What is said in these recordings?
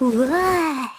우와.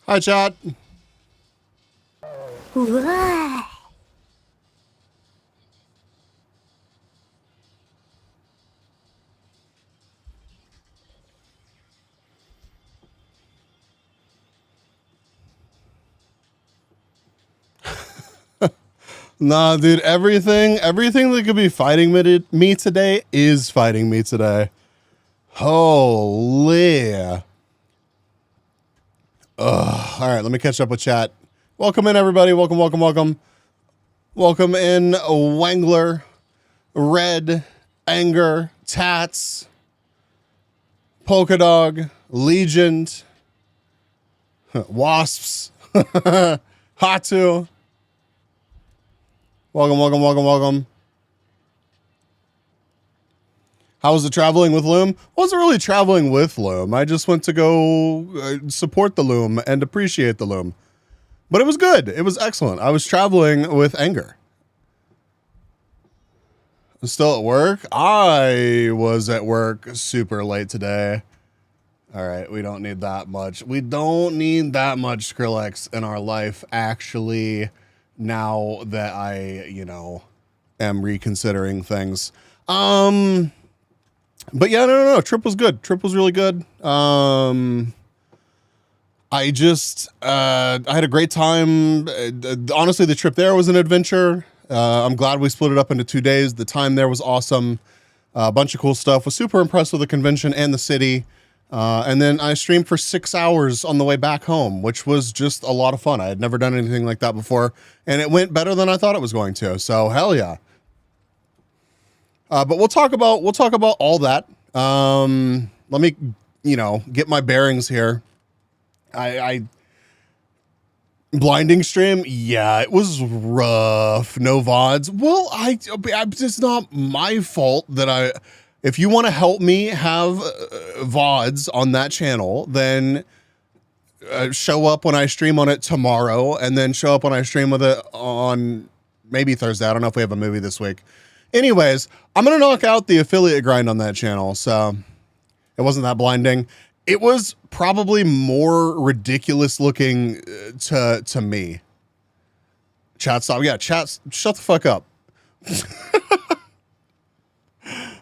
Hi, chat. Whoa. Nah, dude, everything that could be fighting me today is fighting me today. Holy. Ugh. All right, let me catch up with chat. Welcome in, everybody. Welcome, welcome, welcome. Welcome in, Wangler, Red, Anger, Tats, Polka Dog, Legion, Wasps, Hatu. Welcome, welcome, welcome, welcome. How was the traveling with Loom? Wasn't really traveling with Loom. I just went to go support the Loom and appreciate the Loom. But it was good. It was excellent. I was traveling with Anger. Still at work? I was at work super late today. All right, we don't need that much. We don't need that much Skrillex in our life, actually, now that I, am reconsidering things. But yeah, no. Trip was good. Trip was really good. I had a great time. Honestly, the trip there was an adventure. I'm glad we split it up into 2 days. The time there was awesome. A bunch of cool stuff. Was super impressed with the convention and the city. And then I streamed for 6 hours on the way back home, which was just a lot of fun. I had never done anything like that before, and it went better than I thought it was going to. So hell yeah. But we'll talk about all that. Let me, get my bearings here. I blinding stream. Yeah, it was rough. No VODs. Well, it's not my fault that if you want to help me have VODs on that channel, then show up when I stream on it tomorrow, and then show up when I stream with it on maybe Thursday. I don't know if we have a movie this week. Anyways, I'm going to knock out the affiliate grind on that channel. So it wasn't that blinding. It was probably more ridiculous looking to me. Chat stop. Yeah, chat, shut the fuck up.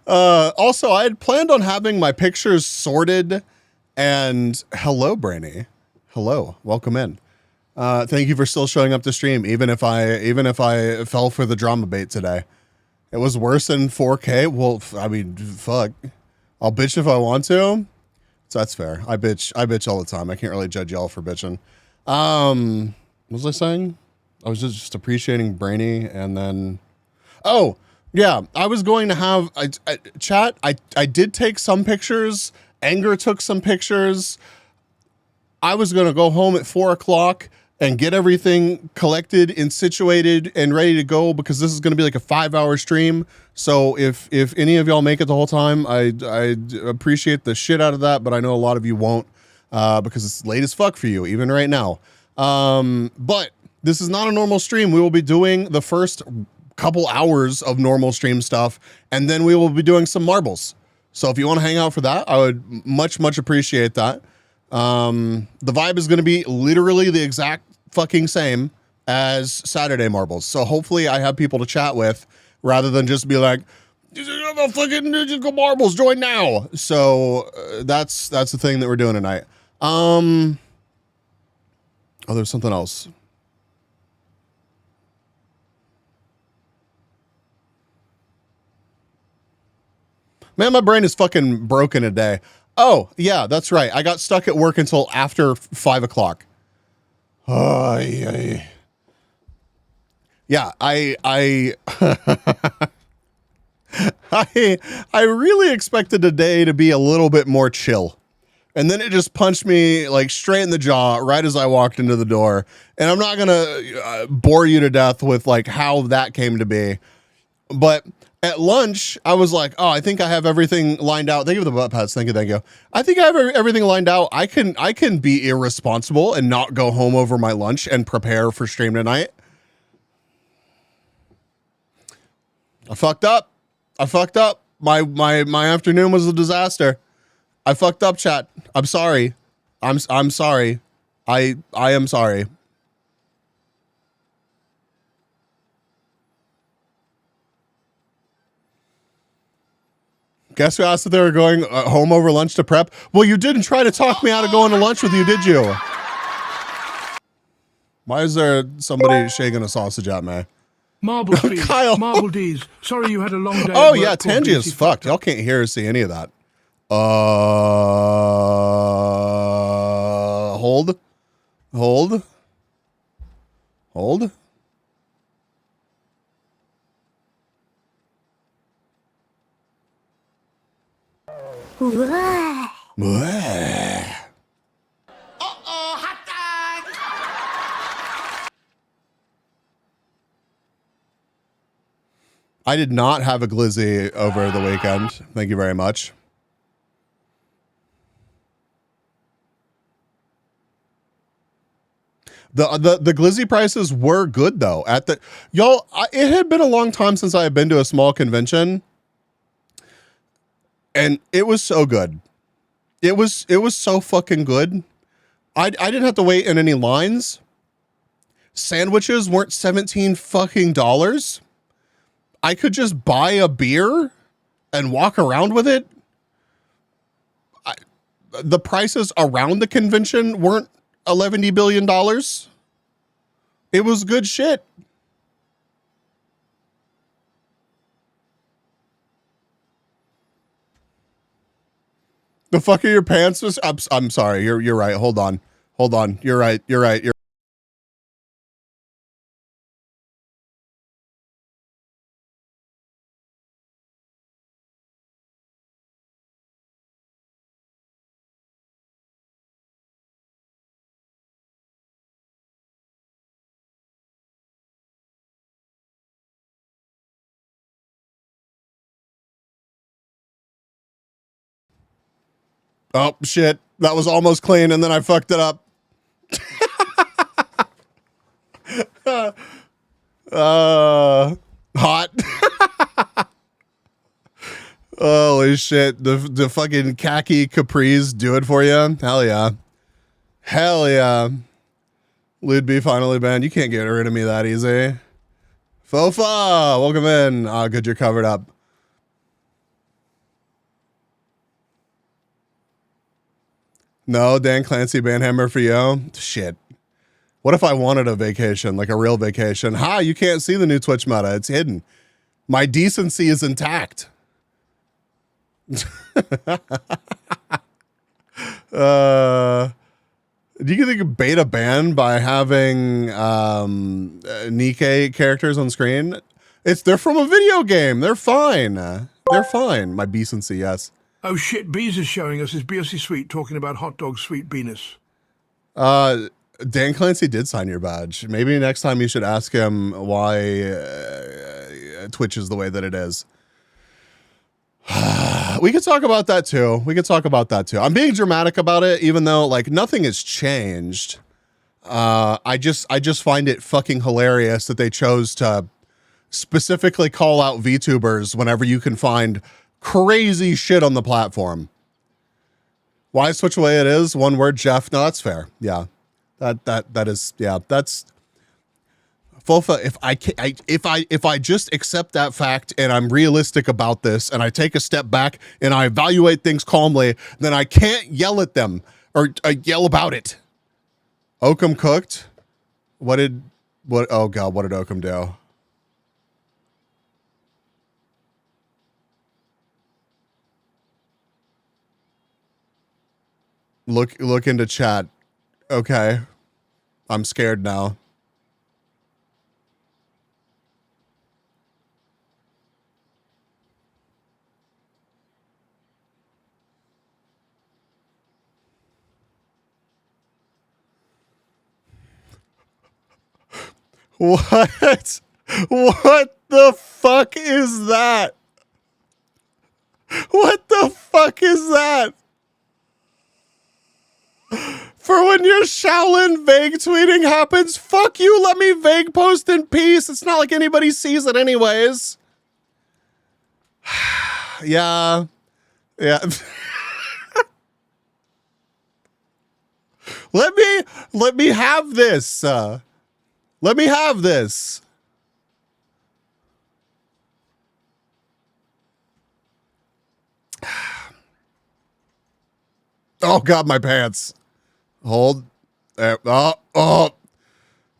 Also, I had planned on having my pictures sorted, and hello, Brainy. Hello, welcome in. Thank you for still showing up to stream, even if I fell for the drama bait today. It was worse than 4K. Well, I mean, fuck. I'll bitch if I want to. So that's fair. I bitch all the time. I can't really judge y'all for bitching. What was I saying? I was just appreciating Brainy, and then, oh yeah, I was going to have chat. I did take some pictures. Anger took some pictures. I was going to go home at 4 o'clock and get everything collected and situated and ready to go, because this is going to be like a 5-hour stream. So if any of y'all make it the whole time, I appreciate the shit out of that, but I know a lot of you won't, because it's late as fuck for you, even right now. But this is not a normal stream. We will be doing the first couple hours of normal stream stuff, and then we will be doing some marbles. So if you want to hang out for that, I would much appreciate that. The vibe is going to be literally the exact fucking same as Saturday marbles. So hopefully I have people to chat with, rather than just be like, the fucking digital marbles, join now. So that's the thing that we're doing tonight. Oh, there's something else. Man, my brain is fucking broken today. Oh, yeah, that's right. I got stuck at work until after 5 o'clock. Oh, yeah. Yeah, I really expected today to be a little bit more chill. And then it just punched me like straight in the jaw right as I walked into the door. And I'm not going to bore you to death with like how that came to be. But at lunch, I was like, oh, I think I have everything lined out. Thank you for the butt pats. Thank you. I think I have everything lined out. I can be irresponsible and not go home over my lunch and prepare for stream tonight. I fucked up. My afternoon was a disaster. I fucked up, chat. I'm sorry. I'm sorry. I am sorry. Guess who asked if they were going home over lunch to prep? Well, you didn't try to talk me out of going to lunch with you, did you? Why is there somebody shaking a sausage at me? Marble Street, Kyle. Marble D's. Sorry you had a long day. Oh, yeah, Tangy is fucked. Y'all can't hear or see any of that. Hold. Hold. Hold. I did not have a glizzy over the weekend. Thank you very much. The glizzy prices were good though. It had been a long time since I had been to a small convention, and it was so good. It was so fucking good. I didn't have to wait in any lines. Sandwiches weren't $17 fucking dollars. I could just buy a beer and walk around with it. The prices around the convention weren't $11 billion. It was good shit. The fuck are your pants? I'm sorry. You're right. Hold on. You're right. Oh shit. That was almost clean and then I fucked it up. Hot. Holy shit. The fucking khaki capris do it for you. Hell yeah. Hell yeah. Lewd B finally banned. You can't get rid of me that easy. Fofa, welcome in. Good, you're covered up. No, Dan Clancy Banhammer for you. Shit. What if I wanted a vacation, like a real vacation? Hi, you can't see the new Twitch meta. It's hidden. My decency is intact. Do you think beta banned by having Nikkei characters on screen? They're from a video game. They're fine. They're fine. My decency, yes. Oh shit, Bees is showing us his BSC Sweet talking about hot dog sweet Venus. Dan Clancy did sign your badge. Maybe next time you should ask him why Twitch is the way that it is. We could talk about that too. I'm being dramatic about it, even though like nothing has changed. I just find it fucking hilarious that they chose to specifically call out VTubers whenever you can find crazy shit on the platform. Why is Twitch the way it is? One word, Jeff. No, that's fair. Yeah, that is. Yeah, that's. Fofa, if I just accept that fact and I'm realistic about this and I take a step back and I evaluate things calmly, then I can't yell at them or yell about it. Oakham cooked. Oh God, what did Oakham do? Look into chat. Okay. I'm scared now. What? What the fuck is that? What the fuck is that? For when your Shaolin vague tweeting happens, fuck you, let me vague post in peace. It's not like anybody sees it anyways. Yeah. Let Let me have this. Let me have this. Oh God, my pants. Hold. Oh.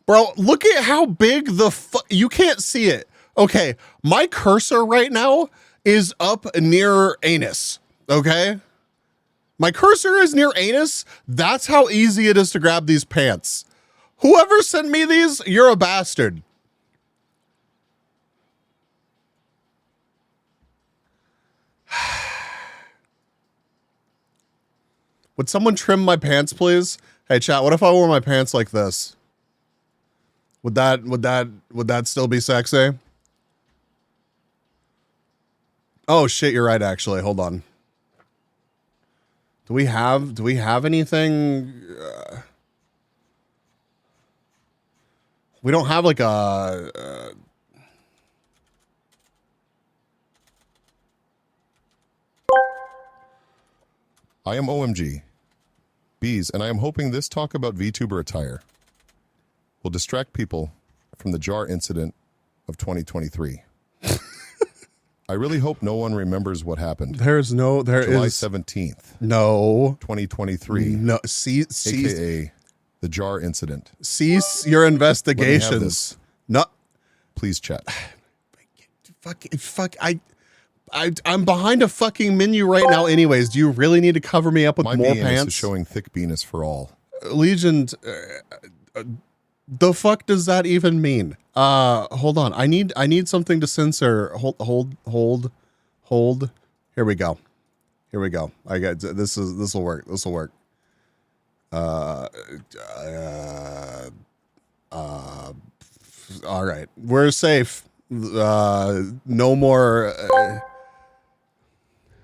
Bro, look at how big you can't see it. Okay, my cursor right now is up near anus, okay? My cursor is near anus. That's how easy it is to grab these pants. Whoever sent me these, you're a bastard. Would someone trim my pants, please? Hey, chat, what if I wore my pants like this? Would that still be sexy? Oh shit, you're right actually. Hold on. Do we have anything we don't have like a I am OMG. Bees, and I am hoping this talk about VTuber attire will distract people from the jar incident of 2023. I really hope no one remembers what happened. July is 17th. No. 2023. No, AKA the jar incident. Cease your investigations. No. Please chat. Fuck, I'm behind a fucking menu right now anyways. Do you really need to cover me up with more pants? Is showing thick penis for all. Legion, the fuck does that even mean? Hold on. I need something to censor. Hold. Here we go. I got this will work. All right. We're safe. No more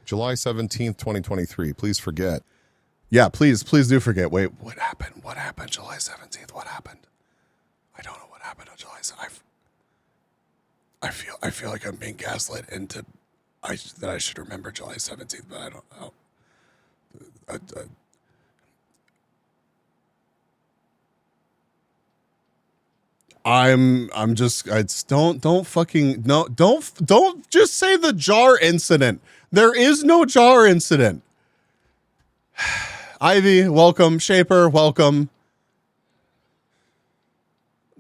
July 17th, 2023. Please forget. Yeah, please do forget. Wait, what happened? What happened July 17th? What happened? I don't know what happened on July 17th. I feel like I'm being gaslit into that I should remember July 17th, but I don't know. I'm just don't fucking no don't just say the jar incident. There is no jar incident. Ivy, welcome. Shaper, welcome.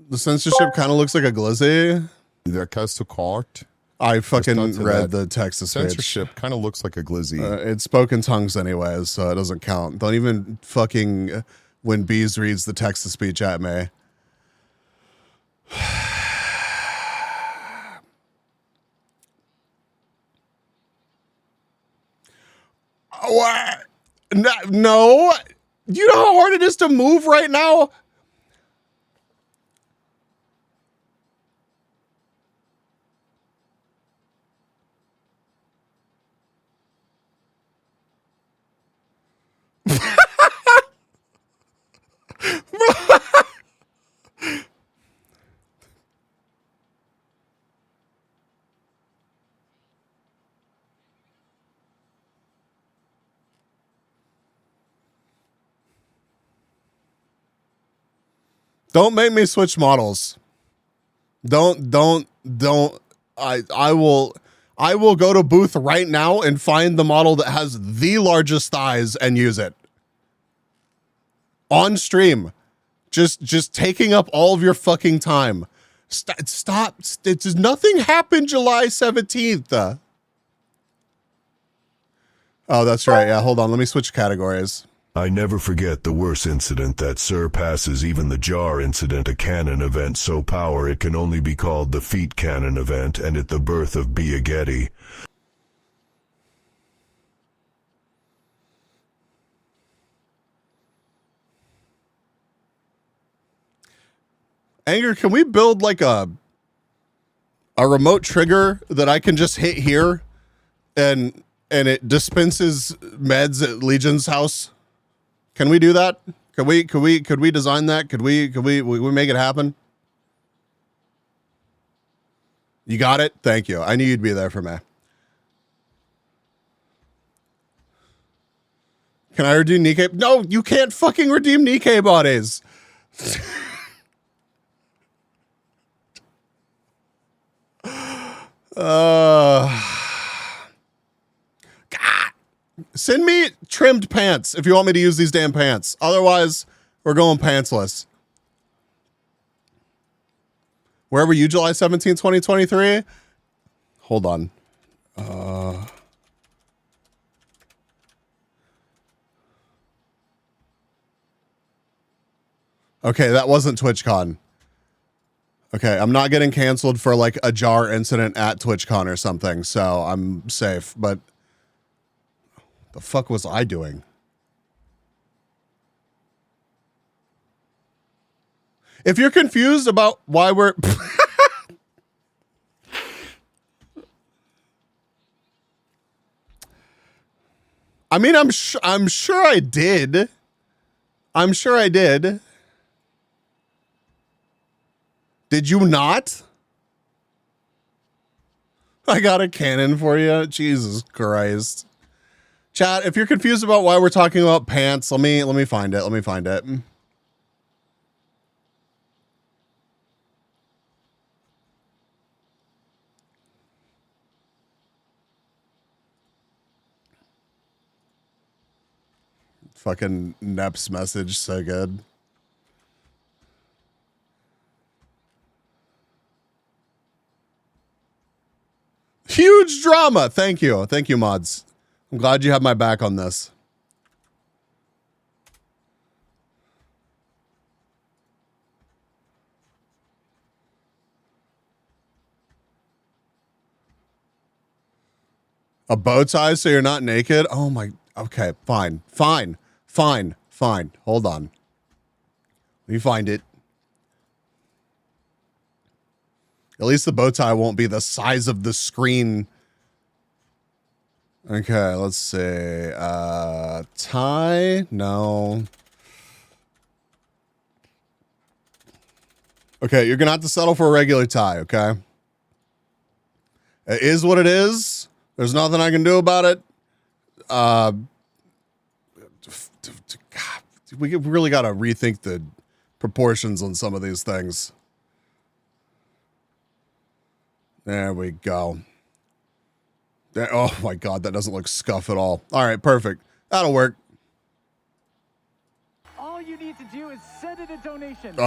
The censorship kind of looks like a glizzy. I fucking read the Texas censorship. Kind of looks like a glizzy. It's spoken tongues anyways, so it doesn't count. Don't even fucking when Bees reads the text to speech at me. What? No. You know how hard it is to move right now? Don't make me switch models. Don't. I will go to booth right now and find the model that has the largest thighs and use it. On stream. Just taking up all of your fucking time. Stop. Nothing happened July 17th. Oh, that's right. Yeah, hold on. Let me switch categories. I never forget the worst incident that surpasses even the jar incident, a cannon event so power it can only be called the feet cannon event, and at the birth of Bia Getty. Anger, can we build like a remote trigger that I can just hit here and it dispenses meds at Legion's house? Can we do that? Could we design that? Could we make it happen? You got it? Thank you. I knew you'd be there for me. Can I redeem Nikkei? No, you can't fucking redeem Nikkei bodies. God. Send me trimmed pants if you want me to use these damn pants. Otherwise, we're going pantsless. Where were you July 17, 2023? Hold on. Okay, that wasn't TwitchCon. Okay, I'm not getting canceled for like a jar incident at TwitchCon or something, so I'm safe. But the fuck was I doing? If you're confused about why we're... I mean, I'm sure I did. I'm sure I did. Did you not? I got a cannon for you. Jesus Christ. Chat, if you're confused about why we're talking about pants, let me find it. Let me find it. Fucking Nep's message, so good. Huge drama. Thank you. Thank you, mods. I'm glad you have my back on this. A bow tie so you're not naked? Oh my, okay, fine. Hold on. Let me find it. At least the bow tie won't be the size of the screen. Okay, let's see. Tie? No. Okay, you're gonna have to settle for a regular tie, okay? It is what it is. There's nothing I can do about it. God, we really got to rethink the proportions on some of these things. There we go. There, oh my God, that doesn't look scuff at all. All right, perfect. That'll work. All you need to do is send in a donation.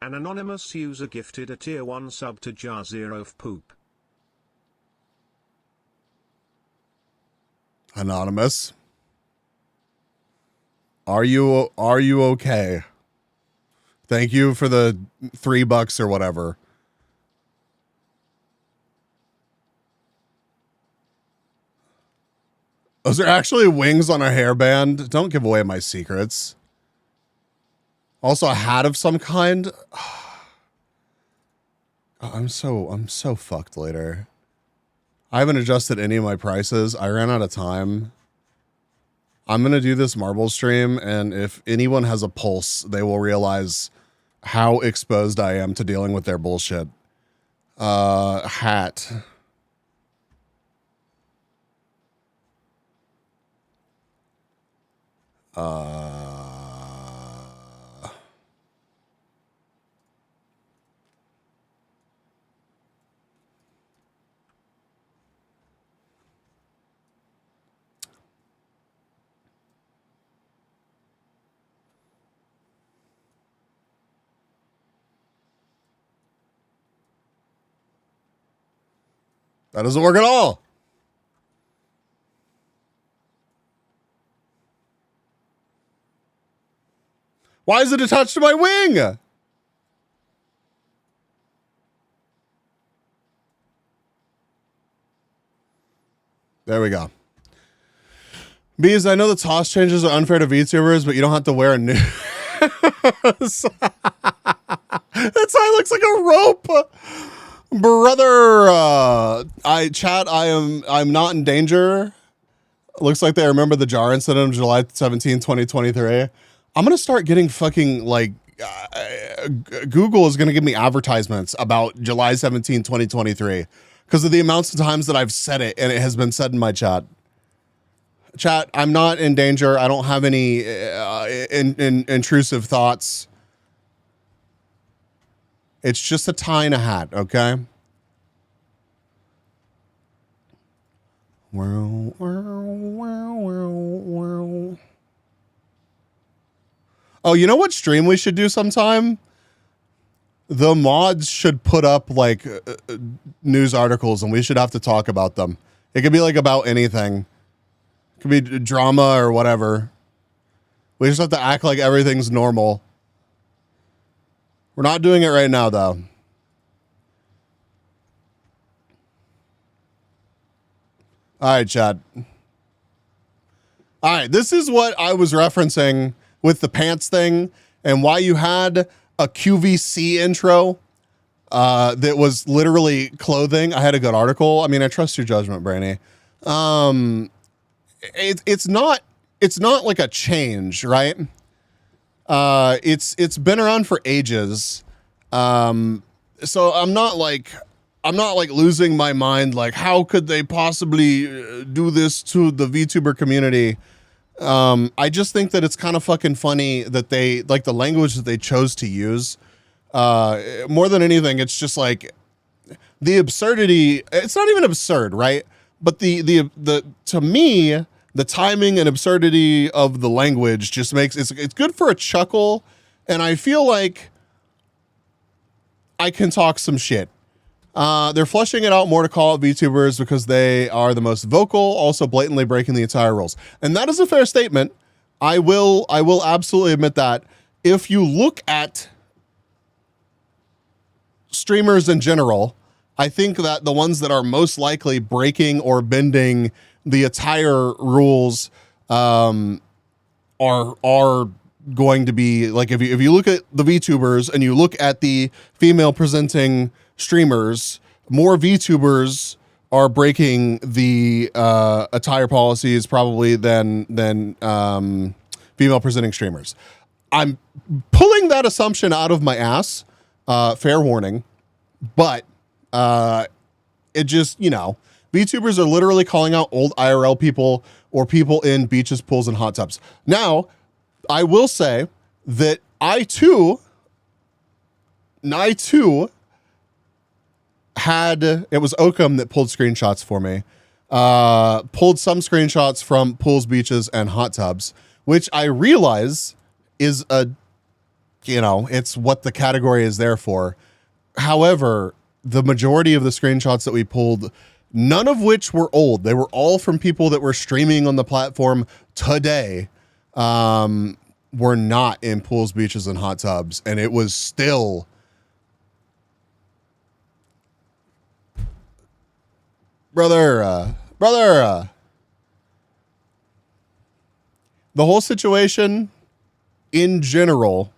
An anonymous user gifted a tier 1 sub to Jar Zero of Poop. Anonymous. Are you okay? Thank you for the $3 or whatever. Those are actually wings on a hairband. Don't give away my secrets. Also a hat of some kind. I'm so fucked later. I haven't adjusted any of my prices. I ran out of time. I'm going to do this marble stream, and if anyone has a pulse, they will realize how exposed I am to dealing with their bullshit. Hat. That doesn't work at all. Why is it attached to my wing? There we go. Bees, I know the toss changes are unfair to VTubers, but you don't have to wear a new... That sign looks like a rope. Brother, I'm not in danger. Looks like they remember the jar incident of July 17, 2023. I'm going to start getting fucking like, Google is going to give me advertisements about July 17, 2023 because of the amounts of times that I've said it and it has been said in my chat. Chat, I'm not in danger. I don't have any intrusive thoughts. It's just a tie and a hat, okay? Oh, you know what stream we should do sometime? The mods should put up like news articles and we should have to talk about them. It could be like about anything. It could be drama or whatever. We just have to act like everything's normal. We're not doing it right now though. All right, Chad. All right, this is what I was referencing with the pants thing and why you had a QVC intro that was literally clothing. I had a good article. I mean, I trust your judgment, Brandy. It's not like a change, right? It's been around for ages. So I'm not like losing my mind. Like, how could they possibly do this to the VTuber community? I just think that it's kind of fucking funny that they like the language that they chose to use. More than anything, it's just like the absurdity. It's not even absurd, right? But the to me, the timing and absurdity of the language just makes it's good for a chuckle, and I feel like I can talk some shit. They're fleshing it out more to call out VTubers because they are the most vocal, also blatantly breaking the entire rules. And that is a fair statement. I will absolutely admit that. If you look at streamers in general, I think that the ones that are most likely breaking or bending the entire rules are going to be like, if you look at the VTubers and you look at the female presenting streamers, more VTubers are breaking the attire policies probably than female presenting streamers. I'm pulling that assumption out of my ass. Fair warning, but it just, you know, VTubers are literally calling out old IRL people or people in beaches, pools, and hot tubs. Now, I will say that I too had, it was Oakham that pulled screenshots for me, pulled some screenshots from pools, beaches, and hot tubs, which I realize is it's what the category is there for. However, the majority of the screenshots that we pulled, none of which were old, they were all from people that were streaming on the platform today, were not in pools, beaches, and hot tubs. And it was still brother, the whole situation in general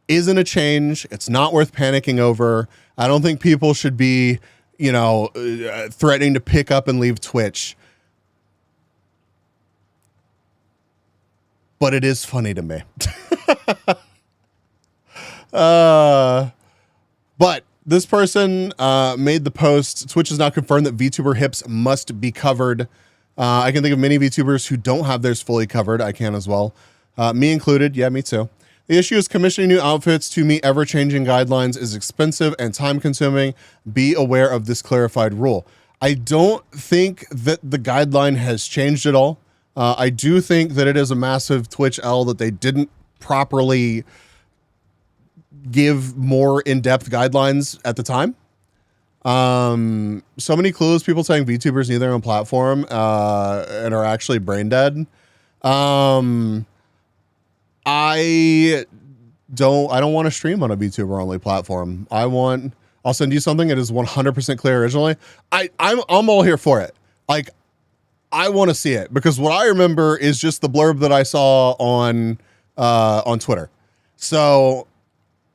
isn't a change. It's not worth panicking over. I don't think people should be, threatening to pick up and leave Twitch. But it is funny to me. But this person made the post. Twitch has now confirmed that VTuber hips must be covered. I can think of many VTubers who don't have theirs fully covered. I can as well. Me included. Yeah, me too. The issue is commissioning new outfits to meet ever-changing guidelines is expensive and time-consuming. Be aware of this clarified rule. I don't think that the guideline has changed at all. I do think that it is a massive Twitch L that they didn't properly give more in-depth guidelines at the time. So many clues, people saying VTubers need their own platform and are actually brain dead. I don't want to stream on a VTuber only platform. I'll send you something that is 100% clear originally. I'm all here for it. Like, I want to see it because what I remember is just the blurb that I saw on Twitter. So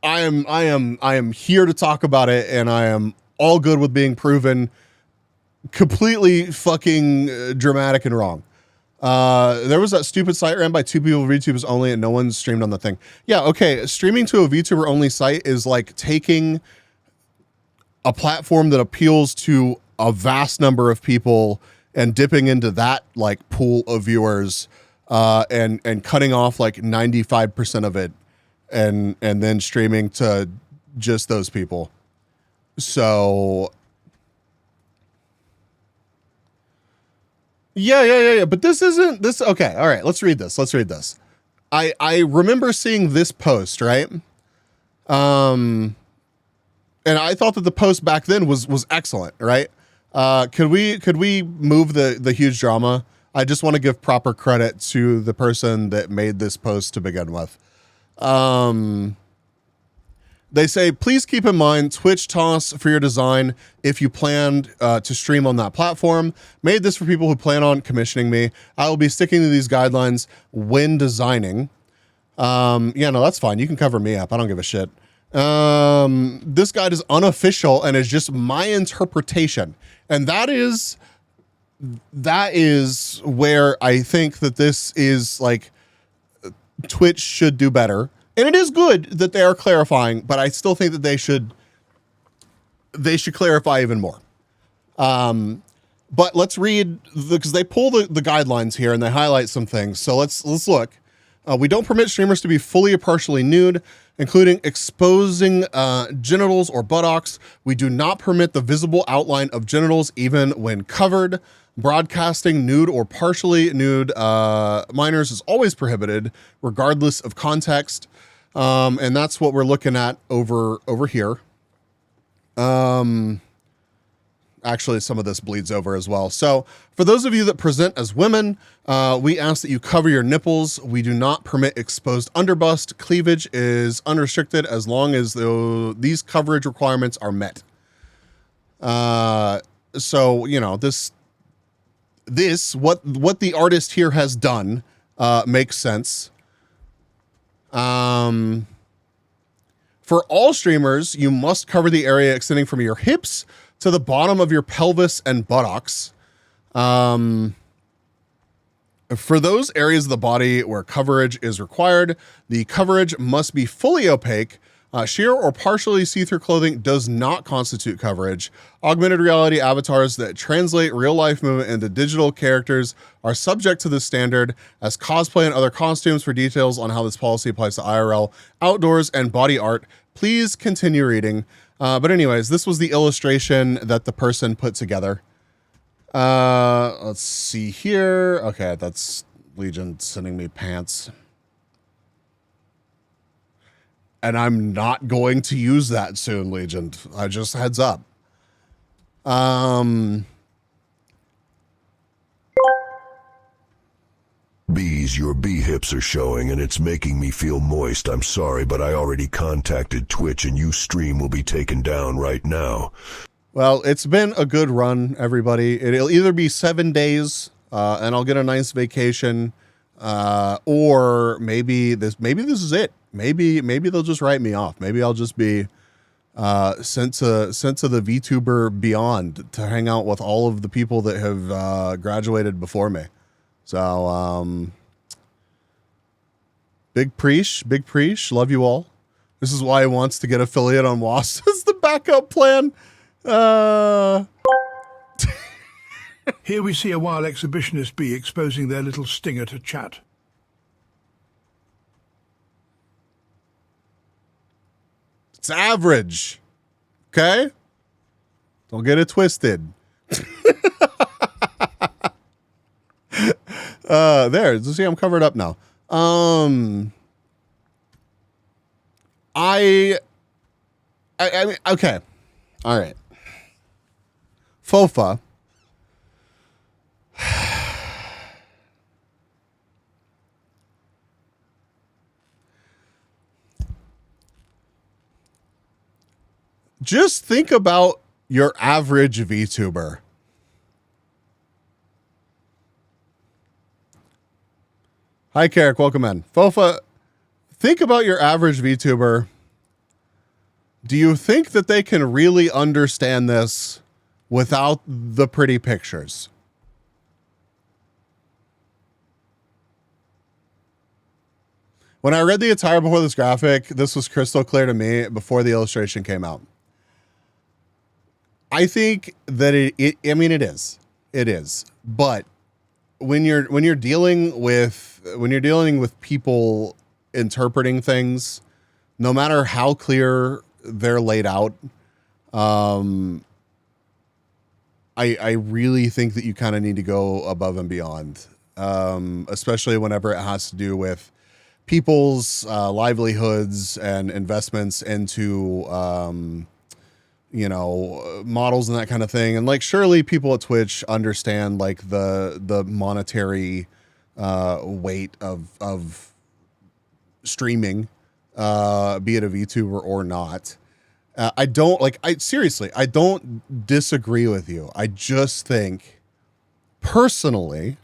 I am here to talk about it, and I am all good with being proven completely fucking dramatic and wrong. There was that stupid site ran by 2 people, VTubers only, and no one streamed on the thing. Yeah, okay. Streaming to a VTuber only site is like taking a platform that appeals to a vast number of people and dipping into that like pool of viewers, and cutting off like 95% of it and then streaming to just those people. So yeah. But this isn't this. Okay. All right. Let's read this. I remember seeing this post, right? And I thought that the post back then was excellent, right? Could we move the huge drama? I just want to give proper credit to the person that made this post to begin with. They say, please keep in mind Twitch toss for your design if you planned to stream on that platform. Made this for people who plan on commissioning me. I will be sticking to these guidelines when designing. Yeah, no, that's fine. You can cover me up. I don't give a shit. This guide is unofficial and is just my interpretation. And that is where I think that this is like Twitch should do better. And it is good that they are clarifying, but I still think that they should clarify even more. But let's read because they pull the guidelines here and they highlight some things. So let's look. We don't permit streamers to be fully or partially nude, including exposing genitals or buttocks. We do not permit the visible outline of genitals even when covered. Broadcasting nude or partially nude minors is always prohibited, regardless of context. And that's what we're looking at over here. Actually, some of this bleeds over as well. So for those of you that present as women, we ask that you cover your nipples. We do not permit exposed underbust. Cleavage is unrestricted as long as these coverage requirements are met. So, you know, what the artist here has done makes sense. For all streamers, you must cover the area extending from your hips to the bottom of your pelvis and buttocks. For those areas of the body where coverage is required, the coverage must be fully opaque. Sheer or partially see-through clothing does not constitute coverage. Augmented reality avatars that translate real-life movement into digital characters are subject to this standard, as cosplay and other costumes. For details on how this policy applies to IRL, outdoors, and body art, please continue reading. But anyways, this was the illustration that the person put together. Let's see here. Okay, that's Legion sending me pants. And I'm not going to use that soon, Legion. I just heads up. Bees, your bee hips are showing and it's making me feel moist. I'm sorry, but I already contacted Twitch and you stream will be taken down right now. Well, it's been a good run, everybody. It'll either be 7 days, and I'll get a nice vacation, or maybe this is it. Maybe they'll just write me off. Maybe I'll just be sent to the VTuber beyond to hang out with all of the people that have graduated before me. So big preach, love you all. This is why he wants to get affiliate on WASP as the backup plan. Here we see a wild exhibitionist bee exposing their little stinger to chat. It's average. Okay? Don't get it twisted. There. See, I'm covered up now. I mean, okay. All right. FOFA. Just think about your average VTuber. Hi, Carrick. Welcome in. FOFA, think about your average VTuber. Do you think that they can really understand this without the pretty pictures? When I read the attire before this graphic, this was crystal clear to me before the illustration came out. I think that it is. It is. But when you're dealing with people interpreting things, no matter how clear they're laid out, I really think that you kind of need to go above and beyond, especially whenever it has to do with people's livelihoods and investments into, models and that kind of thing. And like, surely people at Twitch understand like the monetary weight of streaming, be it a VTuber or not. I don't disagree with you. I just think personally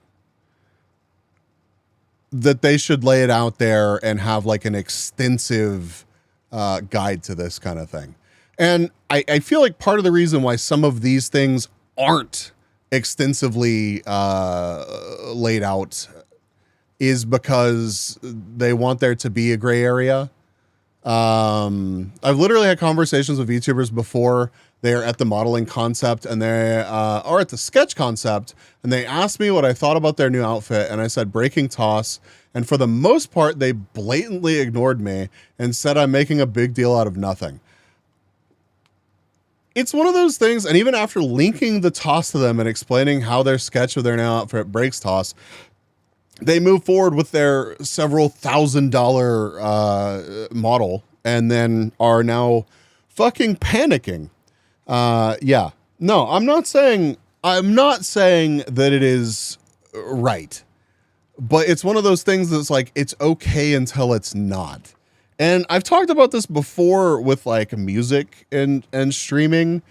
that they should lay it out there and have like an extensive guide to this kind of thing. And I feel like part of the reason why some of these things aren't extensively laid out is because they want there to be a gray area. I've literally had conversations with VTubers before. They're at the modeling concept and they are at the sketch concept, and they asked me what I thought about their new outfit, and I said breaking toss, and for the most part they blatantly ignored me and said I'm making a big deal out of nothing. It's one of those things, and even after linking the toss to them and explaining how their sketch of their new outfit breaks toss, they move forward with their several $1,000 model and then are now fucking panicking. Yeah, no, I'm not saying that it is right, but it's one of those things that's like, it's okay until it's not. And I've talked about this before with like music and streaming,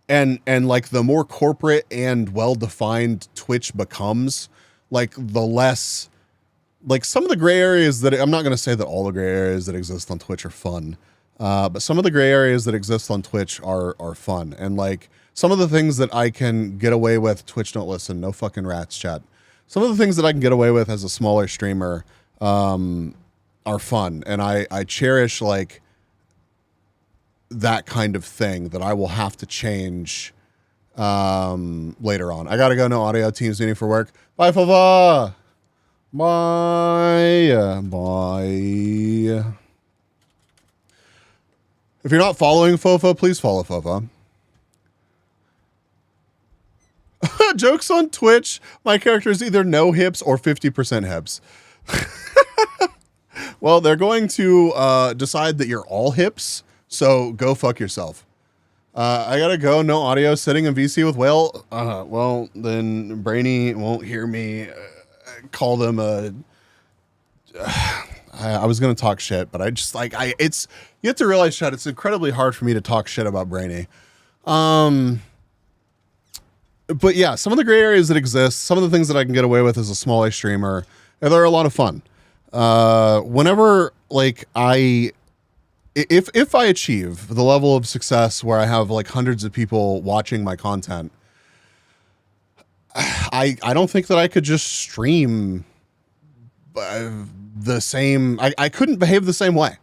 and like the more corporate and well-defined Twitch becomes, like the less, like some of the gray areas that, I'm not going to say that all the gray areas that exist on Twitch are fun, but some of the gray areas that exist on Twitch are fun. And like some of the things that I can get away with, Twitch don't listen, no fucking rats chat. Some of the things that I can get away with as a smaller streamer are fun. And I cherish like that kind of thing that I will have to change later on. I gotta go. No audio, team's meeting for work. Bye, Fava. Bye. If you're not following Fofo, please follow Fofo. Jokes on Twitch. My character is either no hips or 50% hips. Well, they're going to decide that you're all hips, so go fuck yourself. I gotta go. No audio. Sitting in VC with Whale. Well, then Brainy won't hear me call them a... I was gonna talk shit, but I just like it's, you have to realize, Chad, it's incredibly hard for me to talk shit about Brainy. But yeah, some of the gray areas that exist, some of the things that I can get away with as a smaller streamer, they're a lot of fun. Whenever like if I achieve the level of success where I have like hundreds of people watching my content, I don't think that I could just stream the same. I couldn't behave the same way.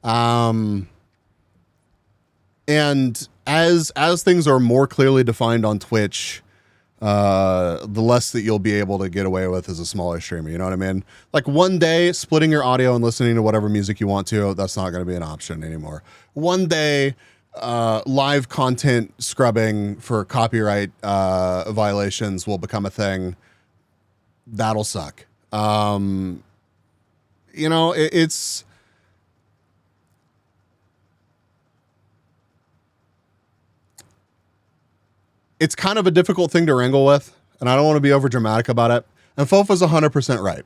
And as things are more clearly defined on Twitch, the less that you'll be able to get away with as a smaller streamer. You know what I mean? Like one day splitting your audio and listening to whatever music you want to, that's not going to be an option anymore. One day, live content scrubbing for copyright violations will become a thing. That'll suck. You know, it's kind of a difficult thing to wrangle with, and I don't want to be over dramatic about it. And Fofa's 100% right.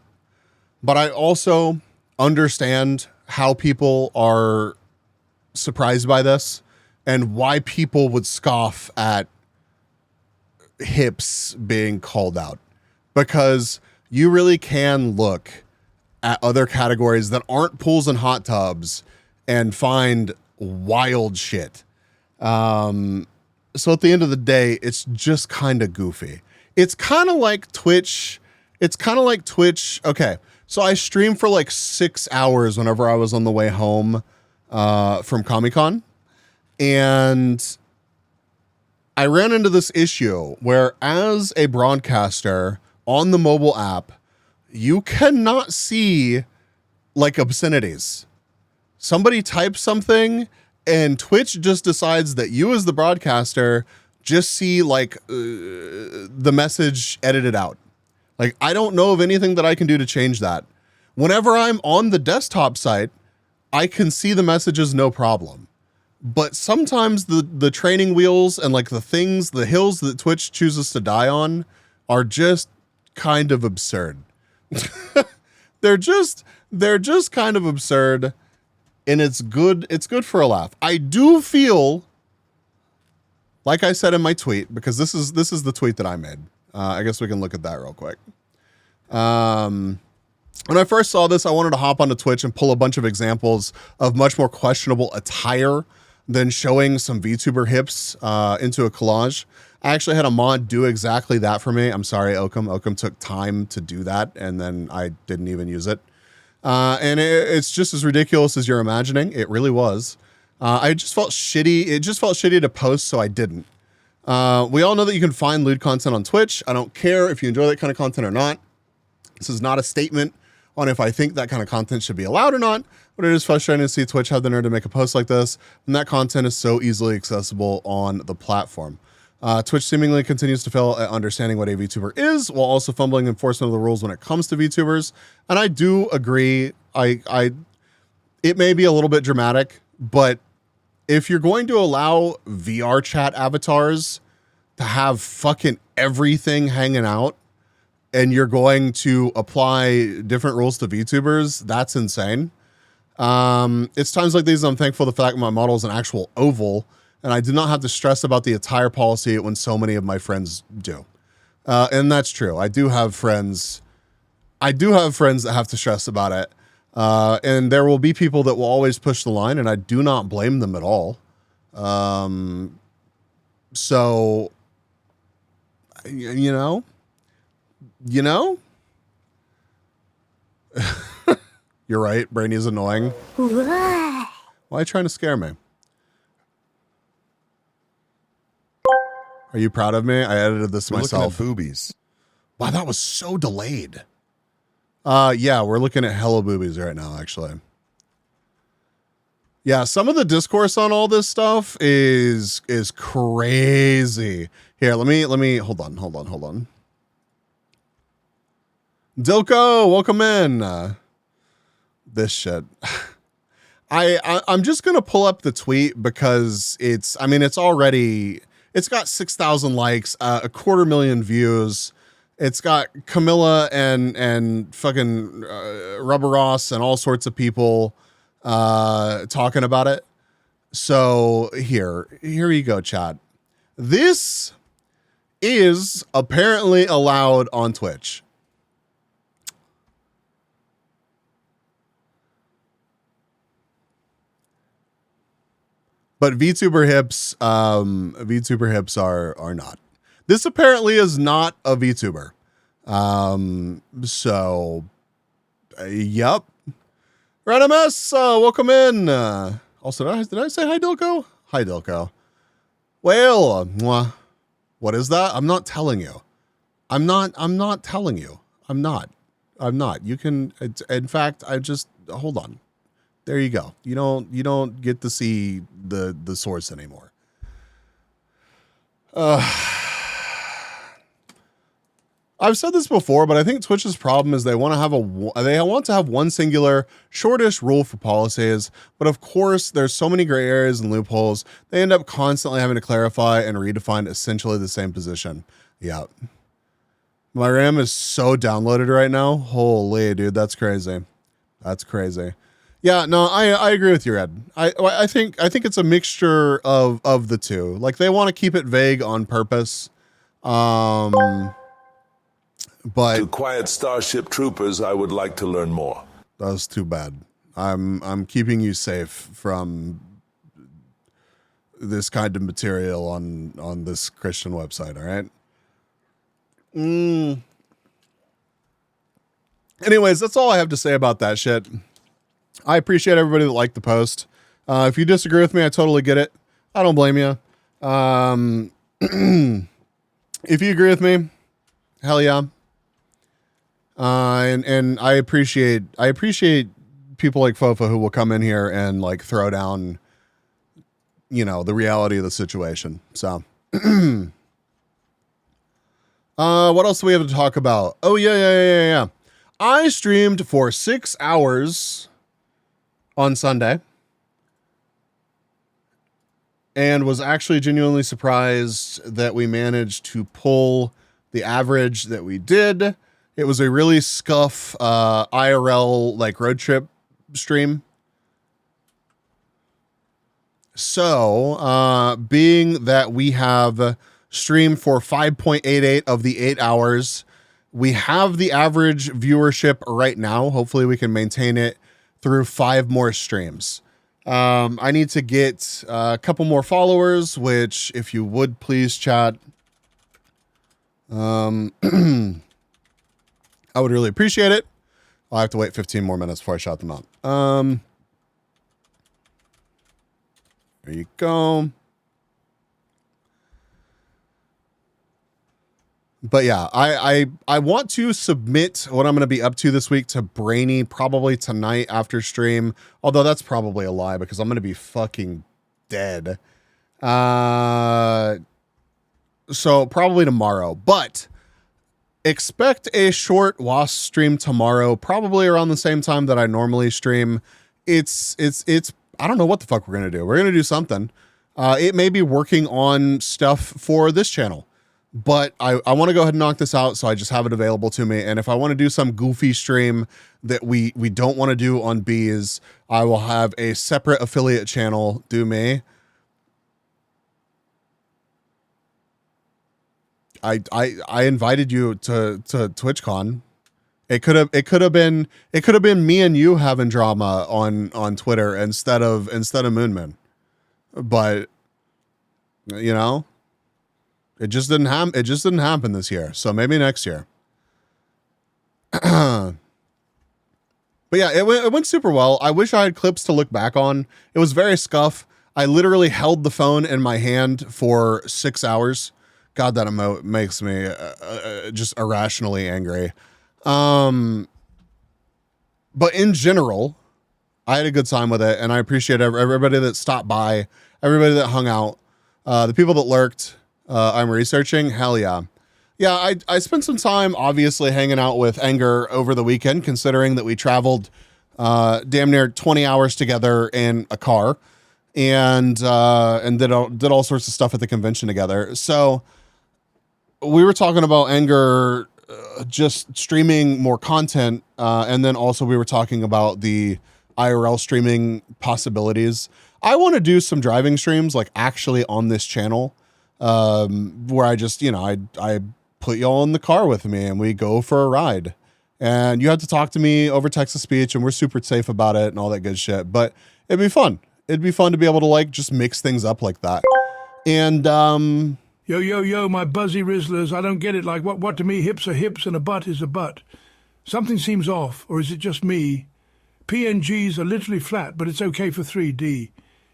But I also understand how people are surprised by this and why people would scoff at hips being called out, because you really can look at other categories that aren't pools and hot tubs and find wild shit. So at the end of the day, it's just kind of goofy. It's kind of like Twitch. Okay, so I streamed for like 6 hours whenever I was on the way home from Comic-Con. And I ran into this issue where as a broadcaster on the mobile app, you cannot see like obscenities. Somebody types something and Twitch just decides that you as the broadcaster just see like the message edited out. Like, I don't know of anything that I can do to change that. Whenever I'm on the desktop site, I can see the messages no problem. But sometimes the training wheels and like the hills that Twitch chooses to die on are just kind of absurd. They're just kind of absurd, and it's good for a laugh. I do feel, like I said in my tweet, because this is the tweet that I made. I guess we can look at that real quick. When I first saw this, I wanted to hop onto Twitch and pull a bunch of examples of much more questionable attire than showing some VTuber hips into a collage. I actually had a mod do exactly that for me. I'm sorry, Oakham. Oakham took time to do that, and then I didn't even use it. And it's just as ridiculous as you're imagining. It really was. I just felt shitty. It just felt shitty to post, so I didn't. We all know that you can find lewd content on Twitch. I don't care if you enjoy that kind of content or not. This is not a statement on if I think that kind of content should be allowed or not, but it is frustrating to see Twitch have the nerve to make a post like this when that content is so easily accessible on the platform. Twitch seemingly continues to fail at understanding what a VTuber is, while also fumbling enforcement of the rules when it comes to VTubers. And I do agree. It may be a little bit dramatic, but if you're going to allow VR chat avatars to have fucking everything hanging out, and you're going to apply different rules to VTubers, that's insane. It's times like these I'm thankful the fact my model is an actual oval, and I do not have to stress about the attire policy when so many of my friends do. And that's true. I do have friends that have to stress about it. And there will be people that will always push the line, and I do not blame them at all. So, you know, you're right. Brainy is annoying. Why are you trying to scare me? Are you proud of me? I edited this myself. Looking at boobies. Wow, that was so delayed. Yeah, we're looking at Hello Boobies right now, actually. Yeah, some of the discourse on all this stuff is crazy. Here, let me hold on. Dilko, welcome in. This shit. I'm just gonna pull up the tweet because it's got 6,000 likes, 250,000 views. It's got Camilla and fucking Rubber Ross and all sorts of people talking about it. So here you go, chat. This is apparently allowed on Twitch. But VTuber hips are not. This apparently is not a VTuber. Yep. Radamus, welcome in. Also, did I say hi, Dilko? Hi, Dilko. Well, what is that? I'm not telling you. I'm not telling you. I'm not. You can, in fact, hold on. There you go. You don't get to see the source anymore. I've said this before, but I think Twitch's problem is they want to have one singular, shortish rule for policies. But of course, there's so many gray areas and loopholes. They end up constantly having to clarify and redefine essentially the same position. Yeah. My RAM is so downloaded right now. Holy dude, that's crazy. That's crazy. Yeah, no, I agree with you, Ed. I think it's a mixture of the two. Like, they want to keep it vague on purpose. But to quiet Starship Troopers, I would like to learn more. That's too bad. I'm keeping you safe from this kind of material on this Christian website, all right? Anyways, that's all I have to say about that shit. I appreciate everybody that liked the post. If you disagree with me, I totally get it. I don't blame you. if you agree with me, hell yeah. And I appreciate people like Fofa who will come in here and like throw down, you know, the reality of the situation. So, what else do we have to talk about? Oh yeah. I streamed for 6 hours on Sunday and was actually genuinely surprised that we managed to pull the average that we did. It was a really scuff IRL like road trip stream. So, being that we have streamed for 5.88 of the 8 hours, we have the average viewership right now. Hopefully we can maintain it through 5 more streams. I need to get a couple more followers, which if you would please chat, I would really appreciate it. I'll have to wait 15 more minutes before I shout them out. There you go. But yeah, I want to submit what I'm going to be up to this week to Brainy probably tonight after stream. Although that's probably a lie because I'm going to be fucking dead. So probably tomorrow, but expect a short WASP stream tomorrow, probably around the same time that I normally stream. It's I don't know what the fuck we're going to do. We're going to do something. It may be working on stuff for this channel. But I want to go ahead and knock this out, so I just have it available to me. And if I want to do some goofy stream that we don't want to do on Bees, I will have a separate affiliate channel do me. I invited you to TwitchCon. It could have been me and you having drama on Twitter instead of Moonman. But you know, it just didn't happen this year. So maybe next year. But yeah, it went super well. I wish I had clips to look back on. It was very scuff. I literally held the phone in my hand for 6 hours. God, that emote makes me just irrationally angry. But in general, I had a good time with it, and I appreciate everybody that stopped by, everybody that hung out, the people that lurked. I'm researching. Hell yeah. Yeah, I spent some time obviously hanging out with Anger over the weekend, considering that we traveled damn near 20 hours together in a car and did all sorts of stuff at the convention together. So we were talking about Anger just streaming more content, and then also we were talking about the IRL streaming possibilities. I want to do some driving streams like actually on this channel. Where I just, I put y'all in the car with me and we go for a ride, and you have to talk to me over text to speech, and we're super safe about it and all that good shit. But it'd be fun. It'd be fun to be able to like just mix things up like that. And Yo, my buzzy Rizzlers, I don't get it. Like, what to me, hips are hips and a butt is a butt. Something seems off, or is it just me? PNGs are literally flat, but it's okay for 3D.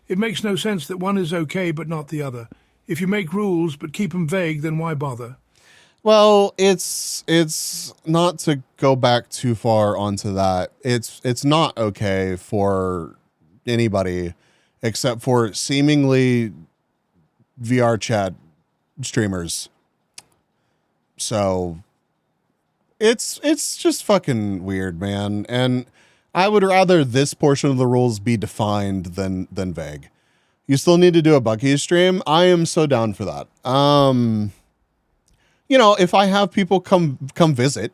It makes no sense that one is okay but not the other. If you make rules but keep them vague, then why bother? Well, it's not to go back too far onto that. It's not okay for anybody except for seemingly VR chat streamers. So it's just fucking weird, man. And I would rather this portion of the rules be defined than vague. You still need to do a Bucky stream. I am so down for that. If I have people come visit,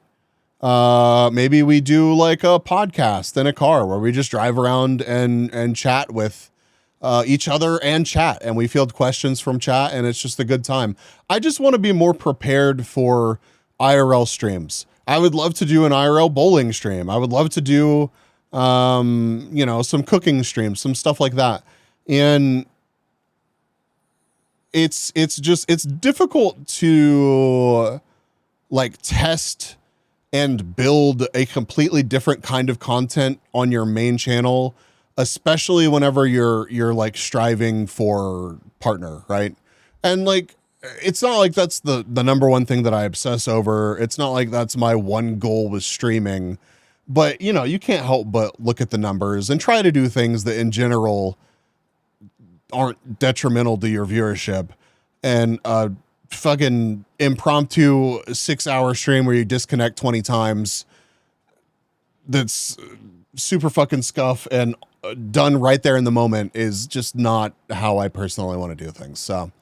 maybe we do like a podcast in a car where we just drive around and chat with each other and chat, and we field questions from chat, and it's just a good time. I just want to be more prepared for IRL streams. I would love to do an IRL bowling stream. I would love to do, some cooking streams, some stuff like that. And it's difficult to like test and build a completely different kind of content on your main channel, especially whenever you're like striving for partner, right? And like it's not like that's the number one thing that I obsess over. It's not like that's my one goal with streaming, but you know, you can't help but look at the numbers and try to do things that in general aren't detrimental to your viewership. And fucking impromptu 6-hour stream where you disconnect 20 times that's super fucking scuff and done right there in the moment is just not how I personally want to do things. So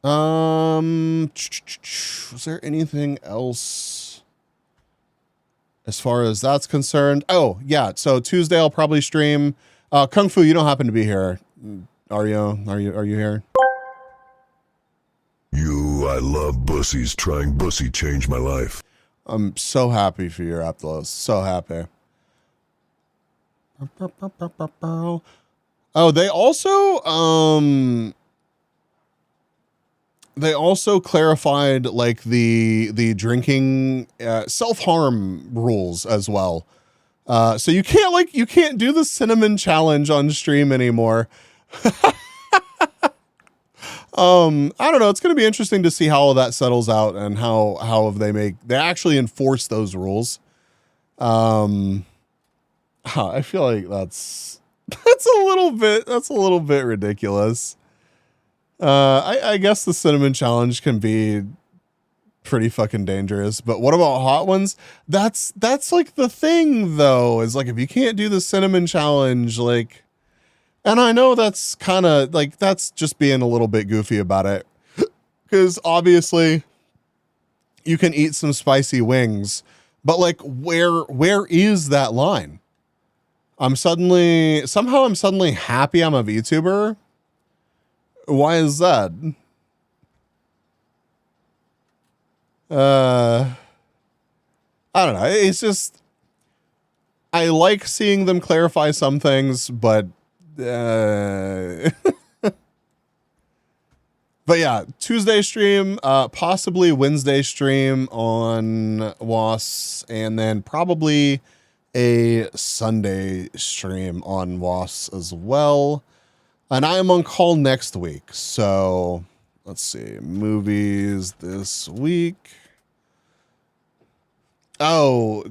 was there anything else as far as that's concerned? Oh yeah, so Tuesday I'll probably stream Kung Fu. You don't happen to be here, are you here? I love bussies. Trying bussy changed my life. I'm so happy for your Aptos. So happy. Oh, they also clarified like the drinking self-harm rules as well. So you can't do the cinnamon challenge on stream anymore. I don't know. It's going to be interesting to see how all that settles out and how they actually enforce those rules. I feel like that's a little bit ridiculous. I guess the cinnamon challenge can be pretty fucking dangerous, but what about hot ones? That's like the thing though, is like, if you can't do the cinnamon challenge, like, and I know that's kind of like, that's just being a little bit goofy about it, because obviously you can eat some spicy wings, but like, where is that line? I'm suddenly happy I'm a VTuber. Why is that? I don't know. It's just, I like seeing them clarify some things, but but yeah, Tuesday stream, possibly Wednesday stream on WAS, and then probably a Sunday stream on WAS as well. And I am on call next week. So let's see, movies this week. Oh,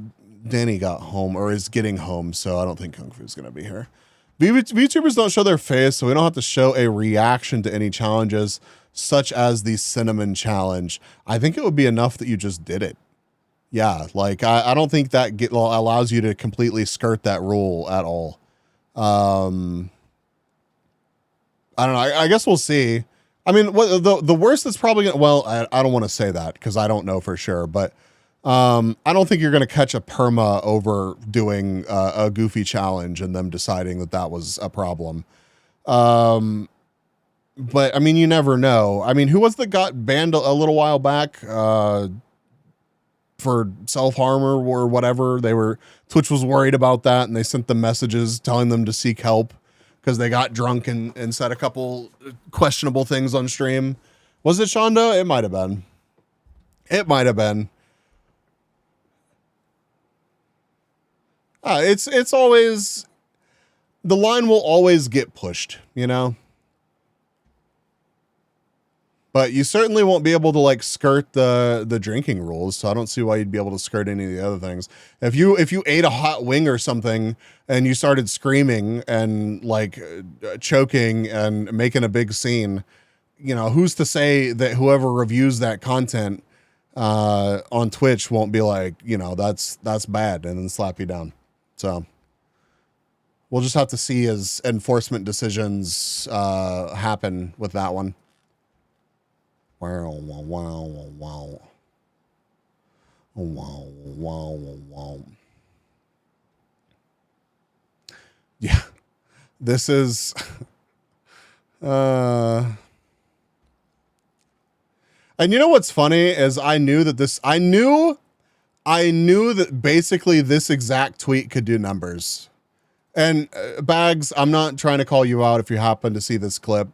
Danny got home or is getting home, so I don't think Kung Fu is going to be here. VTubers don't show their face, so we don't have to show a reaction to any challenges, such as the cinnamon challenge. I think it would be enough that you just did it. Yeah, like I don't think that allows you to completely skirt that rule at all. I don't know. I guess we'll see. I mean, what the worst that's probably gonna, well, I don't want to say that because I don't know for sure, but I don't think you're going to catch a perma over doing a goofy challenge and them deciding that was a problem. But I mean, you never know. I mean, who was that got banned a little while back for self-harm or whatever? Twitch was worried about that, and they sent them messages telling them to seek help because they got drunk and said a couple questionable things on stream. Was it Shonda? It might have been. It might have been. It's always, the line will always get pushed, you know? But you certainly won't be able to like skirt the drinking rules, so I don't see why you'd be able to skirt any of the other things. If you ate a hot wing or something and you started screaming and like choking and making a big scene, you know, who's to say that whoever reviews that content on Twitch won't be like, you know, that's bad and then slap you down. So we'll just have to see as enforcement decisions happen with that one. Wow. Yeah, this is and you know what's funny is I knew that basically this exact tweet could do numbers. And Bags, I'm not trying to call you out if you happen to see this clip.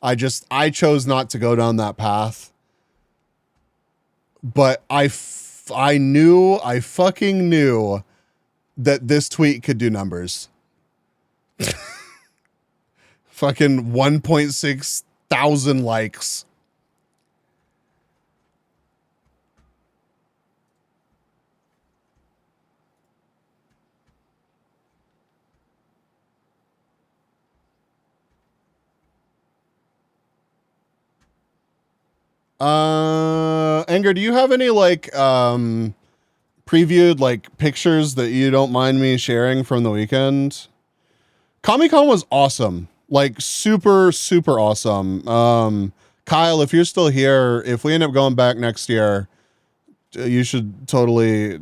I chose not to go down that path. But I fucking knew that this tweet could do numbers. Fucking 1.6 thousand likes. Anger, do you have any like previewed like pictures that you don't mind me sharing from the weekend? Comic-Con was awesome. Like super, super awesome. Kyle, if you're still here, if we end up going back next year, you should totally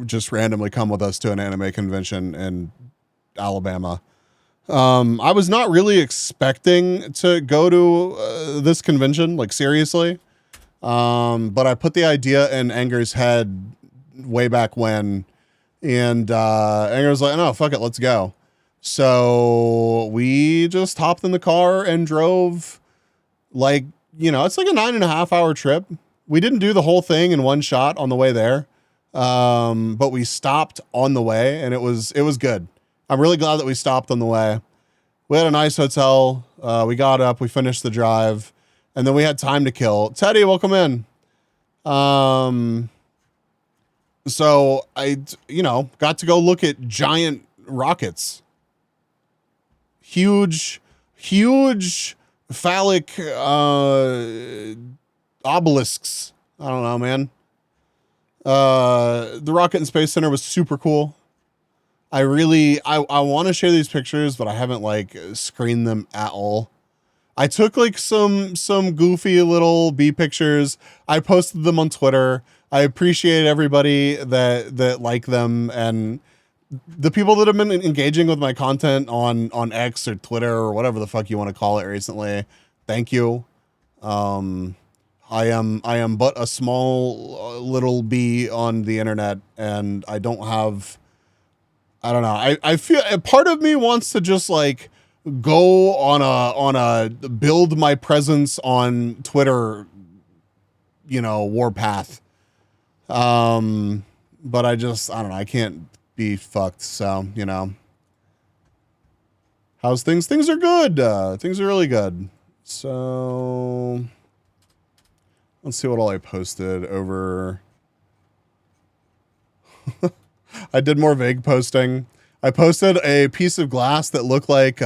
just randomly come with us to an anime convention in Alabama. I was not really expecting to go to this convention, like seriously. But I put the idea in Anger's head way back when, and Anger was like, "No, fuck it, let's go." So we just hopped in the car and drove, like, you know, it's like a 9.5 hour trip. We didn't do the whole thing in one shot on the way there, but we stopped on the way, and it was good. I'm really glad that we stopped on the way. We had a nice hotel. We got up, we finished the drive, and then we had time to kill. Teddy, welcome in. So I, you know, got to go look at giant rockets. Huge phallic obelisks. I don't know, man. The Rocket and Space Center was super cool. I want to share these pictures, but I haven't like screened them at all. I took like some goofy little bee pictures. I posted them on Twitter. I appreciate everybody that like them, and the people that have been engaging with my content on X or Twitter or whatever the fuck you want to call it recently. Thank you. I am but a small little bee on the internet, and I don't know. I feel part of me wants to just like go on a build my presence on Twitter, you know, warpath. But I don't know. I can't be fucked. So, you know, how's things? Things are good. Things are really good. So let's see what all I posted over. I did more vague posting. I posted a piece of glass that looked like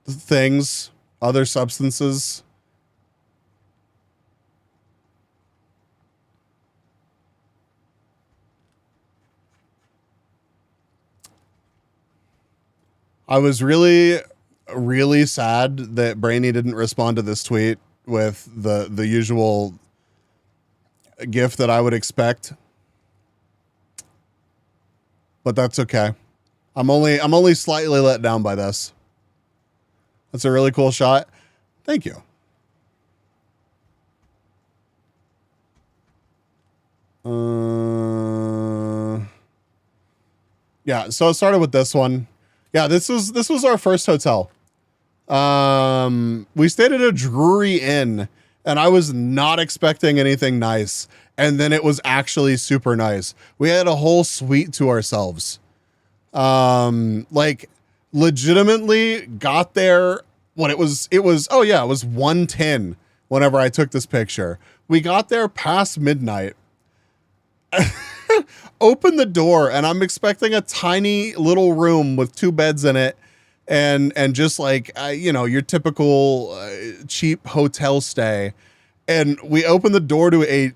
things, other substances. I was really, really sad that Brainy didn't respond to this tweet with the usual gift that I would expect. But that's okay. I'm only slightly let down by this. That's a really cool shot. Thank you. Yeah, so it started with this one. Yeah, this was our first hotel. We stayed at a Drury Inn, and I was not expecting anything nice. And then it was actually super nice. We had a whole suite to ourselves. Like legitimately got there when it was 1:10 whenever I took this picture. We got there past midnight. Opened the door, and I'm expecting a tiny little room with 2 beds in it, and just like you know, your typical cheap hotel stay. And we opened the door to a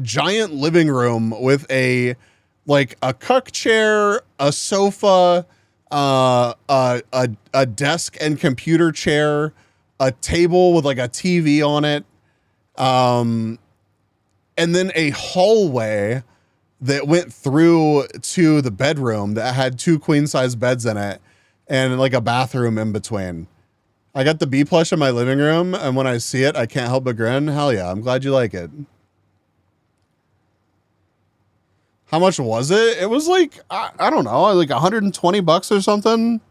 giant living room with a cuck chair, a sofa, a desk and computer chair, a table with like a TV on it, and then a hallway that went through to the bedroom that had 2 queen size beds in it and like a bathroom in between. I got the bee plush in my living room, and when I see it, I can't help but grin. Hell yeah, I'm glad you like it. How much was it? It was like, I don't know, like $120 or something.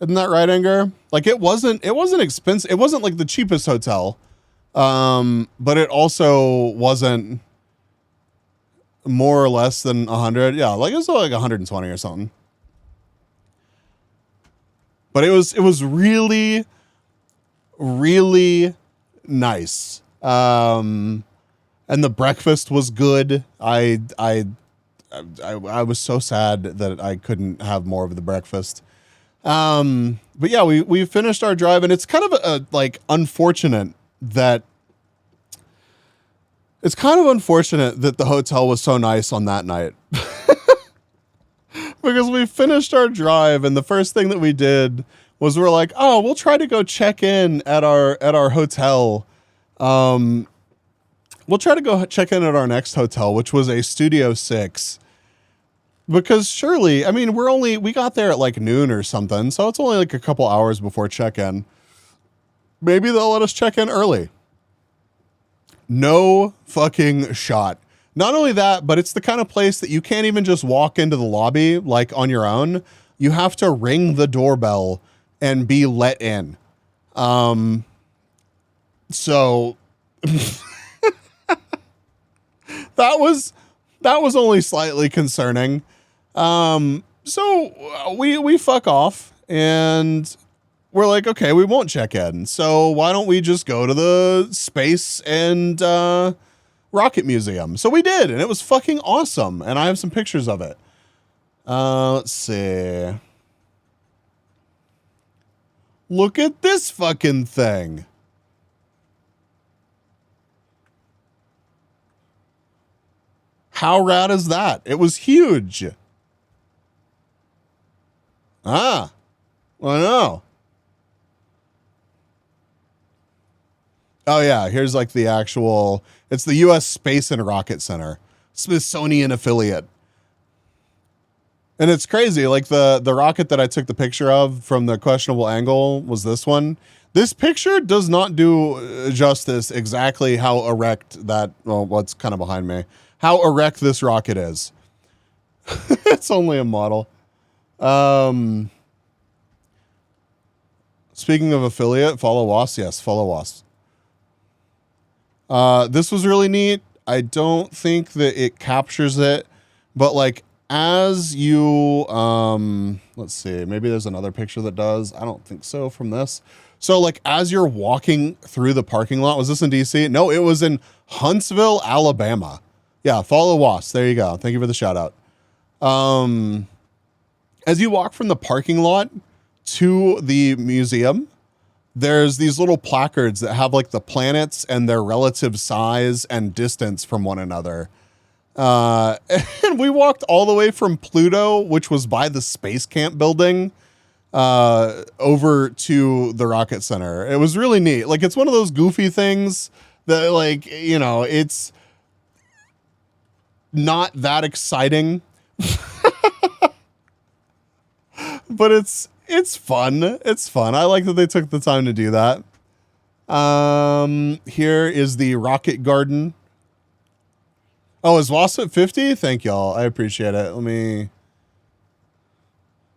Isn't that right, Anger? Like it wasn't expensive. It wasn't like the cheapest hotel. But it also wasn't more or less than 100. Yeah, like it was like 120 or something. But it was really, really nice. And the breakfast was good. I was so sad that I couldn't have more of the breakfast. But yeah, we finished our drive, and it's kind of unfortunate that the hotel was so nice on that night. Because we finished our drive, and the first thing that we did was we're like, oh, we'll try to go check in at our hotel. We'll try to go check in at our next hotel, which was a Studio 6. Because surely, I mean, we got there at like noon or something, so it's only like a couple hours before check-in. Maybe they'll let us check in early. No fucking shot. Not only that, but it's the kind of place that you can't even just walk into the lobby like on your own. You have to ring the doorbell and be let in. So that was only slightly concerning. So we fuck off, and we're like, okay, we won't check in. So why don't we just go to the Space and Rocket Museum? So we did, and it was fucking awesome. And I have some pictures of it. Let's see. Look at this fucking thing. How rad is that? It was huge. I know. Oh yeah, here's like the actual, it's the US Space and Rocket Center, Smithsonian affiliate. And it's crazy, like the rocket that I took the picture of from the questionable angle was this one. This picture does not do justice exactly how erect that, well, what's kind of behind me, how erect this rocket is. It's only a model. Speaking of affiliate, follow WAS. Yes, follow WAS. This was really neat. I don't think that it captures it, but like as you, let's see, maybe there's another picture that does. I don't think so from this. So like as you're walking through the parking lot, was this in DC? No, it was in Huntsville, Alabama. Yeah, follow WAS. There you go. Thank you for the shout out. As you walk from the parking lot to the museum, there's these little placards that have like the planets and their relative size and distance from one another. And we walked all the way from Pluto, which was by the Space Camp building, over to the Rocket Center. It was really neat. Like, it's one of those goofy things that, like, you know, it's not that exciting, but it's fun. It's fun. I like that they took the time to do that. Here is the Rocket Garden. Oh, is WASP at 50? Thank y'all. I appreciate it. Let me...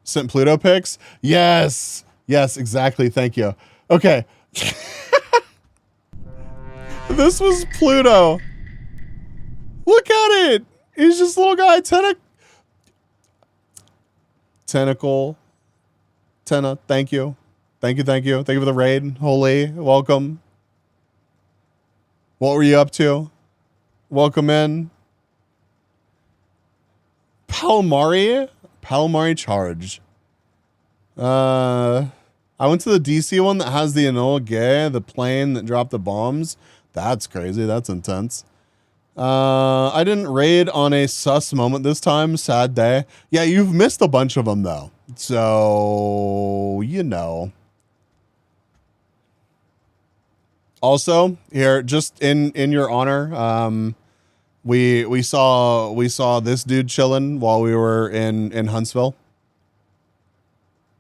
Sent Pluto pics? Yes. Yes, exactly. Thank you. Okay. This was Pluto. Look at it. He's just a little guy. Tentacle. Tenna, thank you. Thank you. Thank you for the raid. Holy, welcome. What were you up to? Welcome in. Palmari charge. I went to the DC one that has the Enola Gay, the plane that dropped the bombs. That's crazy. That's intense. I didn't raid on a sus moment this time. Sad day. Yeah, you've missed a bunch of them though. So, you know. Also, here, just in your honor, we saw this dude chilling while we were in Huntsville.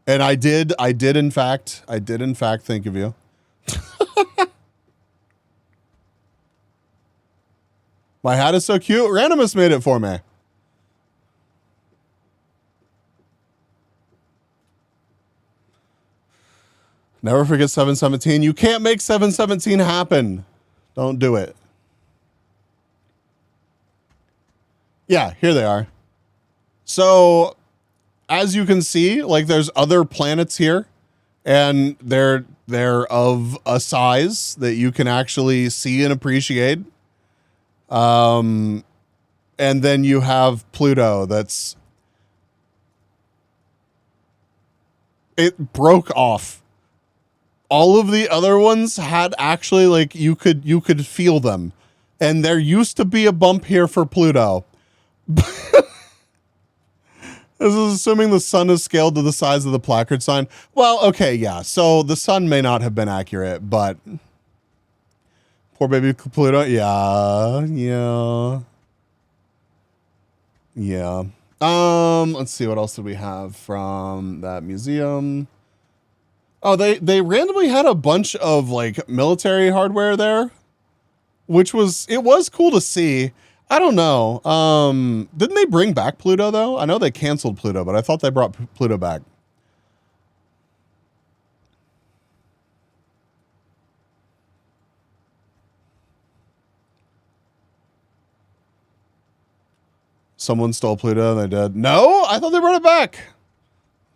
And I did in fact think of you. My hat is so cute. Randomus made it for me. Never forget 717. You can't make 717 happen. Don't do it. Yeah, here they are. So, as you can see, like there's other planets here. and they're of a size that you can actually see and appreciate. And then you have Pluto it broke off. All of the other ones had actually, like, you could feel them. And there used to be a bump here for Pluto. This is assuming the sun is scaled to the size of the placard sign. Well, okay, yeah. So the sun may not have been accurate, but poor baby Pluto. Yeah. Let's see, what else did we have from that museum? Oh, they randomly had a bunch of like military hardware there, which was cool to see. I don't know. Didn't they bring back Pluto though? I know they canceled Pluto, but I thought they brought Pluto back. Someone stole Pluto and they did. No, I thought they brought it back.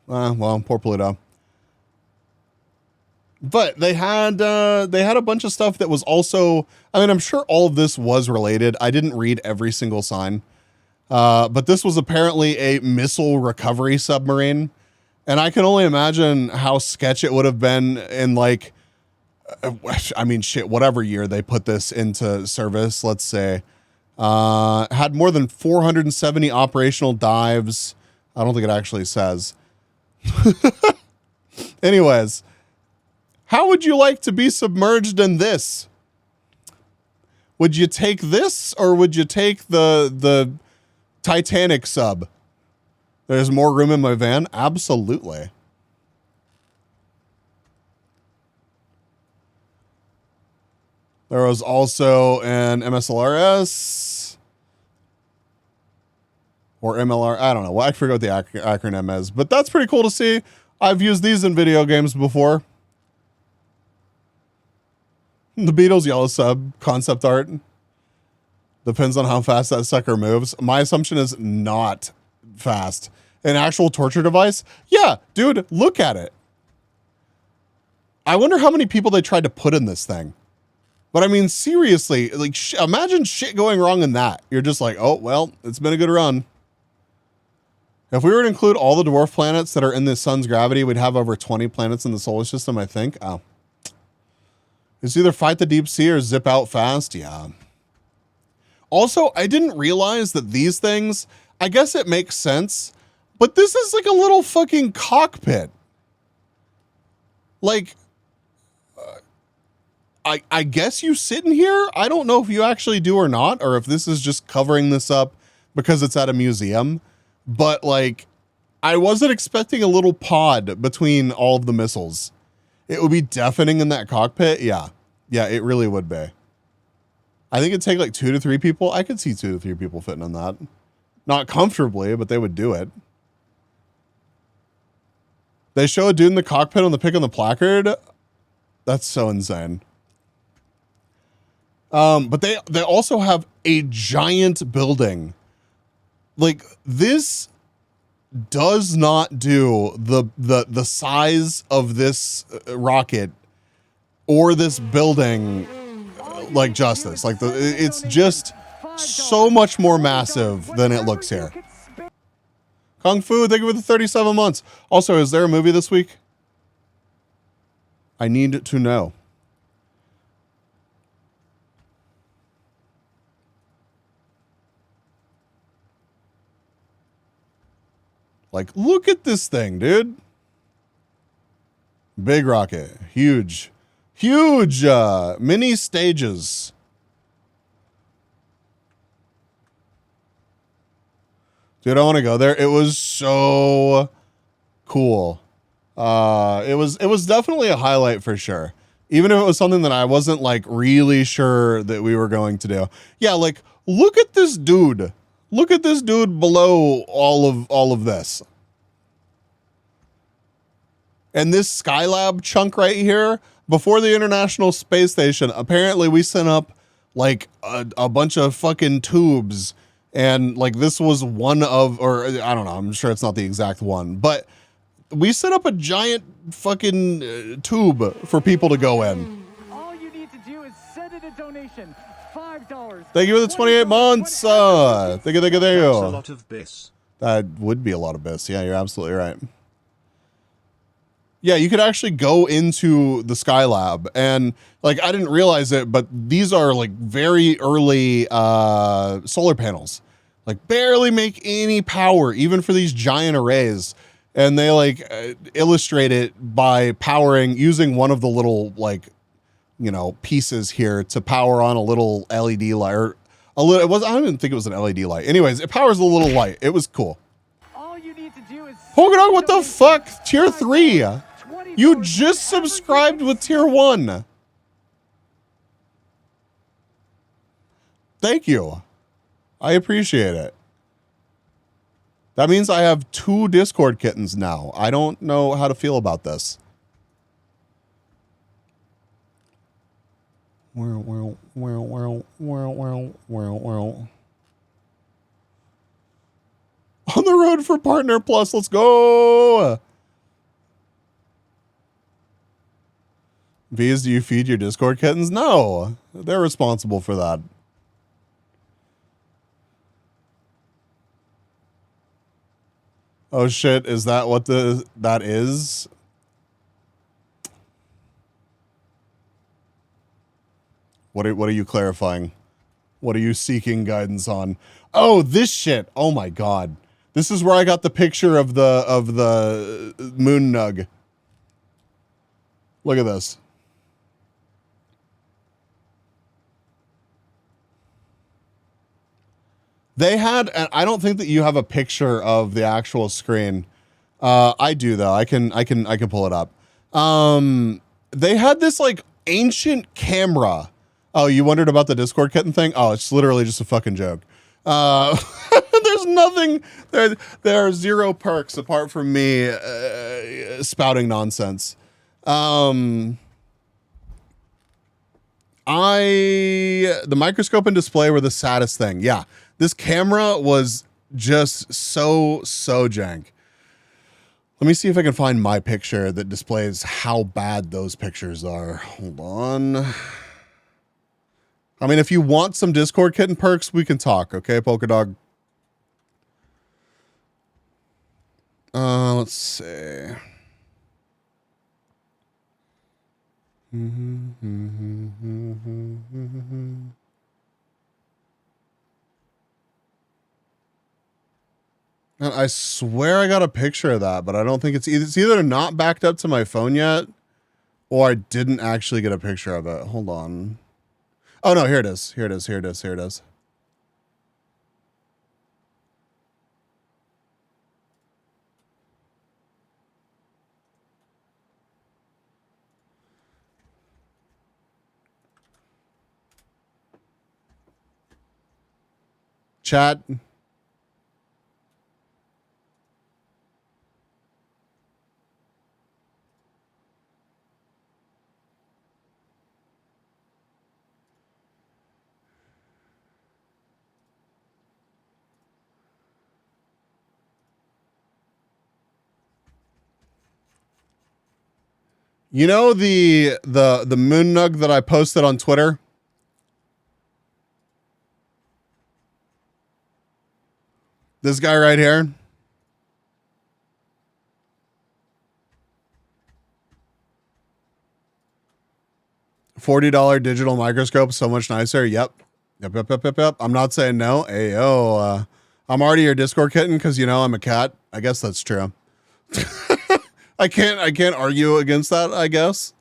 Well, poor Pluto. But they had a bunch of stuff that was also, I mean, I'm sure all of this was related. I didn't read every single sign. But this was apparently a missile recovery submarine. And I can only imagine how sketch it would have been in, like, I mean, shit, whatever year they put this into service, let's say. Had more than 470 operational dives. I don't think it actually says. Anyways. How would you like to be submerged in this? Would you take this or would you take the Titanic sub? There's more room in my van? Absolutely. There was also an MSLRS or MLR. I don't know. Well, I forget what the acronym is, but that's pretty cool to see. I've used these in video games before. The Beatles yellow sub concept art. Depends on how fast that sucker moves. My assumption is not fast. An actual torture device? Yeah, dude, look at it. I wonder how many people they tried to put in this thing. But I mean, seriously, like, imagine shit going wrong in that. You're just like, oh, well, it's been a good run. If we were to include all the dwarf planets that are in the sun's gravity, we'd have over 20 planets in the solar system, I think. Oh. It's either fight the deep sea or zip out fast. Yeah. Also, I didn't realize that these things, I guess it makes sense, but this is like a little fucking cockpit. Like, I guess you sit in here. I don't know if you actually do or not, or if this is just covering this up because it's at a museum. But like, I wasn't expecting a little pod between all of the missiles. It would be deafening in that cockpit. Yeah. Yeah, it really would be. I think it'd take like 2 to 3 people. I could see 2 to 3 people fitting in that. Not comfortably, but they would do it. They show a dude in the cockpit on the pic on the placard. That's so insane. But they also have a giant building. Like, this does not do the size of this rocket or this building like justice. Like, it's just so much more massive than it looks here. Kung Fu, thank you for the 37 months. Also, is there a movie this week? I need to know. Like, look at this thing, dude. Big rocket. Huge. Huge mini stages. Dude, I want to go there. It was so cool. It was definitely a highlight for sure. Even if it was something that I wasn't like really sure that we were going to do. Yeah, like, look at this dude. Look at this dude below all of this. And this Skylab chunk right here, before the International Space Station, apparently we sent up like a bunch of fucking tubes. And like, this was one of, or I don't know, I'm sure it's not the exact one, but we set up a giant fucking tube for people to go in. All you need to do is send in a donation. $5. Thank you for the 28 months. Thank you. That's a lot of bis. That would be a lot of bis. Yeah, you're absolutely right. Yeah, you could actually go into the Skylab, and like I didn't realize it, but these are like very early solar panels. Like barely make any power, even for these giant arrays. And they like illustrate it by powering using one of the little like, you know, pieces here to power on a little LED light. Or a little, it was, I don't even think it was an LED light. Anyways, it powers a little light. It was cool. All you need to do is Polkadog, what the fuck? Tier 3. You just subscribed with Tier 1. Thank you. I appreciate it. That means I have 2 Discord kittens now. I don't know how to feel about this. On the road for Partner Plus. Let's go. V's, do you feed your Discord kittens? No, they're responsible for that. Oh shit, is that what that is? What are you clarifying? What are you seeking guidance on? Oh, this shit. Oh my god. This is where I got the picture of the moon nug. Look at this. They had, and I don't think that you have a picture of the actual screen. I do though. I can pull it up. They had this like ancient camera. Oh, you wondered about the Discord kitten thing? Oh, it's literally just a fucking joke. There's nothing. There are 0 perks apart from me spouting nonsense. The microscope and display were the saddest thing. Yeah. This camera was just so jank. Let me see if I can find my picture that displays how bad those pictures are. Hold on. I mean, if you want some Discord kitten perks, we can talk. Okay, Polkadog. Let's see. And I swear I got a picture of that, but I don't think it's either not backed up to my phone yet, or I didn't actually get a picture of it. Hold on. Oh no, here it is. Here it is. Here it is. Here it is. Chat. You know the moon nug that I posted on Twitter? This guy right here. $40 digital microscope, so much nicer. Yep. Yep. I'm not saying no. Hey, yo, I'm already your Discord kitten because, you know, I'm a cat. I guess that's true. I can't argue against that, I guess.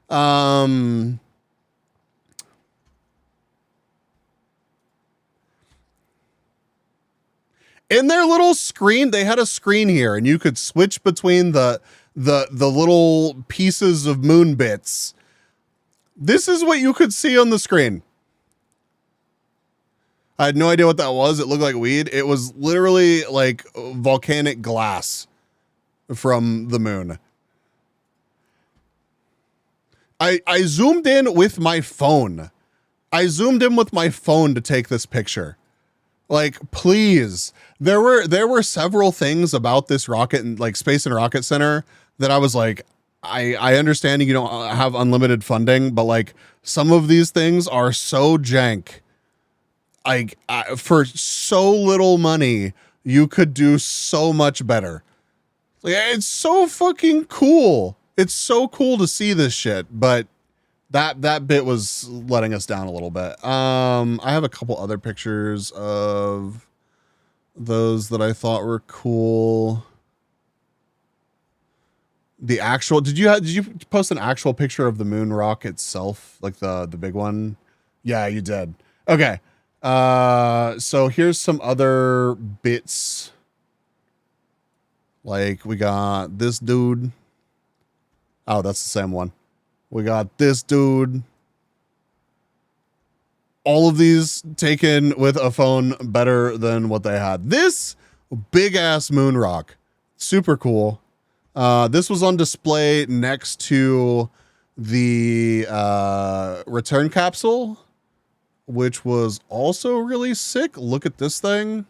In their little screen, they had a screen here, and you could switch between the little pieces of moon bits. This is what you could see on the screen. I had no idea what that was. It looked like weed. It was literally like volcanic glass from the moon. I zoomed in with my phone. I zoomed in with my phone to take this picture. Like, please. There were several things about this rocket and like Space and Rocket Center that I was like, I understand you don't have unlimited funding, but like some of these things are so jank. Like for so little money, you could do so much better. Like, it's so fucking cool. It's so cool to see this shit, but that bit was letting us down a little bit. I have a couple other pictures of those that I thought were cool. The actual, did you post an actual picture of the moon rock itself, like the big one? Yeah, you did. Okay. So here's some other bits. Like we got this dude. Oh, that's the same one. We got this dude. All of these taken with a phone better than what they had. This big ass moon rock. Super cool. This was on display next to the return capsule, which was also really sick. Look at this thing.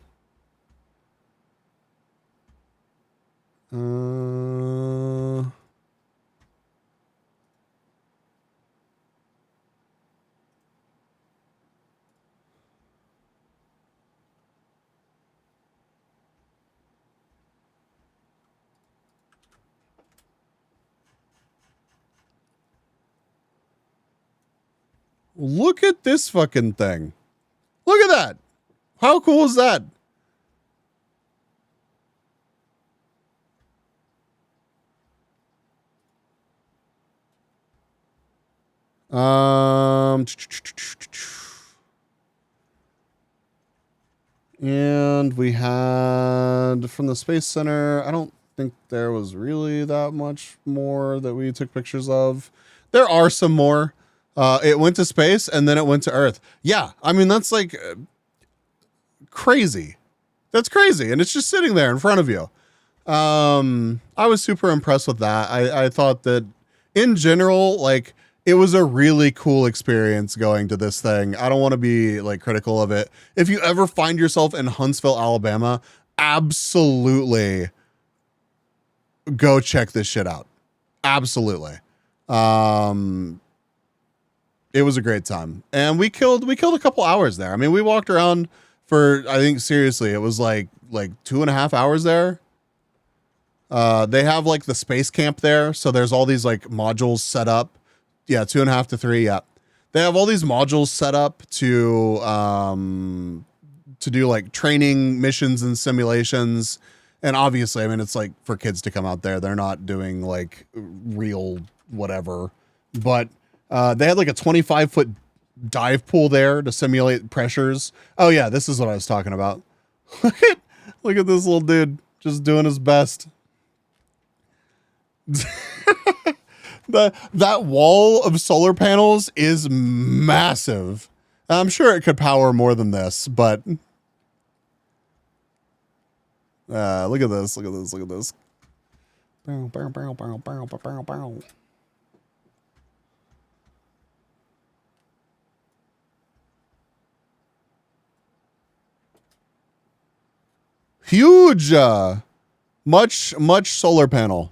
Look at this fucking thing. Look at that. How cool is that? And we had from the Space Center, I don't think there was really that much more that we took pictures of. There are some more. It went to space and then it went to Earth. Yeah, I mean, that's like crazy. That's crazy. And it's just sitting there in front of you. I was super impressed with that. I thought that in general, like, it was a really cool experience going to this thing. I don't want to be like critical of it. If you ever find yourself in Huntsville, Alabama, absolutely go check this shit out. Absolutely. It was a great time. And we killed a couple hours there. I mean, we walked around for, I think seriously, it was like 2.5 hours there. They have like the space camp there. So there's all these like modules set up. Yeah, 2.5 to 3. Yeah, they have all these modules set up to do like training missions and simulations. And obviously, I mean, it's like for kids to come out there. They're not doing like real whatever. But they had like a 25-foot dive pool there to simulate pressures. Oh yeah, this is what I was talking about. Look at this little dude just doing his best. That wall of solar panels is massive. I'm sure it could power more than this, but look at this. Look at this. Look at this. Bow, bow, bow, bow, bow, bow, bow. Huge, much solar panel.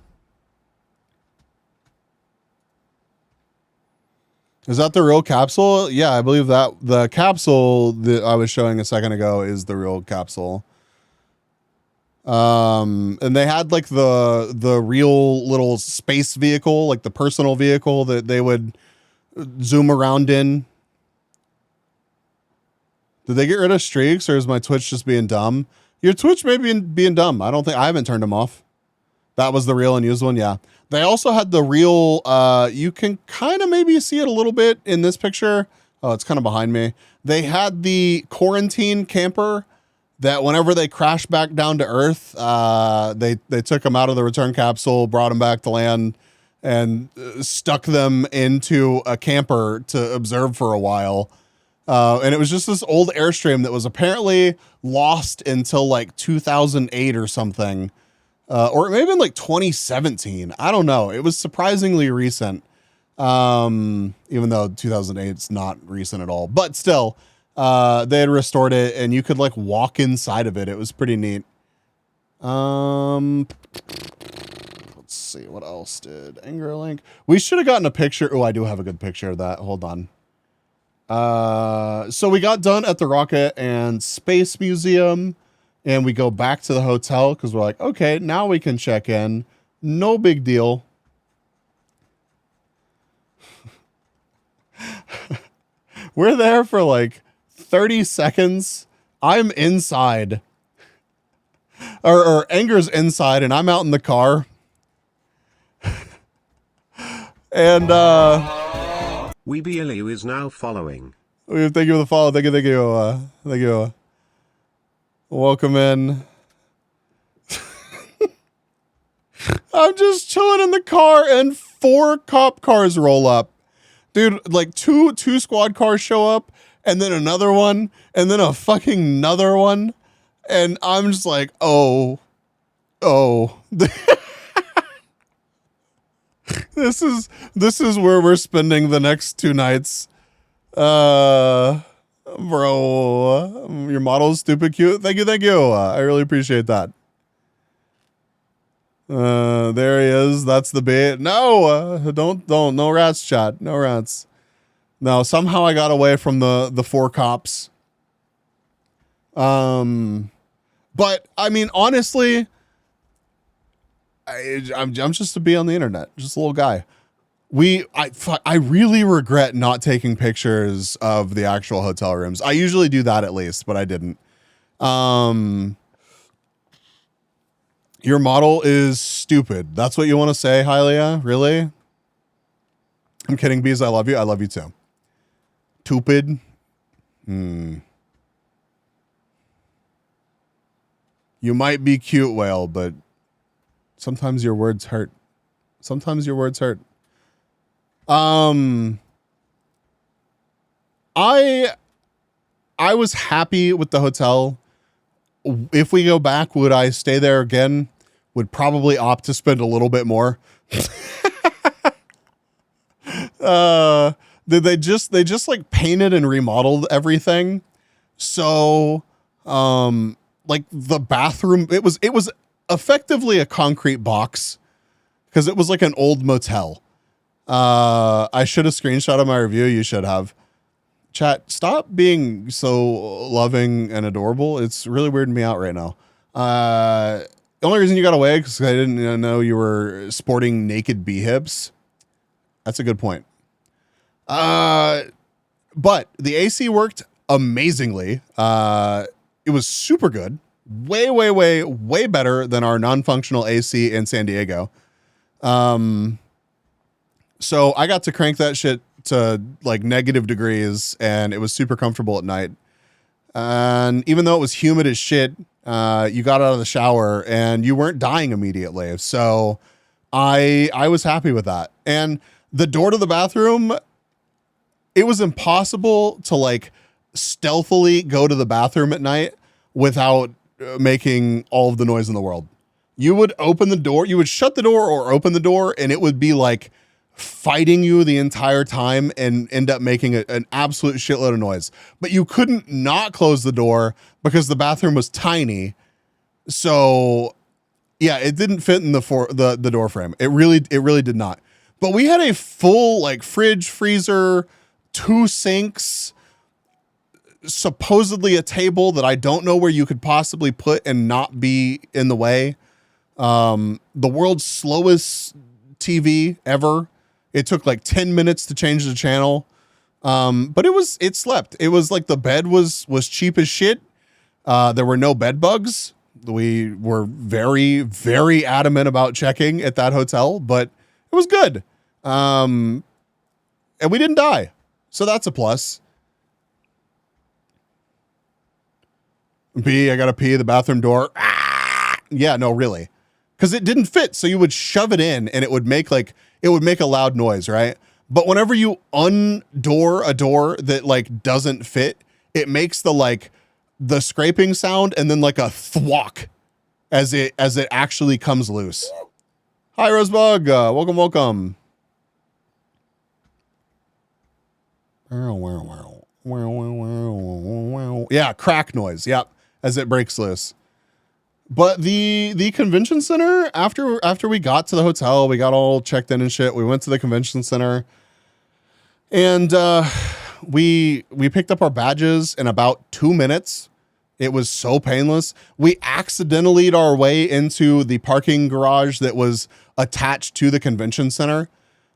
Is that the real capsule? Yeah, I believe that the capsule that I was showing a second ago is the real capsule. And they had like the real little space vehicle, like the personal vehicle that they would zoom around in. Did they get rid of streaks, or is my Twitch just being dumb? Your Twitch may be being dumb. I haven't turned them off. That was the real and used one. Yeah. They also had the real, you can kind of maybe see it a little bit in this picture. Oh, it's kind of behind me. They had the quarantine camper that whenever they crashed back down to Earth, they took them out of the return capsule, brought them back to land, and stuck them into a camper to observe for a while. And it was just this old Airstream that was apparently lost until like 2008 or something. Or it may have been like 2017. I don't know. It was surprisingly recent. Even though 2008 is not recent at all, but still, They had restored it, and you could like walk inside of it. It was pretty neat. Let's see what else did AngerLink. We should have gotten a picture. Oh, I do have a good picture of that. Hold on. So we got done at the Rocket and Space Museum, and we go back to the hotel because we're like, okay, now we can check in. No big deal. We're there for like 30 seconds. I'm inside. Or Anger's inside, and I'm out in the car. And Weebialiu is now following. thank you for the follow. Thank you. Thank you. Welcome in. I'm just chilling in the car, and 4 cop cars roll up. Dude, like two squad cars show up, and then another one, and then a fucking another one. And I'm just like, oh. This is where we're spending the next 2 nights. Bro, your model is stupid cute. Thank you. I really appreciate that. There he is. That's the bait. No, don't. No rats, chat. No rats. No, somehow I got away from the 4 cops. But I mean, honestly, I'm just a bee on the internet, just a little guy. I really regret not taking pictures of the actual hotel rooms. I usually do that at least, but I didn't. Your model is stupid. That's what you want to say, Hylia? Really? I'm kidding, bees. I love you. I love you too. Stupid. You might be cute, whale, but sometimes your words hurt. I was happy with the hotel. If we go back, would I stay there again? Would probably opt to spend a little bit more. They just like painted and remodeled everything. So, like the bathroom, it was effectively a concrete box because it was like an old motel. I should have screenshotted my review. You should have. Chat, stop being so loving and adorable. It's really weirding me out right now. The only reason you got away because I didn't know you were sporting naked bee hips. That's a good point. But the AC worked amazingly. It was super good. Way better than our non-functional AC in San Diego. So I got to crank that shit to like negative degrees, and it was super comfortable at night. And even though it was humid as shit, you got out of the shower and you weren't dying immediately. So I was happy with that. And the door to the bathroom, it was impossible to like stealthily go to the bathroom at night without making all of the noise in the world. You would open the door, you would shut the door or open the door, and it would be like fighting you the entire time and end up making an absolute shitload of noise. But you couldn't not close the door because the bathroom was tiny. So yeah, it didn't fit in the door frame. It really did not. But we had a full like fridge, freezer, 2 sinks, supposedly a table that I don't know where you could possibly put and not be in the way. The world's slowest TV ever. It took like 10 minutes to change the channel. But it slept. It was like the bed was cheap as shit. There were no bed bugs. We were very, very adamant about checking at that hotel, but it was good. And we didn't die. So that's a plus. I gotta pee, the bathroom door. Yeah, no, really. Because it didn't fit. So you would shove it in and it would make a loud noise, right? But whenever you undoor a door that like doesn't fit, it makes the scraping sound and then like a thwack as it actually comes loose. Hi, Rosebug. Welcome. Yeah, crack noise. Yep, as it breaks loose. But the convention center, after we got to the hotel, we got all checked in and shit. We went to the convention center, and we picked up our badges in about 2 minutes. It was so painless. We accidentally our way into the parking garage that was attached to the convention center.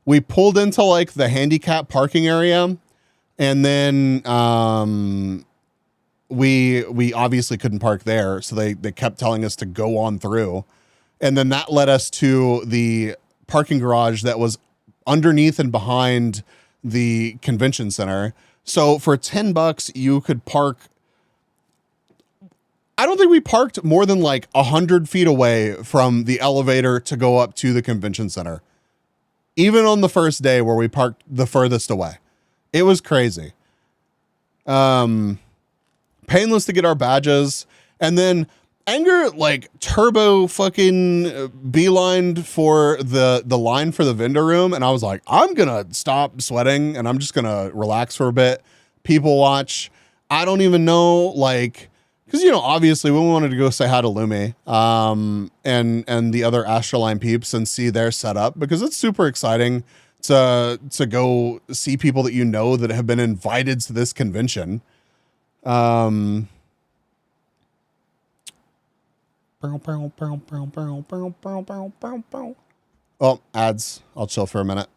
We pulled into like the handicap parking area, and then we obviously couldn't park there, so they kept telling us to go on through. And then that led us to the parking garage that was underneath and behind the convention center. So for $10, you could park. I don't think we parked more than like 100 feet away from the elevator to go up to the convention center. Even on the first day where we parked the furthest away. It was crazy. Painless to get our badges. And then Anger like turbo fucking beelined for the line for the vendor room. And I was like, I'm going to stop sweating and I'm just going to relax for a bit. People watch. I don't even know, like, because, you know, obviously we wanted to go say hi to Lumi and the other Astroline peeps and see their setup, because it's super exciting to go see people that you know that have been invited to this convention. Oh, ads. I'll chill for a minute.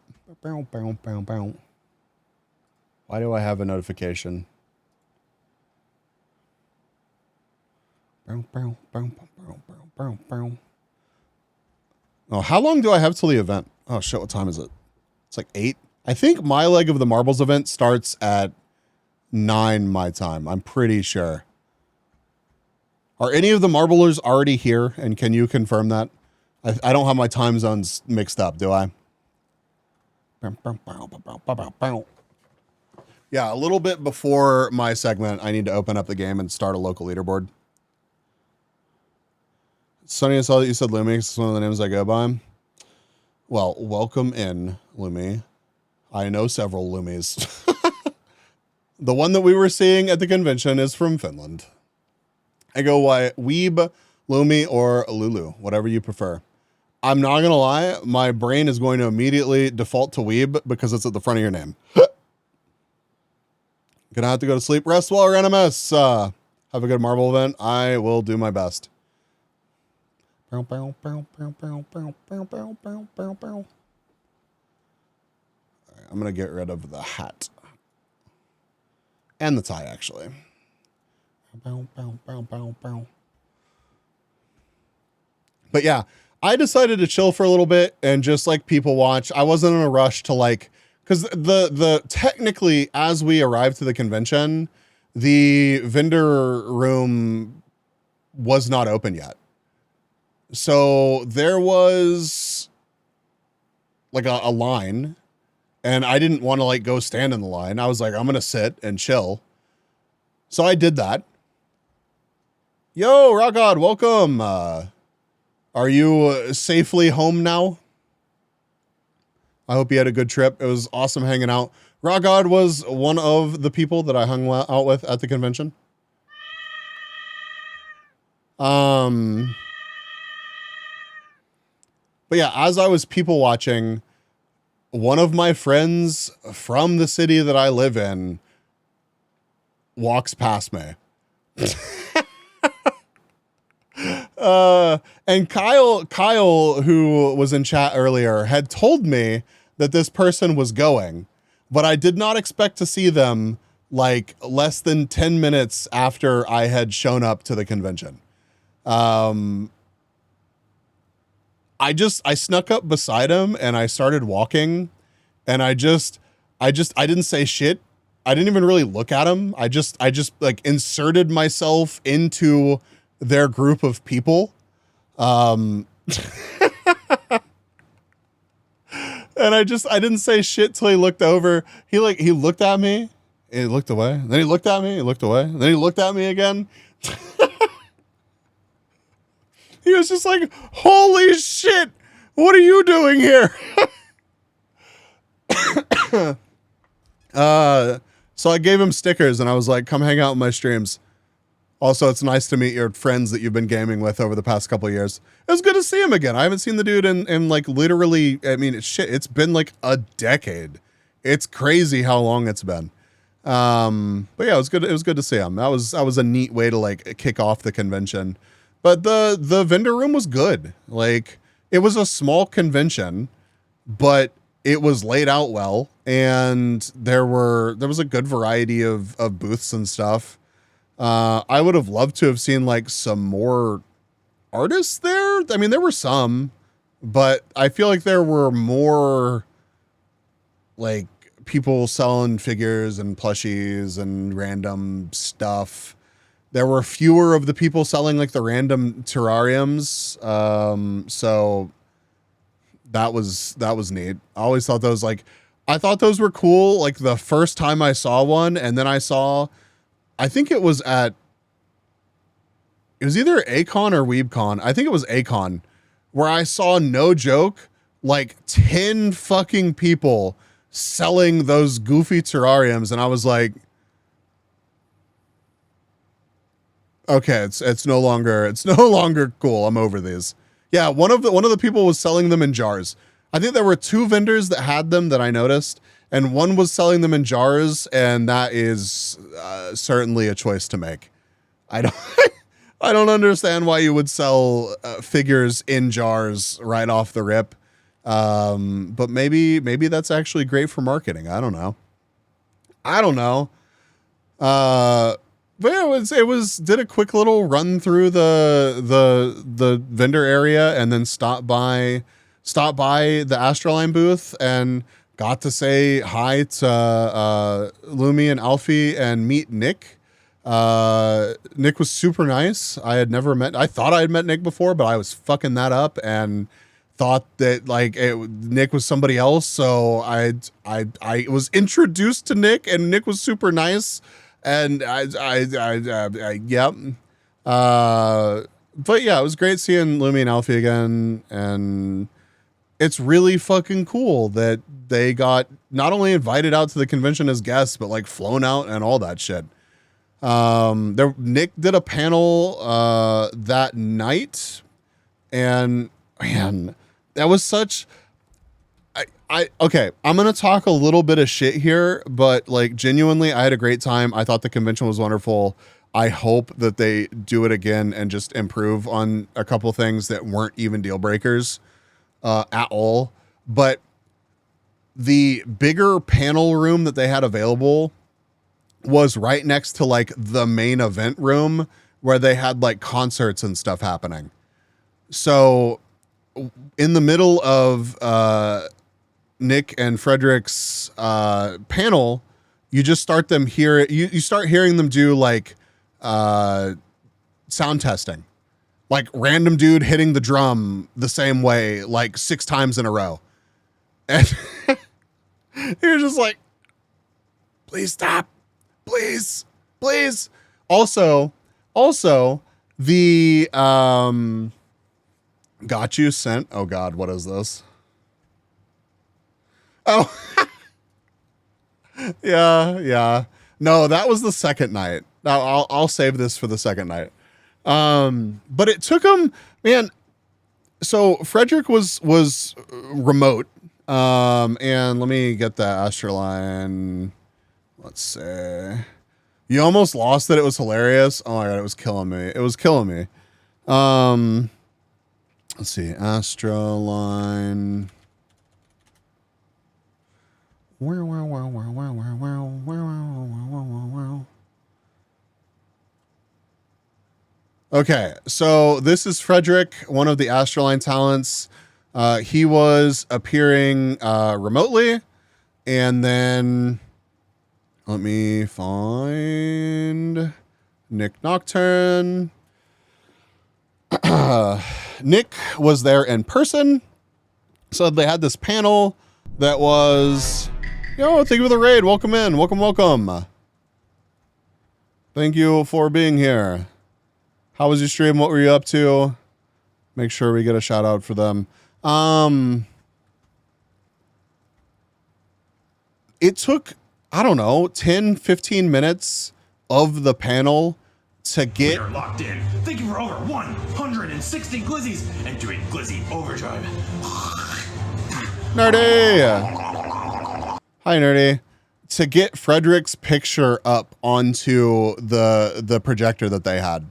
Why do I have a notification? Oh, how long do I have till the event? Oh shit, what time is it? It's like 8. I think my leg of the marbles event starts at 9 my time. I'm pretty sure. Are any of the marblers already here? And can you confirm that? I don't have my time zones mixed up, do I? Yeah, a little bit before my segment, I need to open up the game and start a local leaderboard. Sonny, I saw that you said Lumi. It's one of the names I go by. Well, welcome in, Lumi. I know several Lumis. The one that we were seeing at the convention is from Finland. I go by Weeb, Lumi, or Lulu, whatever you prefer. I'm not going to lie. My brain is going to immediately default to Weeb because it's at the front of your name. Gonna have to go to sleep. Rest well, RNMS. Have a good Marvel event. I will do my best. I'm gonna get rid of the hat and the tie, actually. But yeah, I decided to chill for a little bit and just like people watch. I wasn't in a rush to like, because the technically as we arrived to the convention, the vendor room was not open yet. So there was like a line, and I didn't want to like go stand in the line. I was like, I'm going to sit and chill. So I did that. Yo, Rock God, welcome. Are you safely home now? I hope you had a good trip. It was awesome hanging out. Rock God was one of the people that I hung out with at the convention. But yeah, as I was people watching, one of my friends from the city that I live in walks past me. And Kyle, who was in chat earlier, had told me that this person was going, but I did not expect to see them like less than 10 minutes after I had shown up to the convention. I snuck up beside him and I started walking, and I didn't say shit. I didn't even really look at him. I just like inserted myself into their group of people. And I didn't say shit till he looked over. He looked at me and he looked away. And then he looked at me, he looked away. And then he looked at me again. He was just like, holy shit, what are you doing here? So I gave him stickers and I was like, come hang out in my streams. Also, it's nice to meet your friends that you've been gaming with over the past couple of years. It was good to see him again. I haven't seen the dude in like literally, I mean, it's been like a decade. It's crazy how long it's been. But yeah, it was good. It was good to see him. That was a neat way to like kick off the convention. But the vendor room was good. Like, it was a small convention, but it was laid out well, and there was a good variety of booths and stuff. I would have loved to have seen like some more artists there. I mean, there were some, but I feel like there were more like people selling figures and plushies and random stuff. There were fewer of the people selling like the random terrariums. So that was neat. I always thought those I thought those were cool. Like the first time I saw one, and then I think it was either Acon or WeebCon. I think it was Acon, where I saw, no joke, like 10 fucking people selling those goofy terrariums, and I was like, okay, it's no longer cool. I'm over these. Yeah, one of the people was selling them in jars. I think there were 2 vendors that had them that I noticed, and one was selling them in jars, and that is certainly a choice to make. I don't I don't understand why you would sell figures in jars right off the rip. But maybe that's actually great for marketing. I don't know. But yeah, it was did a quick little run through the vendor area, and then stopped by the Astroline booth and got to say hi to Lumi and Alfie and meet Nick. Nick was super nice. I thought I had met Nick before, but I was fucking that up and thought that Nick was somebody else. So I was introduced to Nick, and Nick was super nice. And yep. But yeah, it was great seeing Lumi and Alfie again. And it's really fucking cool that they got not only invited out to the convention as guests, but like flown out and all that shit. Nick did a panel, that night, and man, that was such, okay, I'm going to talk a little bit of shit here, but like genuinely, I had a great time. I thought the convention was wonderful. I hope that they do it again and just improve on a couple things that weren't even deal breakers, at all. But the bigger panel room that they had available was right next to like the main event room where they had like concerts and stuff happening. So in the middle of, Nick and Frederick's panel, you just start you start hearing them do like sound testing, like random dude hitting the drum the same way like 6 times in a row, and you're just like, please stop, please. Also the got you sent. Oh God, what is this? Oh, yeah. No, that was the second night. Now I'll save this for the second night. But it took him, man. So Frederick was remote. And let me get that Astroline. Let's see. You almost lost that. It was hilarious. Oh my God, it was killing me. Let's see, Astroline. Okay, so this is Frederick, one of the Astroline talents. He was appearing remotely, and then let me find Nick Nocturne. Nick was there in person, so they had this panel that was, thank you for the raid. Welcome in. Welcome. Thank you for being here. How was your stream? What were you up to? Make sure we get a shout out for them. It took I don't know, 10, 15 minutes of the panel to get... We are locked in. Thank you for over 160 glizzies and doing glizzy overdrive. Nerdy! Hi, Nerdy. To get Frederick's picture up onto the projector that they had.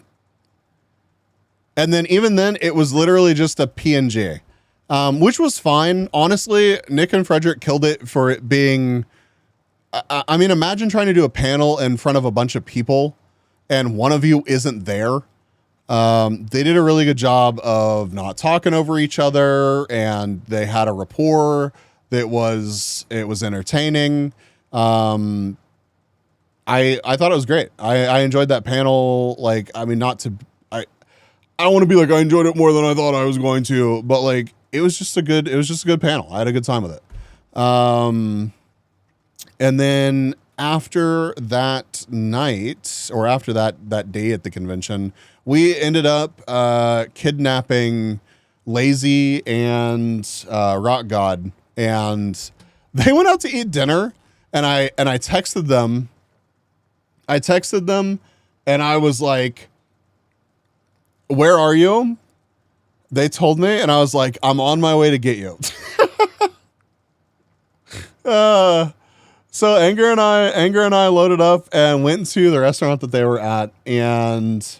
And then even then, it was literally just a PNG, which was fine. Honestly, Nick and Frederick killed it for it being... I mean, imagine trying to do a panel in front of a bunch of people and one of you isn't there. They did a really good job of not talking over each other, and they had a rapport that was entertaining. I thought it was great. I enjoyed that panel. Like, I mean, I don't want to be like, I enjoyed it more than I thought I was going to, but like, it was just a good panel. I had a good time with it. And then after that night, or after that day at the convention, we ended up kidnapping Lazy and Rock God, and they went out to eat dinner. And I texted them. And I was like, "Where are you?" They told me, and I was like, "I'm on my way to get you." So Anger and I loaded up and went to the restaurant that they were at, and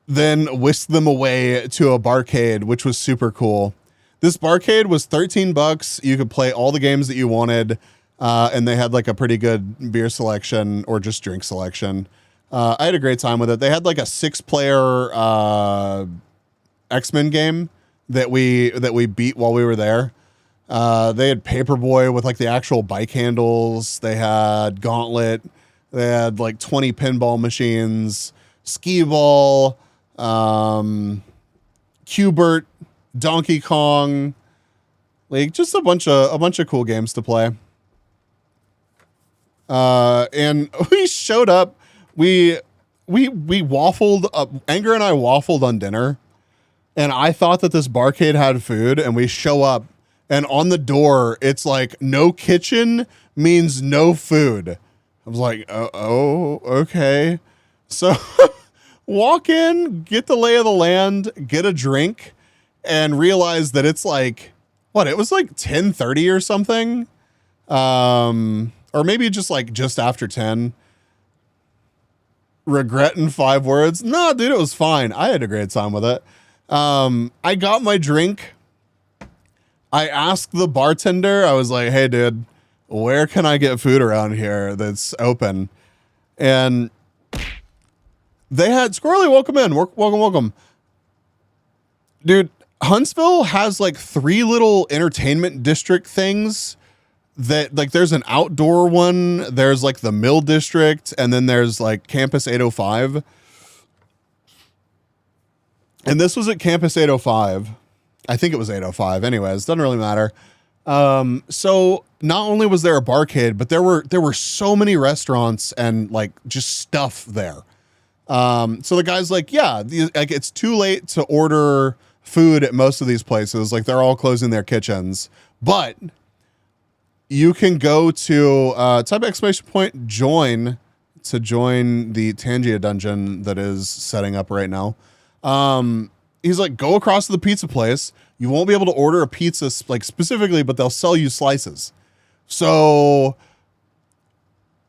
then whisked them away to a barcade, which was super cool. This barcade was $13. You could play all the games that you wanted, and they had like a pretty good beer selection or just drink selection. I had a great time with it. They had like a 6-player X-Men game that we beat while we were there. They had Paperboy with like the actual bike handles. They had Gauntlet. They had like 20 pinball machines, Skee-Ball, Q*bert, Donkey Kong, like just a bunch of cool games to play. And we showed up. We waffled up. Anger and I waffled on dinner, and I thought that this barcade had food, and we show up, and on the door it's like no kitchen means no food. I was like, oh okay. So walk in, get the lay of the land, get a drink, and realize that it's like, what, it was like 10:30 or something. Or maybe just after 10. Regret in 5 words. No, dude, it was fine. I had a great time with it. I got my drink. I asked the bartender, I was like, hey dude, where can I get food around here that's open? And they had Squirrely, welcome in. Welcome. Dude, Huntsville has like 3 little entertainment district things that, like, there's an outdoor one, there's like the Mill District, and then there's like Campus 805. And this was at Campus 805. I think it was 805. Anyways, doesn't really matter. So not only was there a barcade, but there were so many restaurants and like just stuff there. So the guy's like, yeah, like it's too late to order food at most of these places. Like they're all closing their kitchens, but you can go to type exclamation point join to join the Tangia dungeon that is setting up right now. He's like, go across to the pizza place. You won't be able to order a pizza like specifically, but they'll sell you slices. So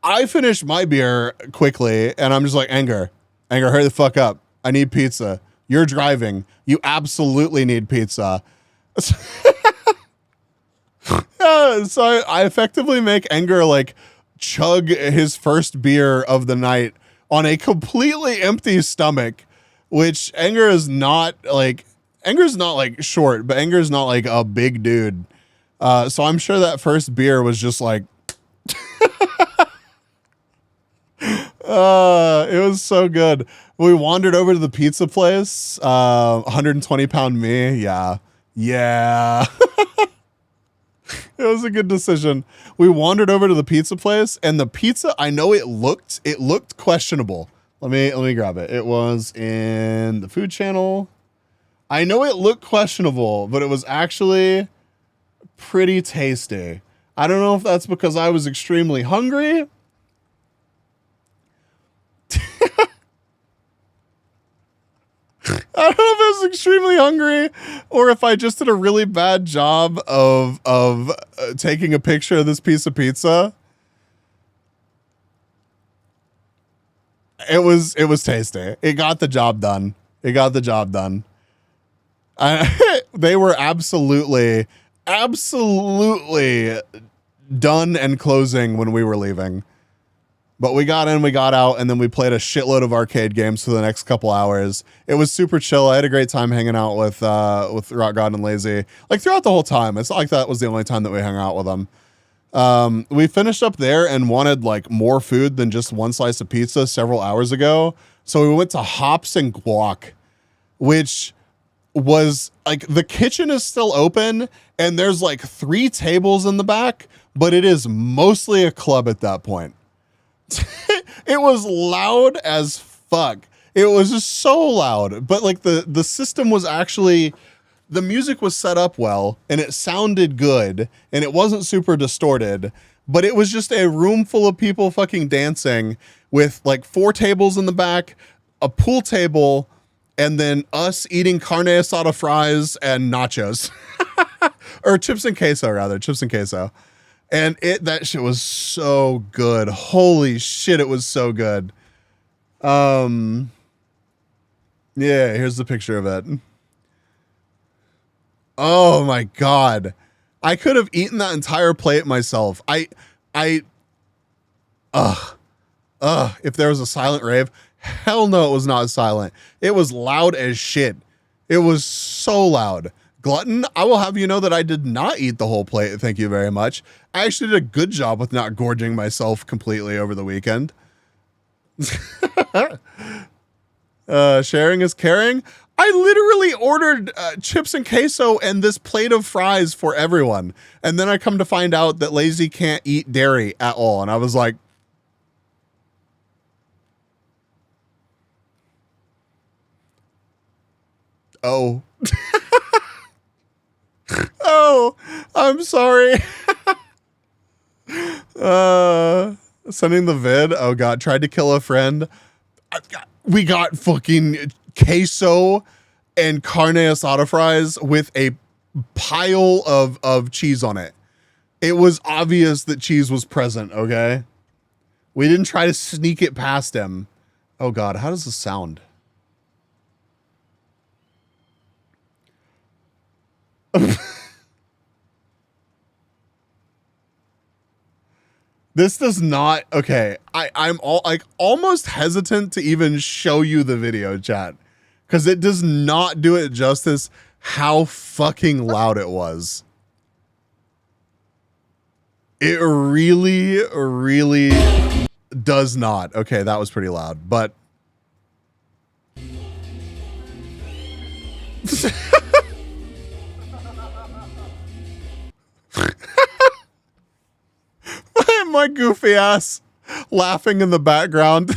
I finished my beer quickly and I'm just like, Anger, hurry the fuck up. I need pizza. You're driving. You absolutely need pizza. So I effectively make Anger like chug his first beer of the night on a completely empty stomach, which Anger's not like short, but Anger's not like a big dude. So I'm sure that first beer was just like, it was so good. We wandered over to the pizza place, 120-pound me. Yeah. It was a good decision. We wandered over to the pizza place, and the pizza, I know it looked questionable. Let me grab it. It was in the food channel. I know it looked questionable, but it was actually pretty tasty. I don't know if that's because I was extremely hungry. I don't know if I was extremely hungry or if I just did a really bad job of taking a picture of this piece of pizza. It was tasty. It got the job done. It got the job done. They were absolutely done and closing when we were leaving. But we got in, we got out, and then we played a shitload of arcade games for the next couple hours. It was super chill. I had a great time hanging out with Rock God and Lazy, like throughout the whole time. It's not like that was the only time that we hung out with them. We finished up there and wanted like more food than just one slice of pizza several hours ago. So we went to Hops and Guac, which was like, the kitchen is still open and there's like 3 tables in the back, but it is mostly a club at that point. It was loud as fuck. It was just so loud, but like the system was actually, the music was set up well and it sounded good and it wasn't super distorted, but it was just a room full of people fucking dancing with like 4 tables in the back, a pool table, and then us eating carne asada fries and nachos or chips and queso. And that shit was so good. Holy shit, it was so good. Yeah, here's the picture of it. Oh my God. I could have eaten that entire plate myself. If there was a silent rave, hell no, it was not silent. It was loud as shit. It was so loud. Glutton, I will have you know that I did not eat the whole plate. Thank you very much. I actually did a good job with not gorging myself completely over the weekend. Sharing is caring. I literally ordered chips and queso and this plate of fries for everyone. And then I come to find out that Lazy can't eat dairy at all. And I was like, oh. Oh, I'm sorry. Sending the vid. Oh God, tried to kill a friend. We got fucking queso and carne asada fries with a pile of cheese on it. It was obvious that cheese was present, okay? We didn't try to sneak it past him. Oh God, how does this sound? This does not, okay. I'm almost hesitant to even show you the video, chat, because it does not do it justice how fucking loud it was. It really, really does not. Okay, that was pretty loud, but my goofy ass laughing in the background.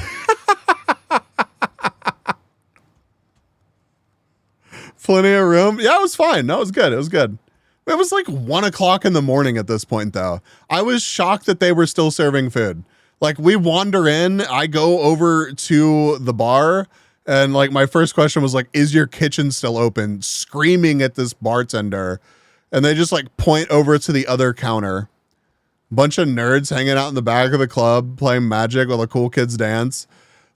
Plenty of room. Yeah, it was fine. No, it was good. It was good. It was like 1 o'clock in the morning at this point, though. I was shocked that they were still serving food. Like, we wander in, I go over to the bar, and like my first question was like, is your kitchen still open? Screaming at this bartender. And they just like point over to the other counter. Bunch of nerds hanging out in the back of the club playing Magic while the cool kids dance.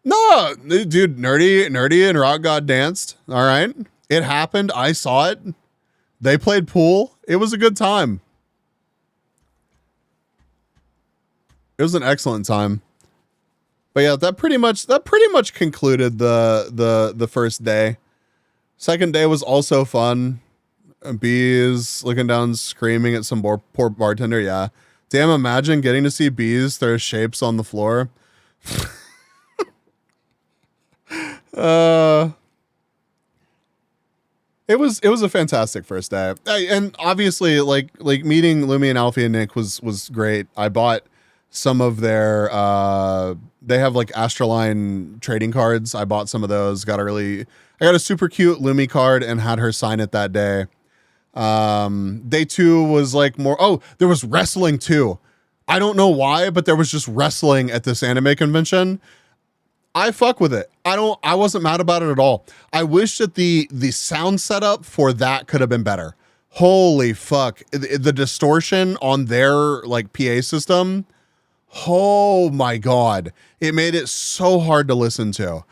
No, dude, Nerdy and Rock God danced. All right. It happened. I saw it. They played pool. It was a good time. It was an excellent time. But yeah, that pretty much concluded the first day. Second day was also fun. Bees looking down, screaming at some poor bartender. Yeah. Damn, imagine getting to see bees throw shapes on the floor. It was a fantastic first day. And obviously like meeting Lumi and Alfie and Nick was great. I bought some of their they have like Astroline trading cards. I bought some of those. I got a super cute Lumi card and had her sign it that day. Day 2 was like more, oh, there was wrestling too. I don't know why, but there was just wrestling at this anime convention. I fuck with it. I wasn't mad about it at all. I wish that the sound setup for that could have been better. Holy fuck. The distortion on their like PA system. Oh my God. It made it so hard to listen to.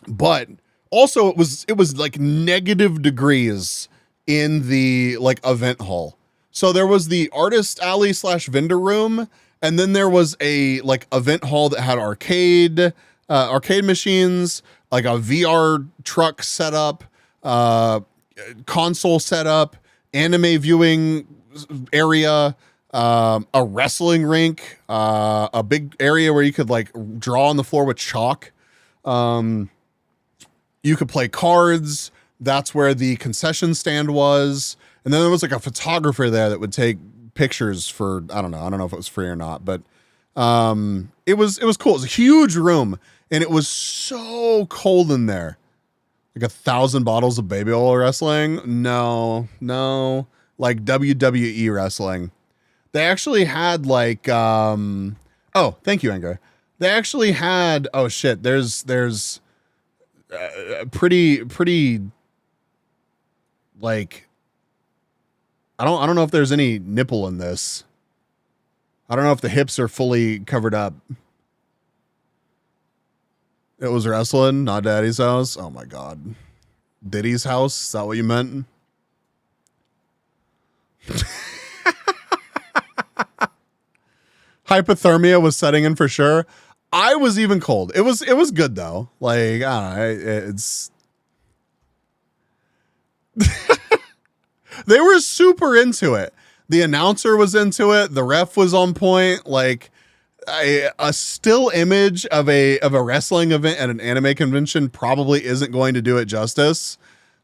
But also it was like negative degrees in the like event hall. So there was the artist alley / vendor room, and then there was a like event hall that had arcade machines, like a VR truck setup, console setup, anime viewing area, a wrestling rink, a big area where you could like draw on the floor with chalk. You could play cards. That's where the concession stand was. And then there was like a photographer there that would take pictures for, I don't know if it was free or not, but it was cool. It was a huge room, and it was so cold in there. Like 1,000 bottles of baby oil wrestling. No, like WWE wrestling. They actually had like, oh, thank you, Anger. They actually had, oh shit, there's pretty like, I don't know if there's any nipple in this. I don't know if the hips are fully covered up. It was wrestling, not Daddy's house. Oh my God. Diddy's house? Is that what you meant? Hypothermia was setting in for sure. I was even cold. It was good though. Like, I don't know, it's they were super into it. The announcer was into it. The ref was on point. Like a still image of a wrestling event at an anime convention probably isn't going to do it justice,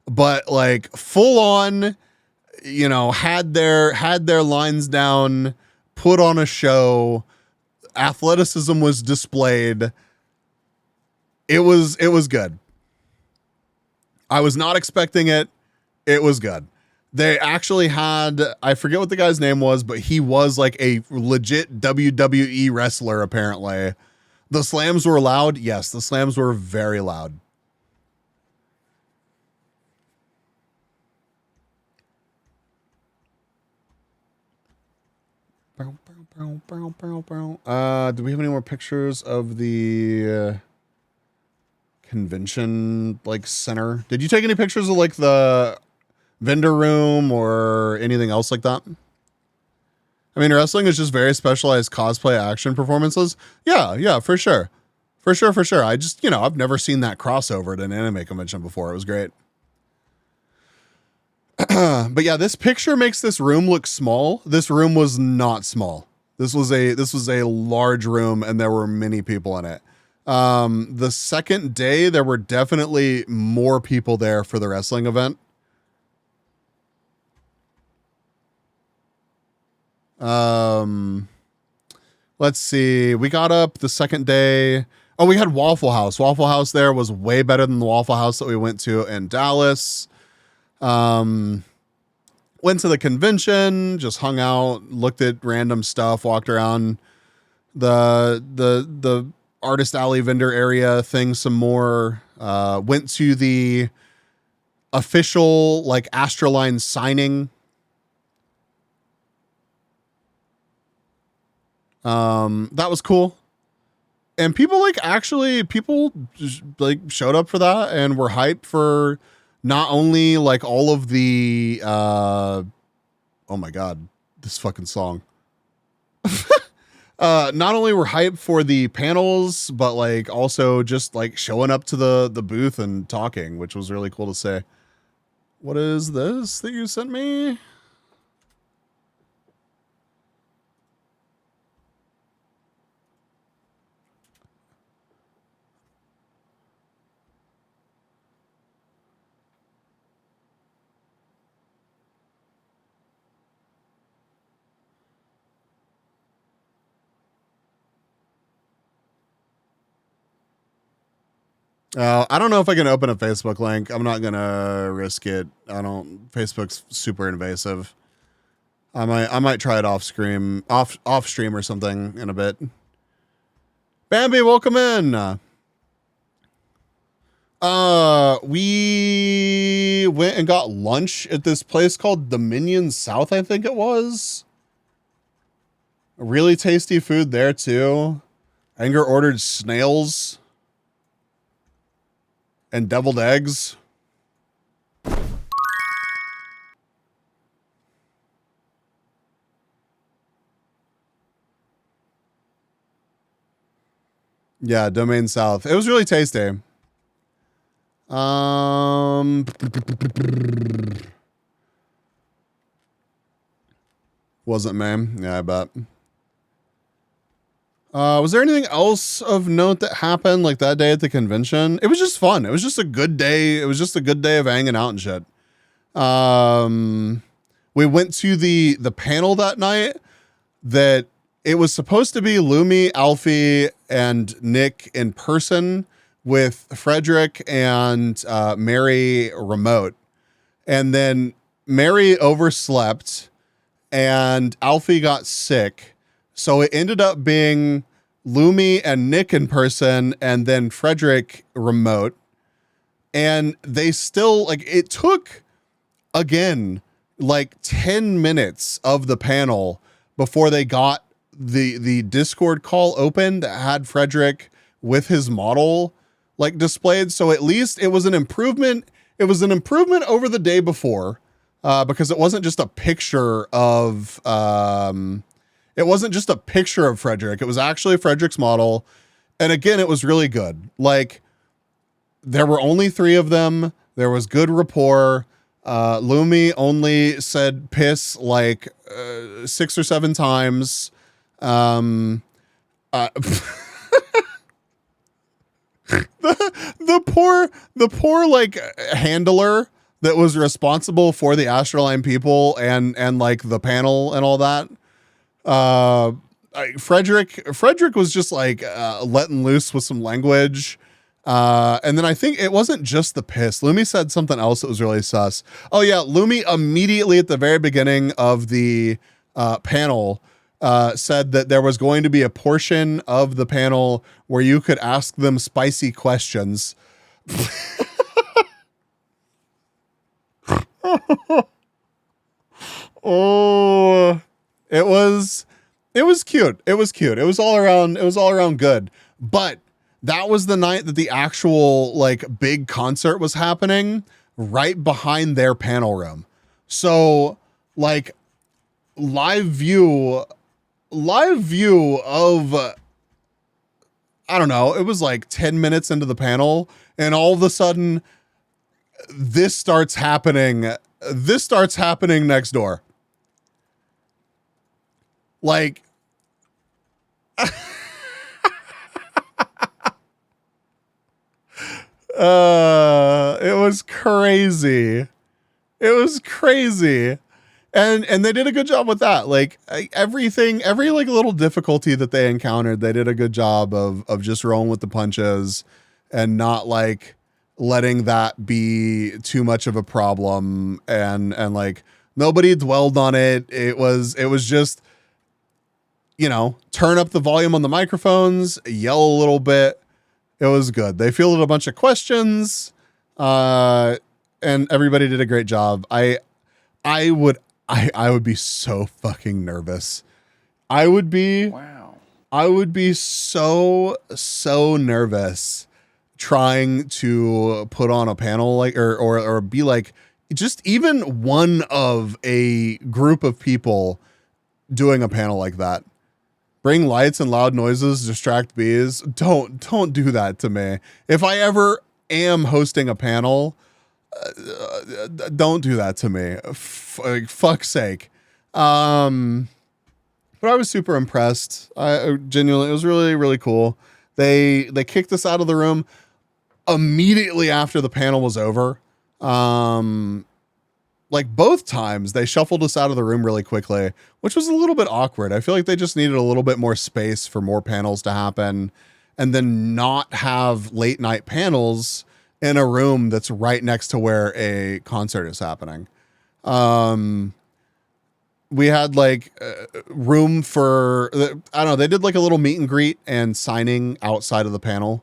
but like full on, you know, had their lines down, put on a show, athleticism was displayed. It was good. I was not expecting it. It was good. They actually had, I forget what the guy's name was, but he was like a legit WWE wrestler, apparently. The slams were loud. Yes, the slams were very loud. Do we have any more pictures of the convention like center? Did you take any pictures of like the vendor room or anything else like that? I mean, wrestling is just very specialized cosplay action performances. Yeah, for sure. For sure. I just, I've never seen that crossover at an anime convention before. It was great. But yeah, this picture makes this room look small. This room was not small. This was a large room, and there were many people in it. The second day, there were definitely more people there for the wrestling event. Let's see. We got up the second day. Oh, we had Waffle House. Waffle House there was way better than the Waffle House that we went to in Dallas. Went to the convention, just hung out, looked at random stuff, walked around the artist alley vendor area thing some more. Went to the official like Astroline signing. That was cool. And people showed up for that and were hyped for not only like all of the, oh my God, this fucking song. Not only were hyped for the panels, but like also just like showing up to the booth and talking, which was really cool to say. What is this that you sent me? I don't know if I can open a Facebook link. I'm not gonna risk it. Facebook's super invasive. I might try it off stream or something in a bit. Bambi, welcome in. We went and got lunch at this place called Dominion South, I think it was. Really tasty food there too. Anger ordered snails and deviled eggs. Yeah, Domain South. It was really tasty. Wasn't, man. Yeah, I bet. Was there anything else of note that happened like that day at the convention? It was just fun. It was just a good day. It was just a good day of hanging out and shit. We went to the panel that night that it was supposed to be Lumi, Alfie, and Nick in person with Frederick and Mary remote. And then Mary overslept and Alfie got sick. So it ended up being Lumi and Nick in person and then Frederick remote. And they still, like, it took, again, like 10 minutes of the panel before they got the Discord call open that had Frederick with his model like displayed. So at least it was an improvement. It was an improvement over the day before, because it wasn't just a picture of, Frederick. It was actually Frederick's model. And again, it was really good. Like, there were only 3 of them. There was good rapport. Lumi only said piss like 6 or 7 times. The poor like handler that was responsible for the Astroline people and like the panel and all that. Frederick was just like letting loose with some language. And then I think it wasn't just the piss. Lumi said something else that was really sus. Oh yeah, Lumi immediately at the very beginning of the panel said that there was going to be a portion of the panel where you could ask them spicy questions. Oh, it was cute. It was cute. It was all around good. But that was the night that the actual like big concert was happening right behind their panel room. So like live view of, I don't know, it was like 10 minutes into the panel and all of a sudden this starts happening next door. Like, it was crazy. It was crazy. And they did a good job with that. Like every like little difficulty that they encountered, they did a good job of just rolling with the punches and not like letting that be too much of a problem. And like nobody dwelled on it. It was just, you know, turn up the volume on the microphones, yell a little bit. It was good. They fielded a bunch of questions, and everybody did a great job. I would be so fucking nervous. I would be so nervous trying to put on a panel like, or be like, just even one of a group of people doing a panel like that. Bring lights and loud noises, distract bees. Don't do that to me. If I ever am hosting a panel, don't do that to me. Fuck's sake. But I was super impressed. I genuinely, it was really, really cool. They kicked us out of the room immediately after the panel was over. Like both times they shuffled us out of the room really quickly, which was a little bit awkward. I feel like they just needed a little bit more space for more panels to happen. and then not have late night panels in a room that's right next to where a concert is happening. We had like room for, I don't know, they did like a little meet and greet and signing outside of the panel.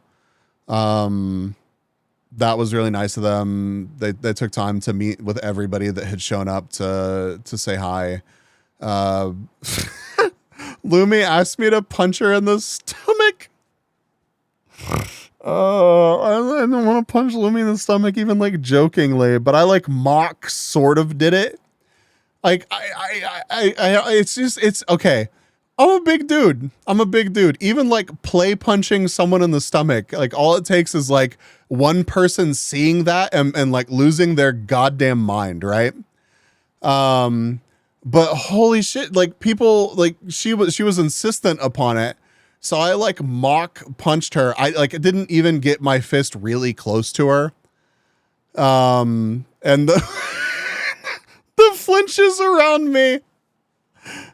That was really nice of them. They took time to meet with everybody that had shown up to say hi. Lumi asked me to punch her in the stomach. I don't want to punch Lumi in the stomach, even like jokingly, but I like mock sort of did it. Like it's okay. I'm a big dude. Even like play punching someone in the stomach, like all it takes is like one person seeing that and like losing their goddamn mind, right? But holy shit, like people, like she was insistent upon it. So I like mock punched her. I like didn't even get my fist really close to her. And the the flinches around me.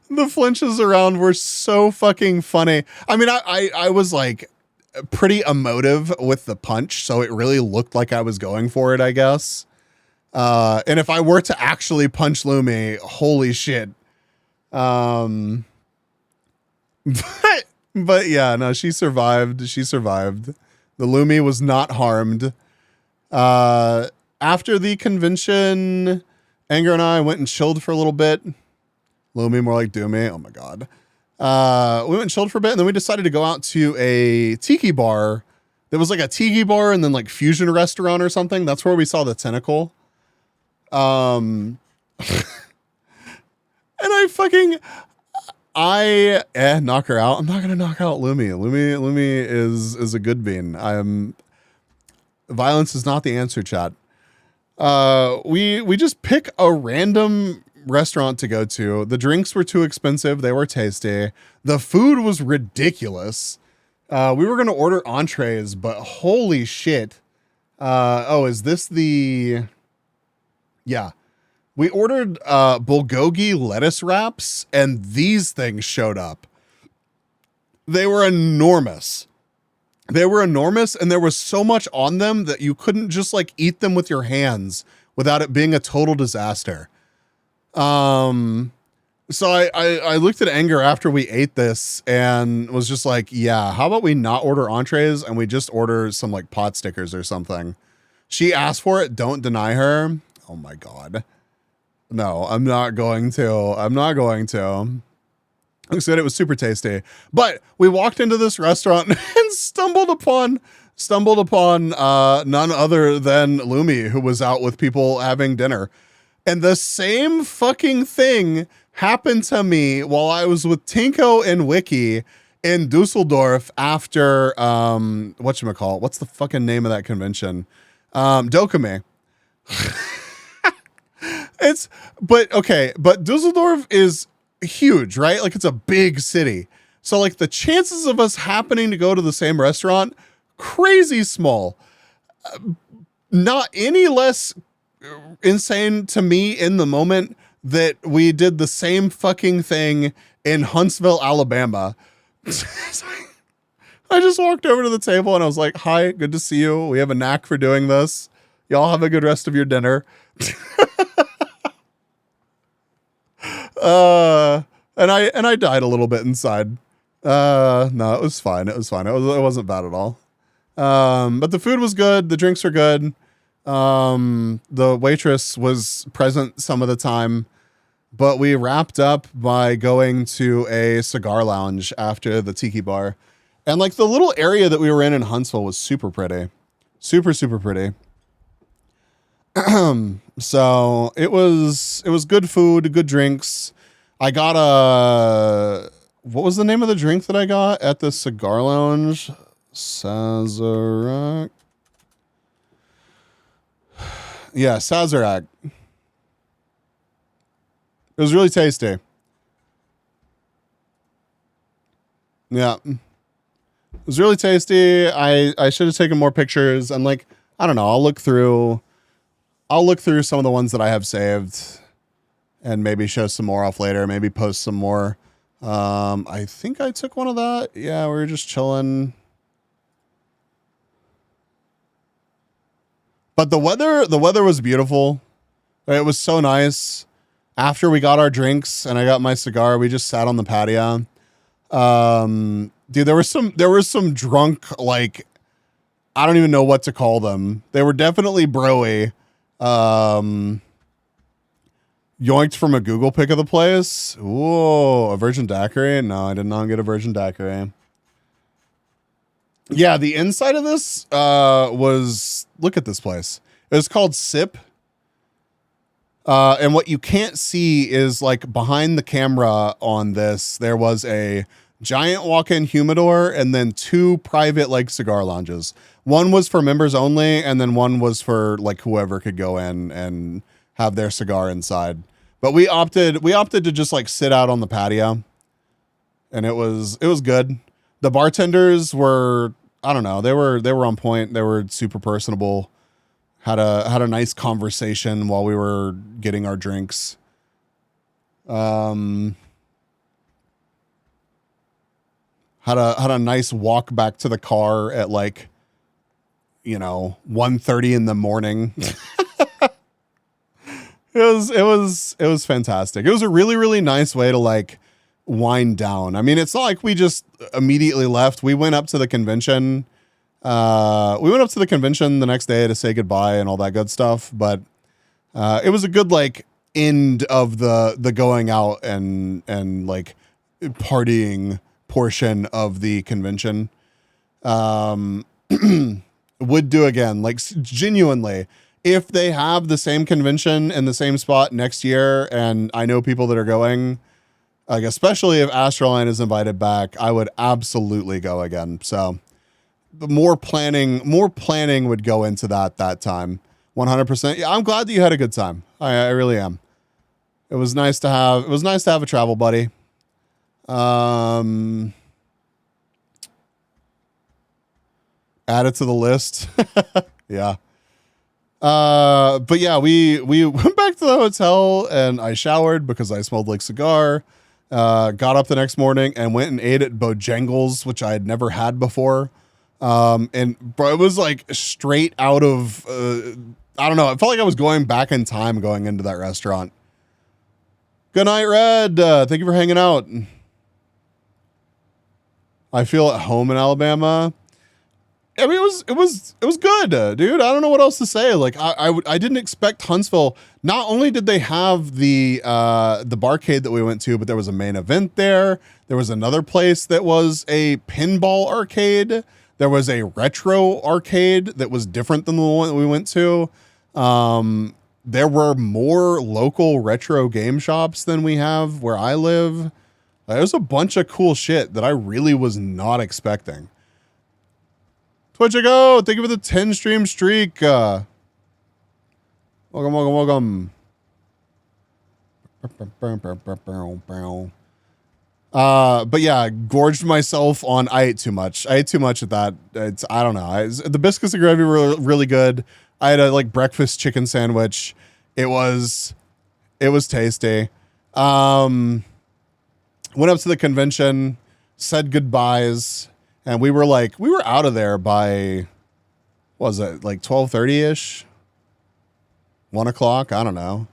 The flinches around were so fucking funny. I mean, I was like pretty emotive with the punch, so it really looked like I was going for it, I guess. And if I were to actually punch Lumi, holy shit. But yeah, no, she survived. The Lumi was not harmed. After the convention, Anger and I went and chilled for a little bit. Lumi more like Doomy. Oh my God. We went and chilled for a bit, and then we decided to go out to a tiki bar. There was like a tiki bar and then like fusion restaurant or something. That's where we saw the tentacle. And I knock her out. I'm not gonna knock out Lumi. Lumi is a good bean. Violence is not the answer, chat. We just pick a random restaurant to go to. The drinks were too expensive. They were tasty. The food was ridiculous. We were gonna order entrees, but holy shit. Is this the... Yeah. We ordered bulgogi lettuce wraps, and these things showed up. They were enormous. And there was so much on them that you couldn't just like eat them with your hands without it being a total disaster. So I looked at Anger after we ate this and was just like, yeah, how about we not order entrees and we just order some like pot stickers or something? She asked for it. Don't deny her. Oh my God. No, I'm not going to. I said it was super tasty, but we walked into this restaurant and stumbled upon none other than Lumi, who was out with people having dinner. And the same fucking thing happened to me while I was with Tinko and Wiki in Dusseldorf after, whatchamacallit? What's the fucking name of that convention? Dokame. But Dusseldorf is huge, right? Like it's a big city. So like the chances of us happening to go to the same restaurant, crazy small. Not any less insane to me in the moment that we did the same fucking thing in Huntsville, Alabama. I just walked over to the table and I was like, hi, good to see you. We have a knack for doing this. Y'all have a good rest of your dinner. And I died a little bit inside. No, it was fine. It wasn't bad at all. But the food was good. The drinks were good. The waitress was present some of the time, but we wrapped up by going to a cigar lounge after the tiki bar. And like the little area that we were in Huntsville was super pretty. Super, super pretty. So it was good food, good drinks. I got what was the name of the drink that I got at the cigar lounge? Sazerac. Yeah, Sazerac. It was really tasty. Yeah. It was really tasty. I should have taken more pictures. And like, I don't know, I'll look through some of the ones that I have saved and maybe show some more off later, maybe post some more. I think I took one of that. Yeah, we were just chilling. But the weather was beautiful. It was so nice. After we got our drinks and I got my cigar, we just sat on the patio. Dude, there was some drunk, like, I don't even know what to call them. They were definitely broy. Yoinked from a Google pic of the place. Whoa, a virgin daiquiri? No, I did not get a virgin daiquiri. Yeah, the inside of this was, look at this place. It was called Sip. And what you can't see is, like, behind the camera on this, there was a giant walk-in humidor and then 2 private, like, cigar lounges. One was for members only, and then one was for, like, whoever could go in and have their cigar inside. But we opted to just, like, sit out on the patio, and it was good. The bartenders were, I don't know, they were on point. They were super personable. Had a nice conversation while we were getting our drinks. Had a nice walk back to the car at, like, 1:30 in the morning. It was fantastic. It was a really, really nice way to, like, wind down. I mean, it's not like we just immediately left. We went up to the convention. The next day to say goodbye and all that good stuff. But it was a good, like, end of the going out and like partying portion of the convention. Would do again, like, genuinely. If they have the same convention in the same spot next year, and I know people that are going, like, especially if Astroline is invited back, I would absolutely go again. So the more planning would go into that time. 100%. Yeah, I'm glad that you had a good time. I really am. It was nice to have a travel buddy. Add it to the list. Yeah. But yeah, we went back to the hotel and I showered because I smelled like cigar. Got up the next morning and went and ate at Bojangles, which I had never had before. And bro, it was like straight out of, I don't know. It felt like I was going back in time going into that restaurant. Good night, Red. Thank you for hanging out. I feel at home in Alabama. I mean, it was good, dude. I don't know what else to say. Like, I didn't expect Huntsville. Not only did they have the barcade that we went to, but there was a main event there. There was another place that was a pinball arcade. There was a retro arcade that was different than the one that we went to. There were more local retro game shops than we have where I live. There's a bunch of cool shit that I really was not expecting. Twitch go! Thank you for the 10 stream streak. Welcome. But yeah, gorged myself on. I ate too much. I ate too much at that. I don't know. The biscuits and gravy were really good. I had a, like, breakfast chicken sandwich. It was tasty. Went up to the convention, said goodbyes. And we were out of there by, what was it, like 12:30-ish? 1 o'clock? I don't know.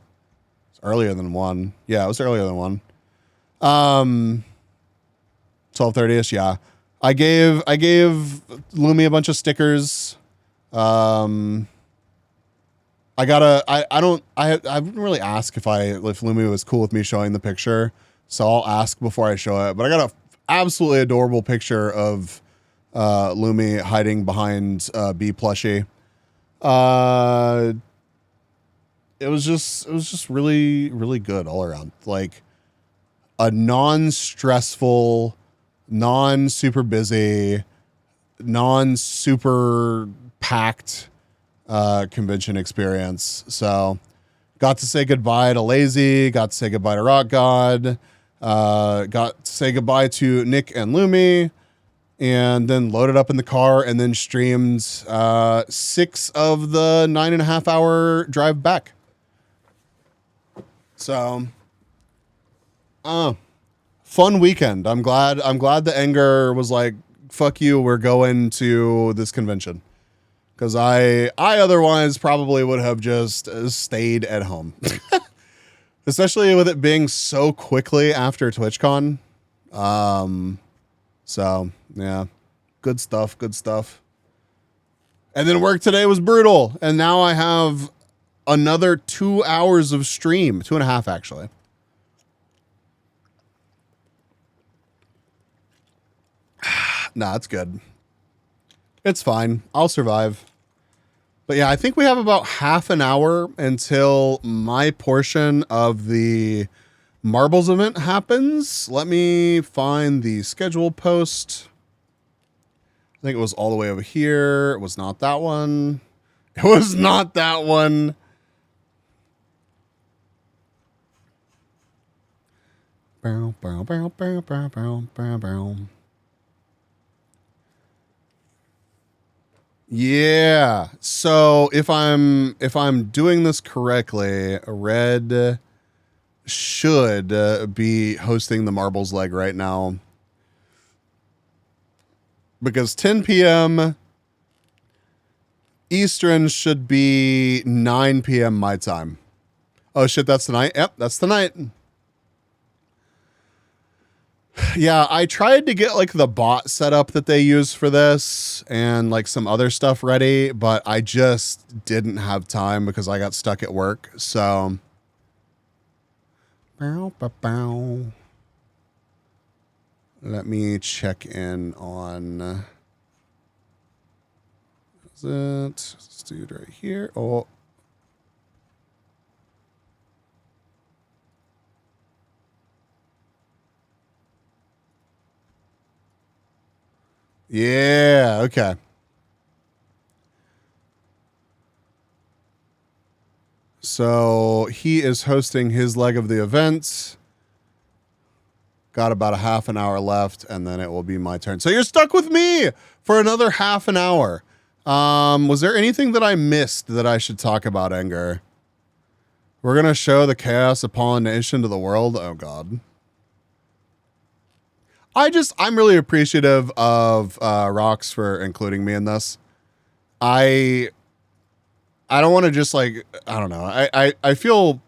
It's earlier than 1. Yeah, it was earlier than 1. 12:30-ish, yeah. I gave Lumi a bunch of stickers. I wouldn't really ask if Lumi was cool with me showing the picture. So I'll ask before I show it. But I got a absolutely adorable picture of Lumi hiding behind B plushie. It was just really, really good all around. Like a non-stressful, non-super busy, non-super packed convention experience. So got to say goodbye to Lazy, got to say goodbye to Rock God, got to say goodbye to Nick and Lumi, and then loaded up in the car and then streamed 6 of the 9.5 hour drive back. So, fun weekend. I'm glad the anger was like, fuck you, we're going to this convention. because I otherwise probably would have just stayed at home. Especially with it being so quickly after TwitchCon. So, yeah. Good stuff, good stuff. And then work today was brutal. And now I have another 2 hours of stream. 2.5, actually. Nah, it's good. It's fine. I'll survive. But yeah, I think we have about half an hour until my portion of the Marbles event happens. Let me find the schedule post. I think it was all the way over here. It was not that one. It was not that one. Bow, bow, bow, bow, bow, bow, bow, bow. Yeah. So if I'm doing this correctly, Red should be hosting the Marbles leg right now. Because 10 p.m. Eastern should be 9 p.m. my time. Oh shit, that's tonight. Yep, that's tonight. Yeah, I tried to get like the bot set up that they use for this and like some other stuff ready, but I just didn't have time because I got stuck at work. So, bow, bow, bow. Let me check in on. Is it? Let's do it right here. Oh. Yeah, okay. So he is hosting his leg of the event. Got about a half an hour left, and then it will be my turn. So you're stuck with me for another half an hour. Was there anything that I missed that I should talk about, Enger? We're going to show the chaos of pollination to the world. Oh, God. I'm really appreciative of Rox for including me in this. I don't want to just like, I don't know. I feel,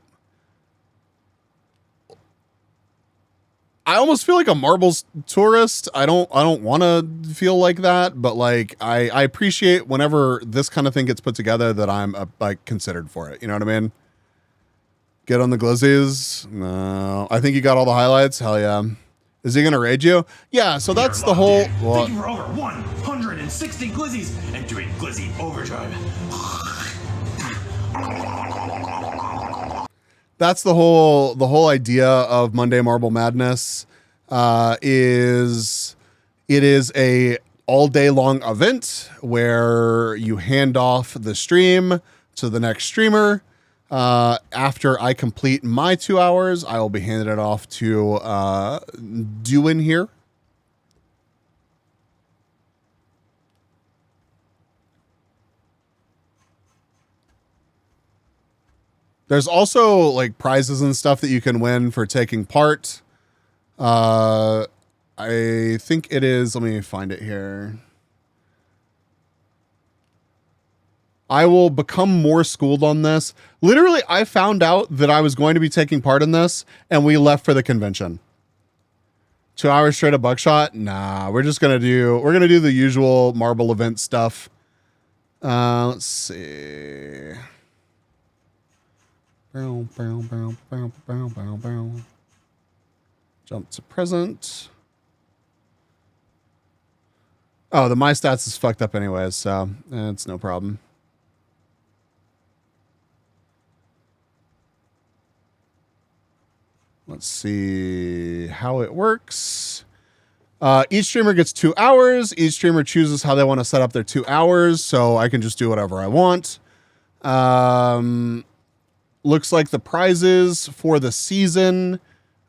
I almost feel like a Marbles tourist. I don't want to feel like that, but like, I appreciate whenever this kind of thing gets put together that I'm like considered for it. You know what I mean? Get on the glizzies. No, I think you got all the highlights. Hell yeah. Is he going to raid you? Yeah, so that's the whole... Thank you for over 160 glizzies and doing glizzy overdrive. That's the whole idea of Monday Marble Madness. Is it is a all day long event where you hand off the stream to the next streamer. After I complete my 2 hours, I will be handing it off to Dewin here. There's also like prizes and stuff that you can win for taking part. I think it is, let me find it here. I will become more schooled on this. Literally, I found out that I was going to be taking part in this, and we left for the convention. 2 hours straight of buckshot? Nah, we're gonna do the usual marble event stuff. Let's see. Bow, bow, bow, bow, bow, bow, bow. Jump to present. Oh, the my stats is fucked up anyways, so it's no problem. Let's see how it works. Each streamer gets 2 hours. Each streamer chooses how they want to set up their 2 hours, so I can just do whatever I want. Looks like the prizes for the season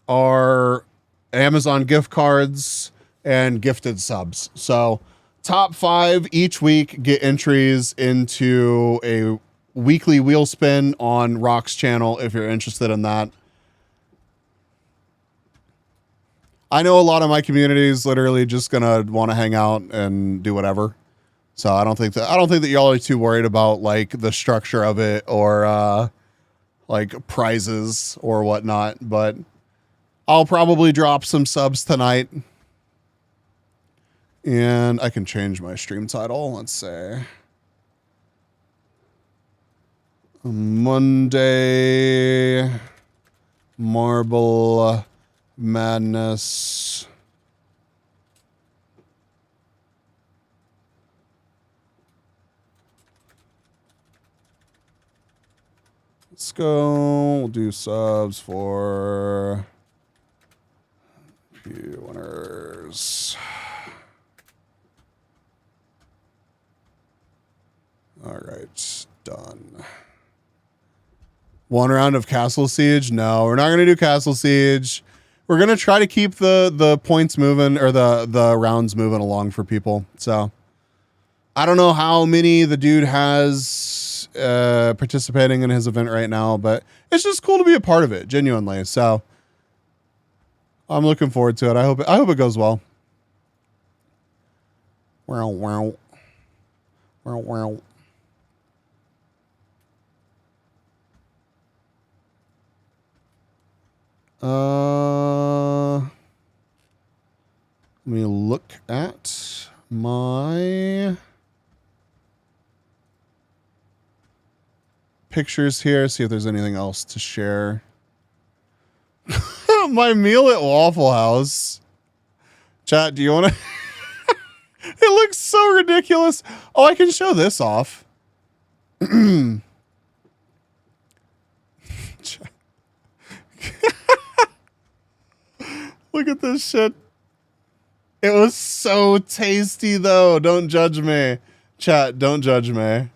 are Amazon gift cards and gifted subs. So top 5 each week get entries into a weekly wheel spin on Rock's channel if you're interested in that. I know a lot of my community is literally just going to want to hang out and do whatever. So I don't think that y'all are too worried about like the structure of it or like prizes or whatnot, but I'll probably drop some subs tonight. And I can change my stream title. Let's say Monday Marble Madness. Let's go. We'll do subs for few winners. All right, done. One round of Castle Siege? No, we're not going to do Castle Siege. We're going to try to keep the points moving or the rounds moving along for people. So I don't know how many the dude has participating in his event right now, but it's just cool to be a part of it, genuinely. So I'm looking forward to it. I hope it goes well. Wow, wow. Wow, wow. Let me look at my pictures here, see if there's anything else to share. My meal at Waffle House. Chat, do you want to? It looks so ridiculous. Oh, I can show this off. Look at this shit. It was so tasty, though. Don't judge me. Chat, don't judge me.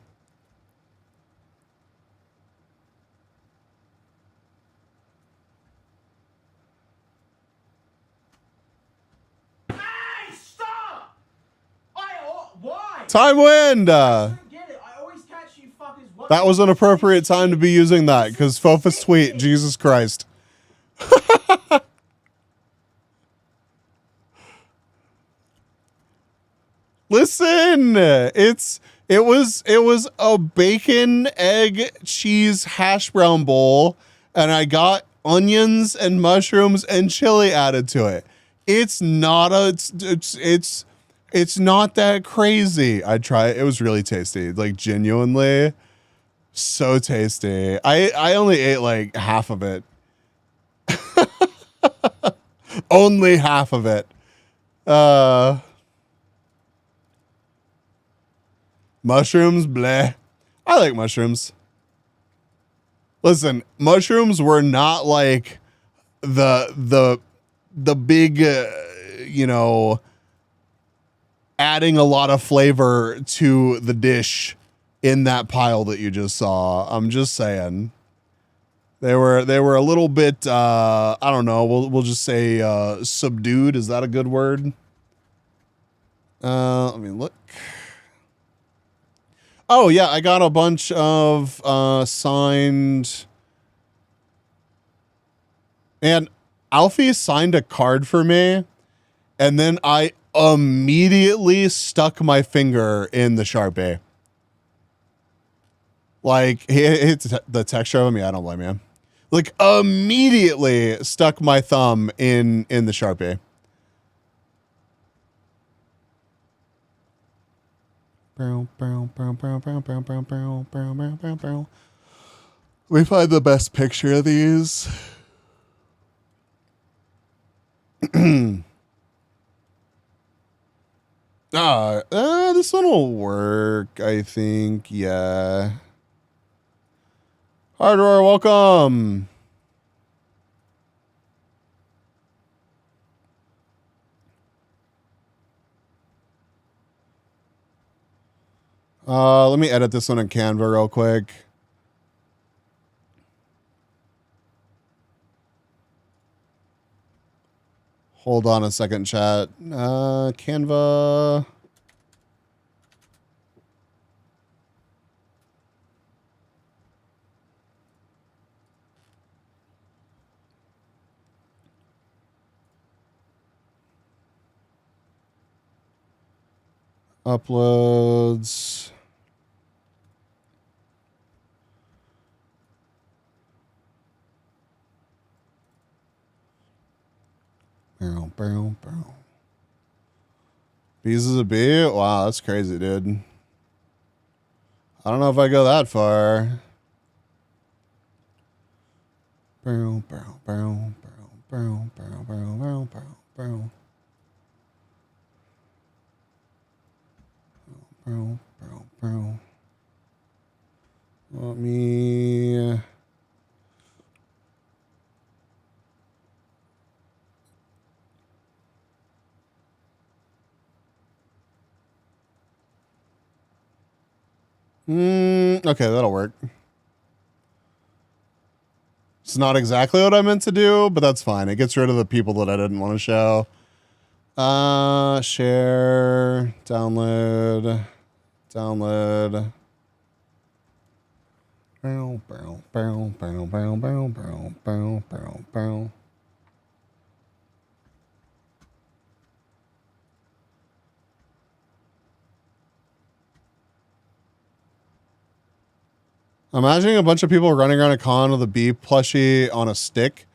Hey, stop! Why? Time wind. Get it. I always catch you fuckers. That was an appropriate time to be using that because Fofa's tweet. Jesus Christ. Listen, it was a bacon, egg, cheese hash brown bowl, and I got onions and mushrooms and chili added to it. It's not that crazy. I tried. It was really tasty. Like genuinely so tasty. I only ate like half of it. Only half of it. Mushrooms, bleh. I like mushrooms. Listen, mushrooms were not like the big, adding a lot of flavor to the dish in that pile that you just saw. I'm just saying. They were a little bit, I don't know, we'll just say subdued. Is that a good word? Let me look. Oh, yeah, I got a bunch of signed... And Alfie signed a card for me, and then I immediately stuck my finger in the Sharpie. Like, it's the texture of me, I don't blame you. Like, immediately stuck my thumb in the Sharpie. We find the best picture of these. This one will work, I think. Yeah. Hardware, welcome. Let me edit this one in Canva real quick. Hold on a second, chat. Canva. Uploads. Barrel. Bees is a bee? Wow, that's crazy, dude. I don't know if I go that far. Barrel. Let me... Okay, that'll work. It's not exactly what I meant to do, but that's fine. It gets rid of the people that I didn't want to show. Share, download. Barrel. Imagining a bunch of people running around a con with a bee plushie on a stick.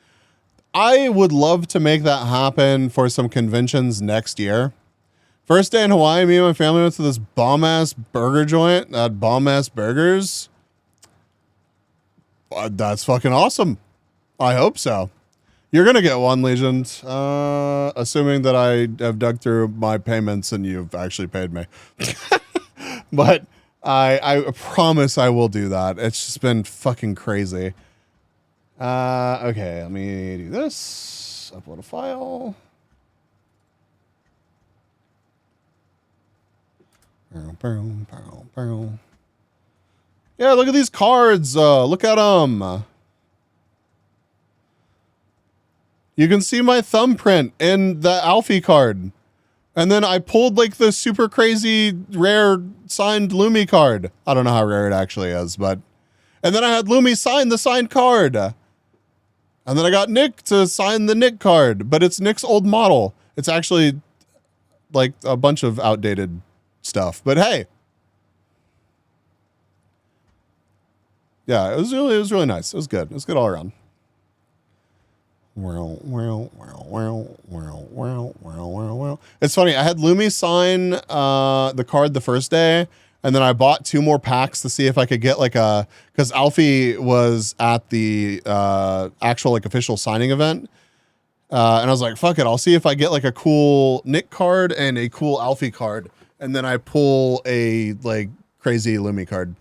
I would love to make that happen for some conventions next year. First day in Hawaii, me and my family went to this bomb-ass burger joint that had bomb-ass burgers. That's fucking awesome. I hope so. You're going to get one, Legion, assuming that I have dug through my payments and you've actually paid me. But I promise I will do that. It's just been fucking crazy. Okay, let me do this. Upload a file. Yeah, look at these cards. Look at them. You can see my thumbprint in the Alfie card. And then I pulled like the super crazy rare signed Lumi card. I don't know how rare it actually is, but... And then I had Lumi sign the signed card. And then I got Nick to sign the Nick card, but it's Nick's old model. It's actually like a bunch of outdated stuff, but hey. Yeah, it was really nice. It was good. It was good all around. It's funny. I had Lumi sign the card the first day, and then I bought 2 more packs to see if I could get like a, because Alfie was at the actual like official signing event, and I was like, fuck it, I'll see if I get like a cool Nick card and a cool Alfie card, and then I pull a like crazy Lumi card.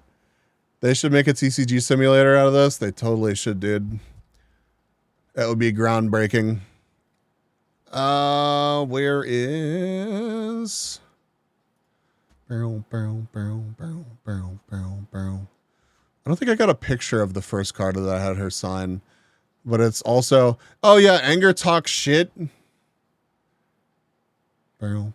They should make a TCG simulator out of this. They totally should, dude. That would be groundbreaking. Where is... Barrel. I don't think I got a picture of the first card that I had her sign, but it's also... Oh yeah, Anger talks shit. Barrel.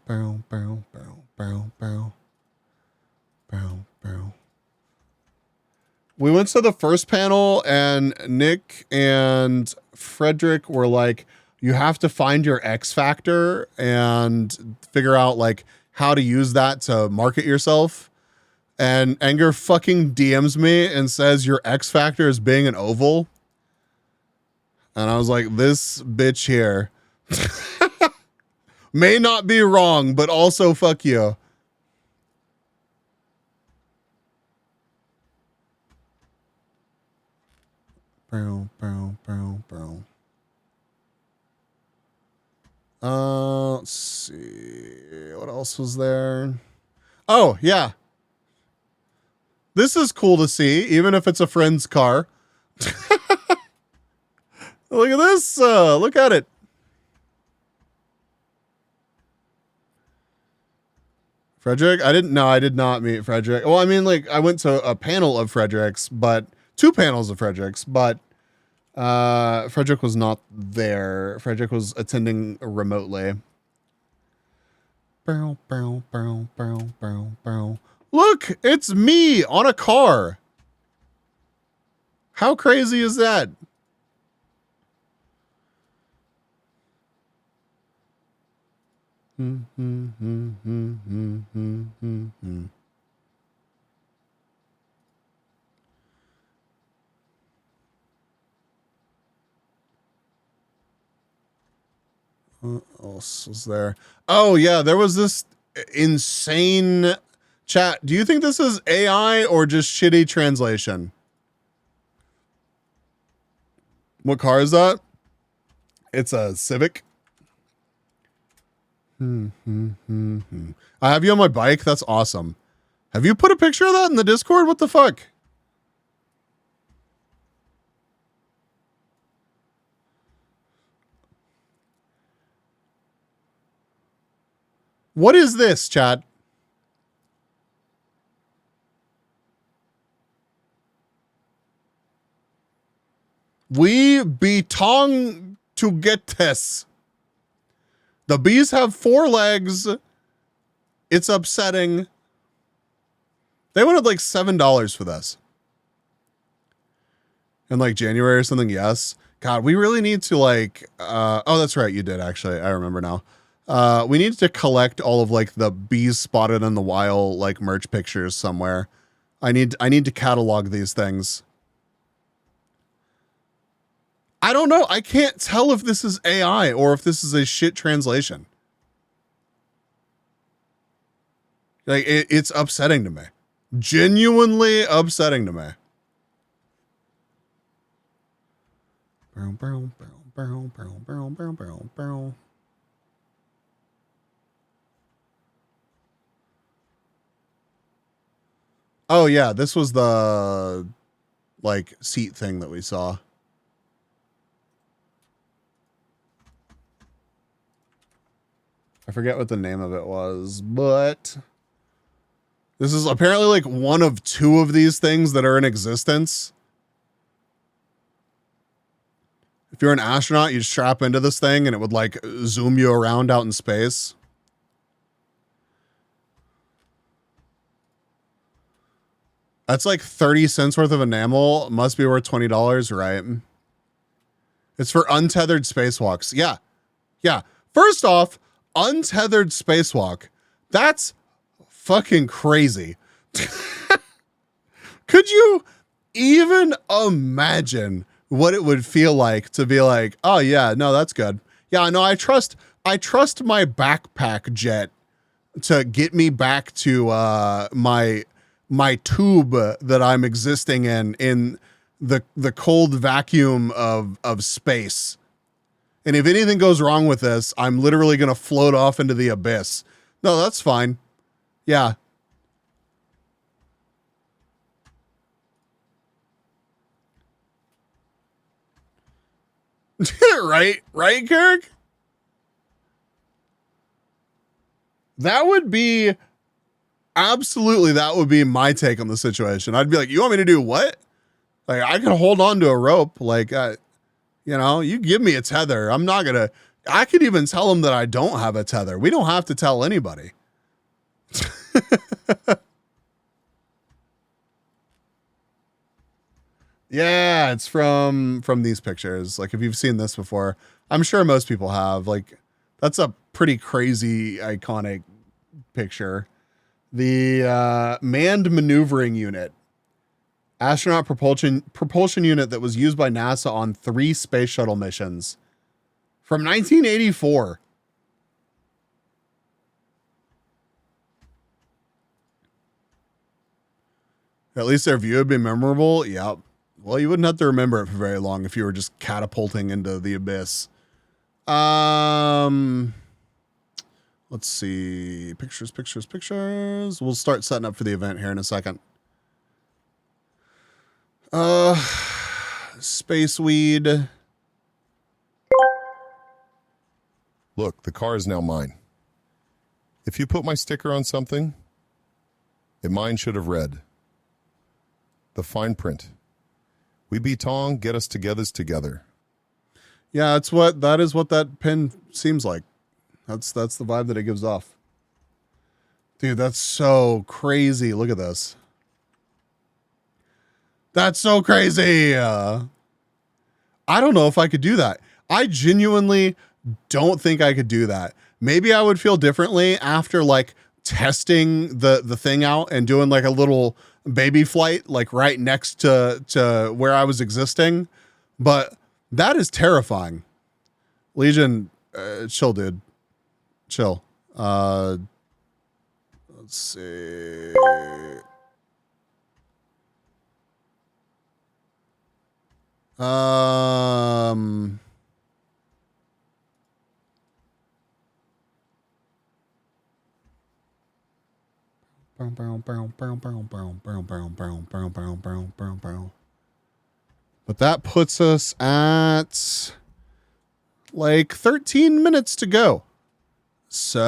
We went to the first panel and Nick and Frederick were like, you have to find your X factor and figure out like how to use that to market yourself. And Anger fucking DMs me and says your X factor is being an oval. And I was like, this bitch here may not be wrong, but also fuck you. Let's see. What else was there? Oh, yeah. This is cool to see, even if it's a friend's car. Look at this. Look at it. Frederick? I did not meet Frederick. Well, I mean, like, I went to a panel of Frederick's, but 2 panels of Frederick's, but Frederick was not there. Frederick was attending remotely. Look, it's me on a car. How crazy is that? What else was there? Oh yeah, there was this insane chat. Do you think this is AI or just shitty translation? What car is that? It's a Civic. I have you on my bike. That's awesome. Have you put a picture of that in the Discord? What the fuck? What is this, chat? We belong to get this. The bees have 4 legs. It's upsetting. They wanted like $7 for this. In like January or something, yes. God, we really need to like, oh, that's right. You did actually. I remember now. We need to collect all of like the bees spotted in the wild, like merch pictures somewhere. I need to catalog these things. I don't know. I can't tell if this is AI or if this is a shit translation. Like it's upsetting to me. Genuinely upsetting to me. Oh yeah, this was the like seat thing that we saw. I forget what the name of it was, but this is apparently like one of 2 of these things that are in existence. If you're an astronaut, you'd strap into this thing and it would like zoom you around out in space. That's like 30 cents worth of enamel. Must be worth $20, right? It's for untethered spacewalks. Yeah. Yeah. First off, untethered spacewalk. That's fucking crazy. Could you even imagine what it would feel like to be like, oh yeah, no, that's good. Yeah, no, I trust my backpack jet to get me back to my tube that I'm existing in the cold vacuum of space. And if anything goes wrong with this, I'm literally going to float off into the abyss. No, that's fine. Yeah. Right, Kirk? That would be my take on the situation. I'd be like, you want me to do what? Like, I can hold on to a rope. Like, you give me a tether. I could even tell them that I don't have a tether. We don't have to tell anybody. Yeah, it's from these pictures. Like if you've seen this before, I'm sure most people have. Like that's a pretty crazy iconic picture. The manned maneuvering unit. Astronaut propulsion unit that was used by NASA on 3 space shuttle missions from 1984. At least their view would be memorable. Yep. Well, you wouldn't have to remember it for very long if you were just catapulting into the abyss. Let's see. Pictures. We'll start setting up for the event here in a second. Space weed. Look, the car is now mine. If you put my sticker on something, mine should have read the fine print. We be Tong, get us together. Yeah, that is what that pin seems like. That's the vibe that it gives off. Dude, that's so crazy. Look at this. That's so crazy. I don't know if I could do that. I genuinely don't think I could do that. maybe I would feel differently after like testing the thing out and doing like a little baby flight, like right next to where I was existing. But that is terrifying. Legion, chill, dude. Chill. Let's see. But that puts us at like 13 minutes to go. So,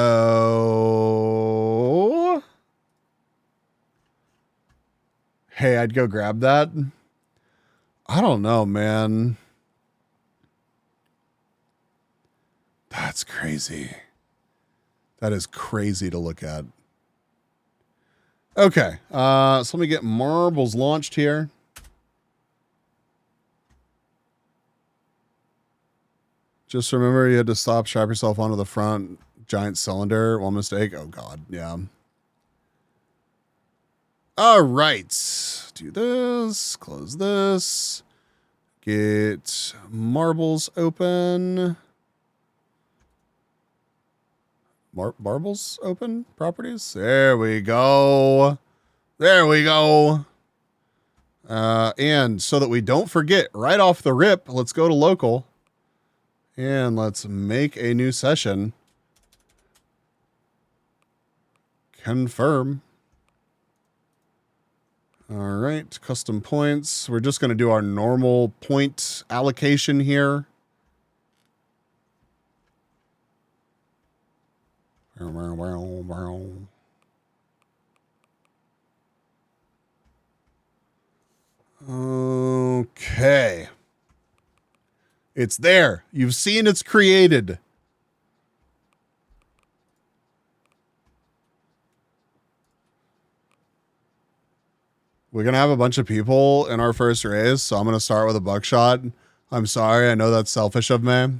hey, I'd go grab that. I don't know, man. That's crazy. That is crazy to look at. Okay, so let me get marbles launched here. Just remember you had to stop, strap yourself onto the front. Giant cylinder. One mistake. Oh, God. Yeah. All right. Do this. Close this. Get marbles open. Marbles open? Properties? There we go. There we go. And so that we don't forget, right off the rip, let's go to local. And let's make a new session. Confirm. All right, custom points. We're just going to do our normal point allocation here. Okay. It's there. You've seen it's created. We're going to have a bunch of people in our first race, so I'm going to start with a buckshot. I'm sorry. I know that's selfish of me.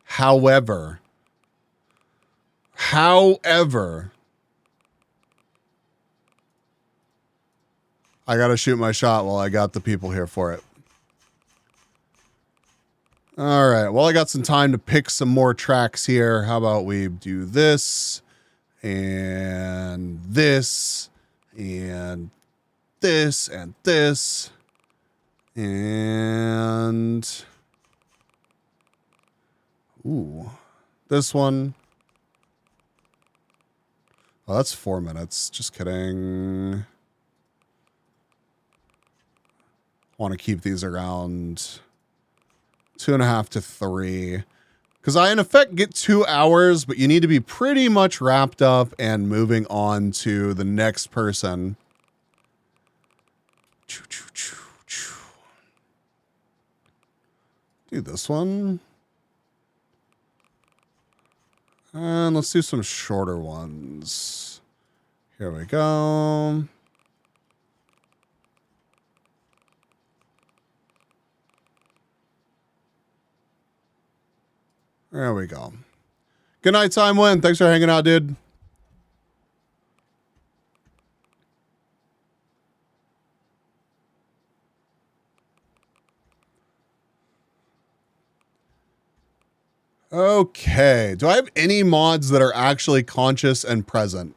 However, I got to shoot my shot while I got the people here for it. All right. Well, I got some time to pick some more tracks here. How about we do this and this and this and this and this one. Oh, that's 4 minutes. Just kidding. Want to keep these around 2.5 to 3. Because I, in effect, get 2 hours, but you need to be pretty much wrapped up and moving on to the next person. Do this one. And let's do some shorter ones. Here we go. There we go. Good night, Time Win. Thanks for hanging out, dude. Okay. Do I have any mods that are actually conscious and present?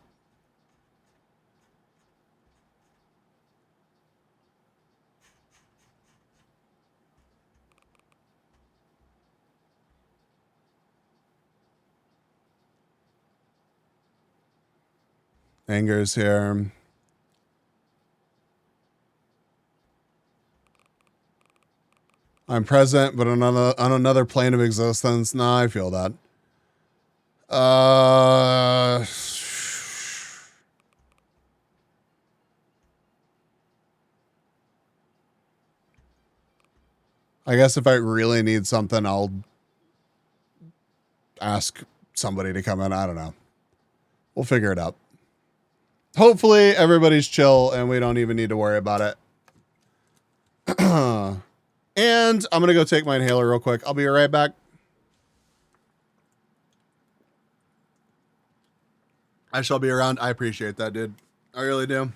Anger's here. I'm present, but on another plane of existence. Nah, I feel that. I guess if I really need something, I'll ask somebody to come in. I don't know. We'll figure it out. Hopefully everybody's chill and we don't even need to worry about it. And I'm going to go take my inhaler real quick. I'll be right back. I shall be around. I appreciate that, dude. I really do.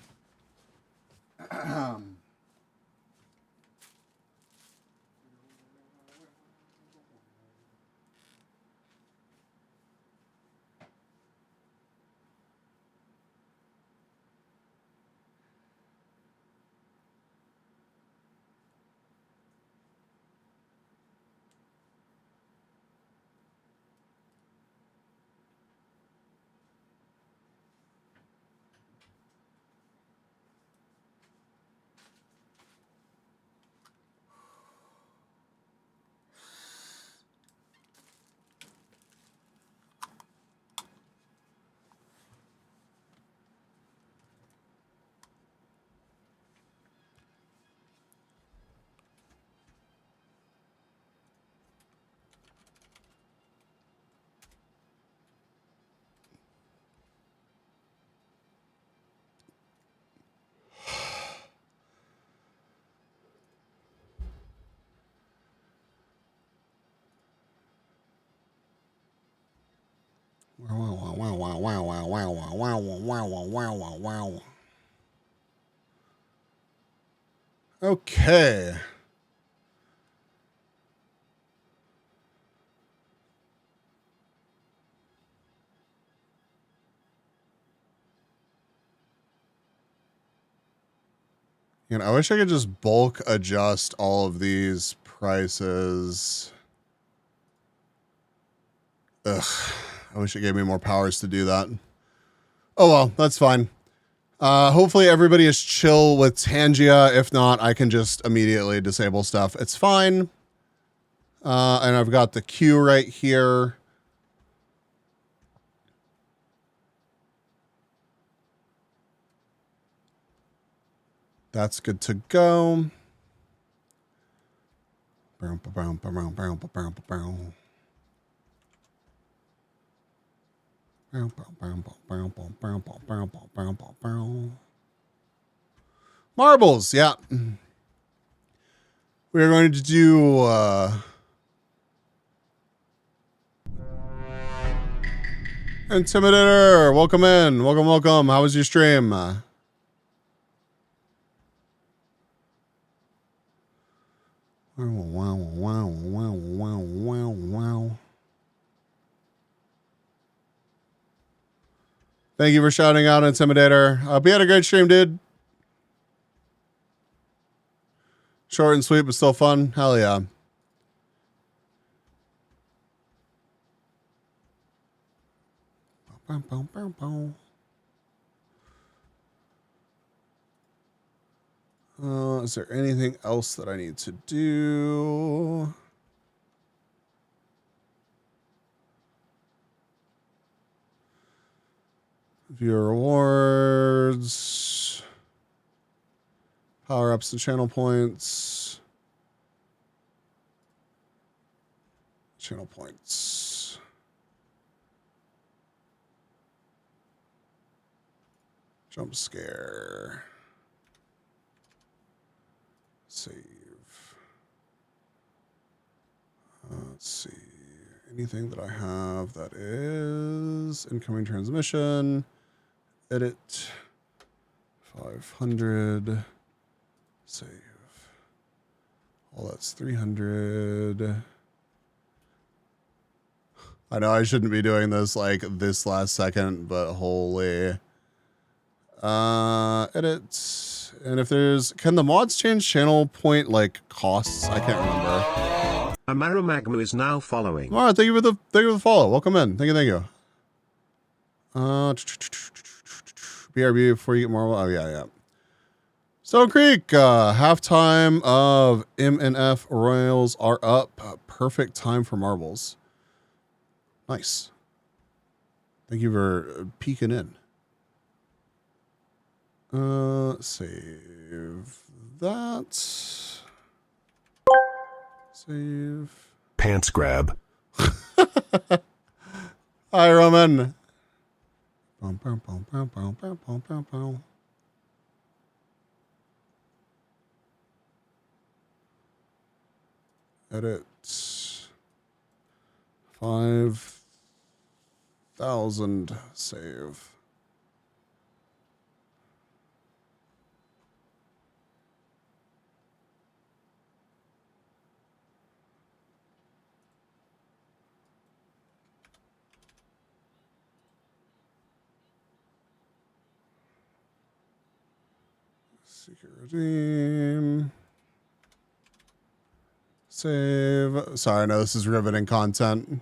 Okay. I wish I could just bulk adjust all of these prices. Ugh. I wish it gave me more powers to do that. Oh well, that's fine. Hopefully everybody is chill with Tangia. If not, I can just immediately disable stuff. It's fine. And I've got the queue right here. That's good to go. Marbles, yeah. We are going to do Intimidator. Welcome in. Welcome. How was your stream? Wow. Thank you for shouting out, Intimidator. Hope you had a great stream, dude. Short and sweet, but still fun. Hell yeah. Is there anything else that I need to do? Viewer rewards. Power ups and channel points. Channel points. Jump scare. Save. Let's see. Anything that I have that is incoming transmission. Edit. 500. Save. All that's 300. I know I shouldn't be doing this like this last second, but holy. Edit. And if there's, can the mods change channel point like costs? I can't remember. Amaru Magmu is now following. All right, thank you for the follow. Welcome in. Thank you. BRB before you get Marvel. Oh yeah. Stone Creek, halftime of MNF Royals are up. Perfect time for marbles. Nice. Thank you for peeking in. Save that. Save. Pants grab. Hi, Roman. Edit. 5,000. Save. Security. Save. Sorry, no, this is riveting content.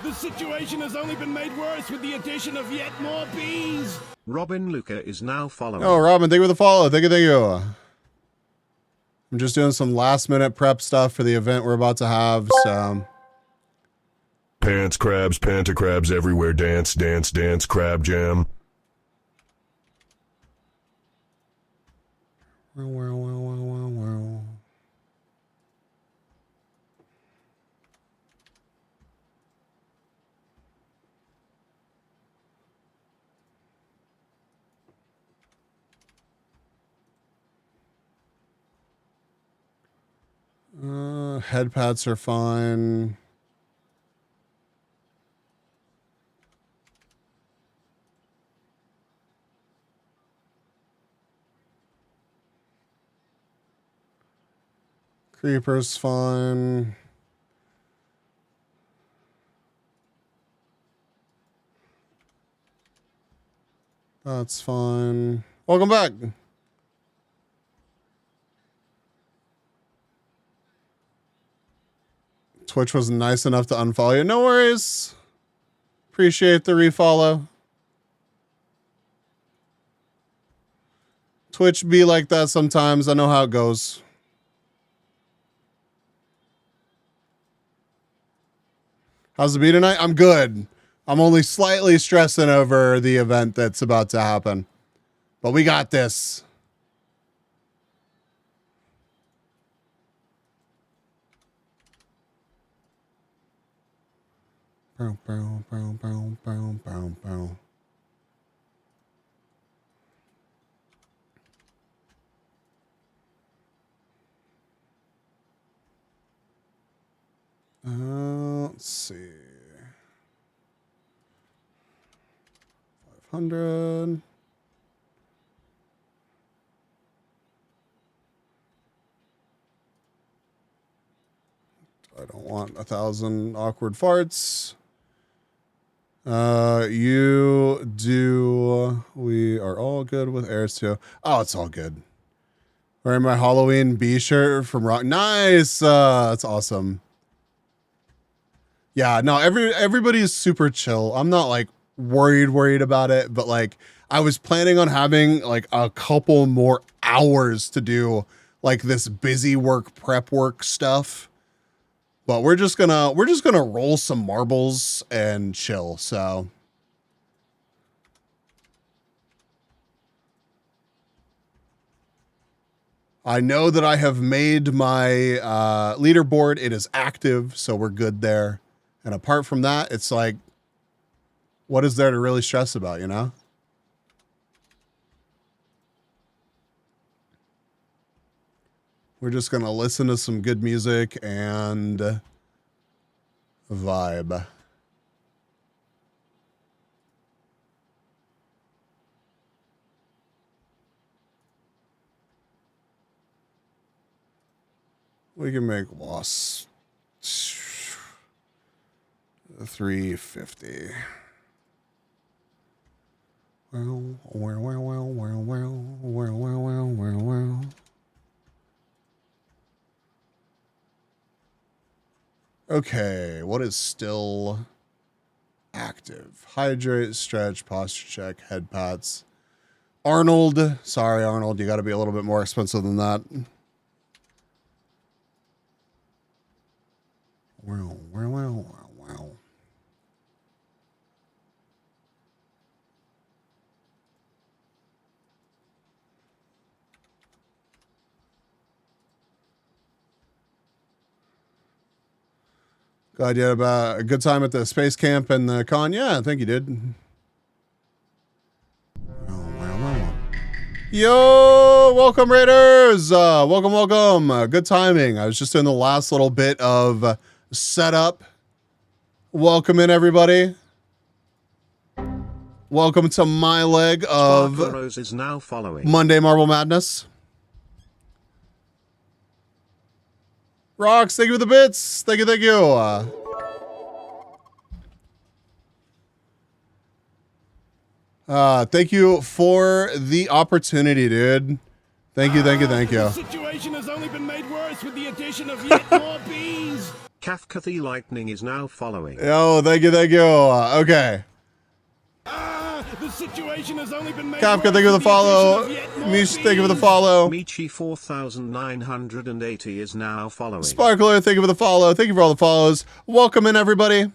The situation has only been made worse with the addition of yet more bees. Robin Luca is now following. Oh, Robin, thank you for the follow. Thank you, thank you. I'm just doing some last minute prep stuff for the event we're about to have. So, Pants crabs, pantacrabs everywhere. Dance, dance, dance. Crab jam. Head pats are fine. Creeper's fine. That's fine. Welcome back. Twitch was nice enough to unfollow you. No worries. Appreciate the refollow. Twitch be like that sometimes. I know how it goes. How's the be tonight? I'm good. I'm only slightly stressing over the event that's about to happen. But we got this. Bow, bow, bow, bow, bow, bow, bow. Let's see. 500. I don't want 1,000 awkward farts. You do. We are all good with airs too. Oh, it's all good. Wearing my Halloween bee shirt from Rock. Nice. That's awesome. Yeah, no, everybody's super chill. I'm not like worried about it, but like I was planning on having like a couple more hours to do like this busy work, prep work stuff. But we're just gonna roll some marbles and chill. So I know that I have made my leaderboard. It is active, so we're good there. And apart from that, it's like, what is there to really stress about, you know? We're just going to listen to some good music and vibe. We can make loss 350. Well. Okay, what is still active? Hydrate, stretch, posture check, head pats. Arnold. Sorry, Arnold, you got to be a little bit more expensive than that. Wow. Glad you had a good time at the space camp and the con. Yeah, I think you did. Yo, welcome Raiders. Welcome. Good timing. I was just doing the last little bit of setup. Welcome in, everybody. Welcome to my leg of Rose is now following. Monday Marble Madness. Rocks, thank you for the bits. Thank you. Thank you for the opportunity, dude. Thank you. The situation has only been made worse with the addition of yet more bees. Kafka the Lightning is now following. Yo, thank you. Okay. The situation has only been made Kafka, worse thank you for the with follow. addition of yet more Mish, thank you for the bees. follow. Michi 4980 is now following. Sparkler, thank you for the follow. Thank you for all the follows. Welcome in, everybody.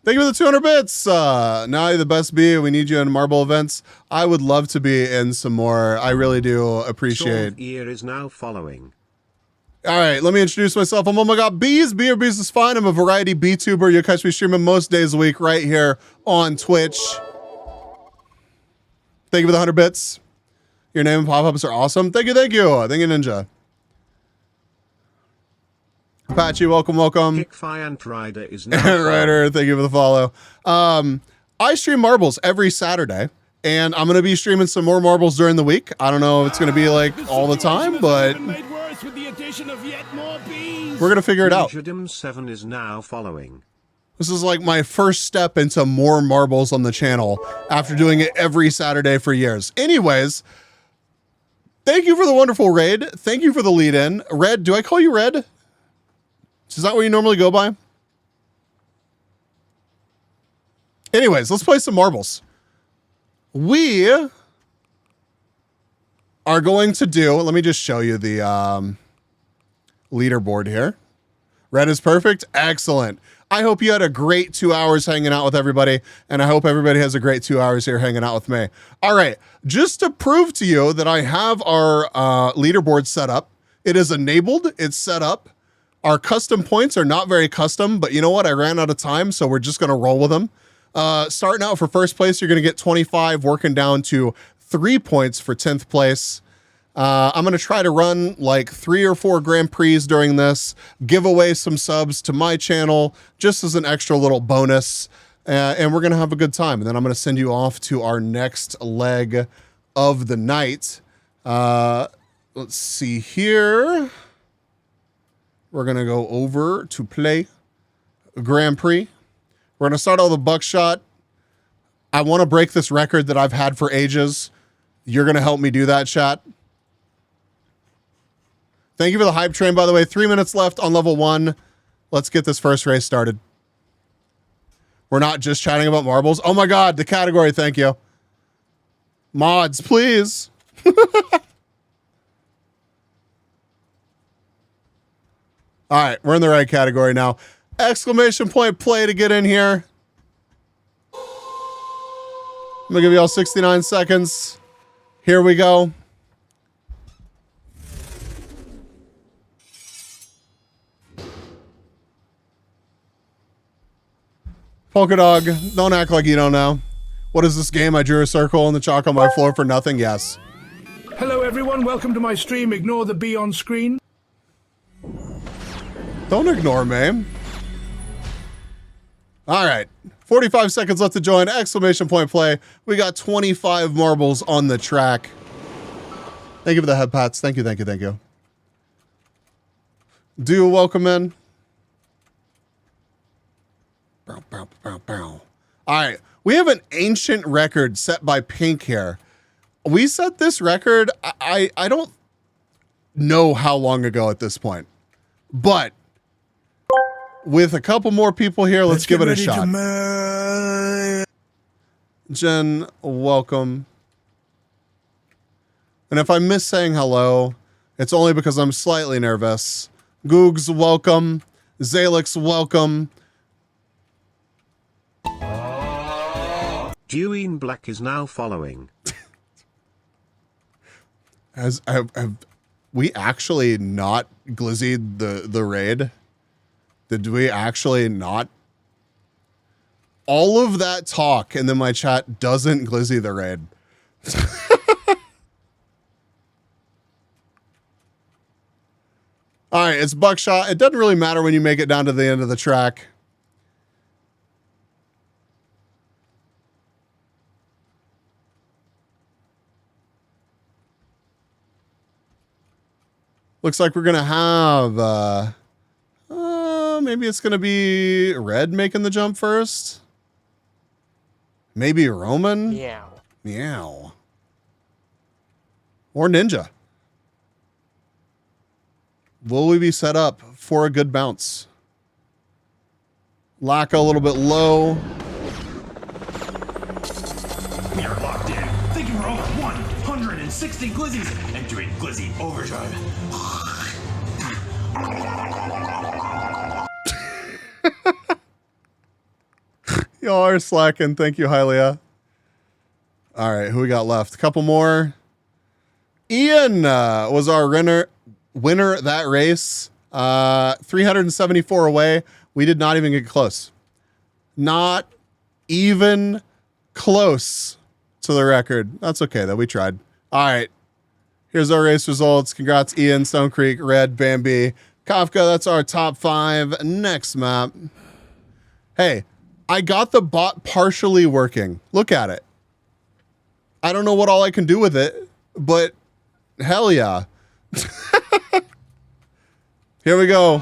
Thank you for the 200 bits. Now you're the best bee. We need you in Marble events. I would love to be in some more. I really do appreciate. Ear is now following. All right, let me introduce myself. I'm Oh My God Bees. Bee or Bees is fine. I'm a variety bee tuber. You'll catch me streaming most days a week right here on Twitch. Thank you for the 100 bits. Your name and pop-ups are awesome. Thank you. Thank you, Ninja. Apache, welcome. Kickfire Rider is now Ryder, thank you for the follow. I stream marbles every Saturday, and I'm going to be streaming some more marbles during the week. I don't know if it's going to be like all the time, but With the addition of yet more bees. we're going to figure it out. 7 is now following. This is like my first step into more marbles on the channel after doing it every Saturday for years. Anyways, thank you for the wonderful raid. Thank you for the lead in. Red, do I call you Red? Is that what you normally go by? Anyways, let's play some marbles. We are going to do, let me just show you the leaderboard here. Red is perfect. Excellent. I hope you had a great 2 hours hanging out with everybody, and I hope everybody has a great 2 hours here hanging out with me. All right, just to prove to you that I have our leaderboard set up, it is enabled, it's set up. Our custom points are not very custom, but you know what? I ran out of time, so we're just going to roll with them. Starting out for first place, you're going to get 25, working down to 3 points for 10th place. I'm going to try to run like 3 or 4 Grand Prix during this, give away some subs to my channel just as an extra little bonus, and we're going to have a good time. And then I'm going to send you off to our next leg of the night. Let's see here. We're going to go over to play Grand Prix. We're going to start out with a buckshot. I want to break this record that I've had for ages. You're going to help me do that, chat. Thank you for the hype train, by the way. 3 minutes left on level 1. Let's get this first race started. We're not just chatting about marbles. Oh my God, the category, thank you. Mods, please. All right, we're in the right category now. Exclamation point play to get in here. I'm gonna give you all 69 seconds. Here we go. Polka Dog, don't act like you don't know. What is this game? I drew a circle on the chalk on my floor for nothing? Yes. Hello everyone, welcome to my stream. Ignore the bee on screen. Don't ignore me. All right. 45 seconds left to join. Exclamation point play. We got 25 marbles on the track. Thank you for the head pats. Thank you, thank you, thank you. Do welcome in. Bow, bow, bow, bow. All right. We have an ancient record set by Pink here. We set this record, I don't know how long ago at this point, but with a couple more people here, let's give it a shot. Jen, welcome. And if I miss saying hello, it's only because I'm slightly nervous. Googs, welcome. Zalix, welcome. Deween Black is now following. As we actually not glizzied the raid? Did we actually not? All of that talk and then my chat doesn't glizzy the raid. All right, it's Buckshot. It doesn't really matter when you make it down to the end of the track. Looks like we're going to have, maybe it's going to be Red making the jump first. Maybe Roman. Meow. Meow. Or Ninja. Will we be set up for a good bounce? Laka a little bit low. We are locked in, thinking we're over 160 glizzies and doing glizzy overdrive. Y'all are slacking. Thank you, Hylia. All right, who we got left? A couple more. Ian was our winner that race. 374 away. We did not even get close. Not even close to the record. That's okay, though. We tried. All right. Here's our race results. Congrats, Ian, Stone Creek, Red, Bambi, Kafka. That's our top 5. Next map. Hey, I got the bot partially working. Look at it. I don't know what all I can do with it, but hell yeah. Here we go.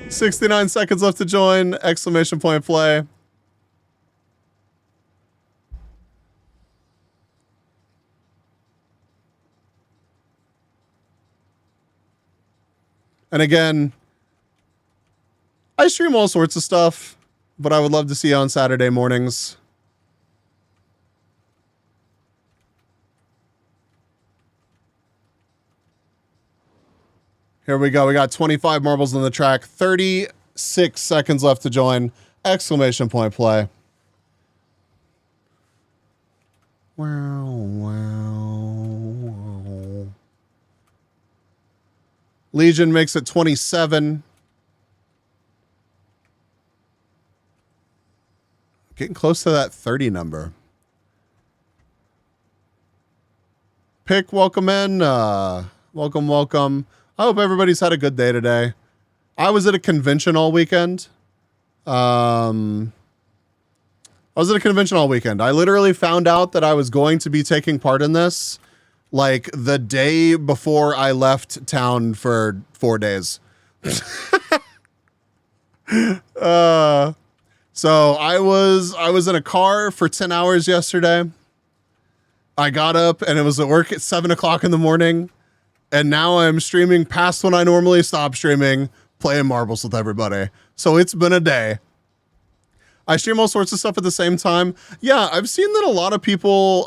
69 seconds left to join. Exclamation point play. And again, I stream all sorts of stuff, but I would love to see you on Saturday mornings. Here we go. We got 25 marbles on the track. 36 seconds left to join. Exclamation point play. Wow, wow. Legion makes it 27. Getting close to that 30 number. Pick, welcome in. Welcome. I hope everybody's had a good day today. I was at a convention all weekend. I literally found out that I was going to be taking part in this like the day before I left town for 4 days. So I was in a car for 10 hours yesterday. I got up and it was at work at 7 o'clock in the morning. And now I'm streaming past when I normally stop streaming, playing marbles with everybody. So it's been a day. I stream all sorts of stuff at the same time. Yeah, I've seen that a lot of people,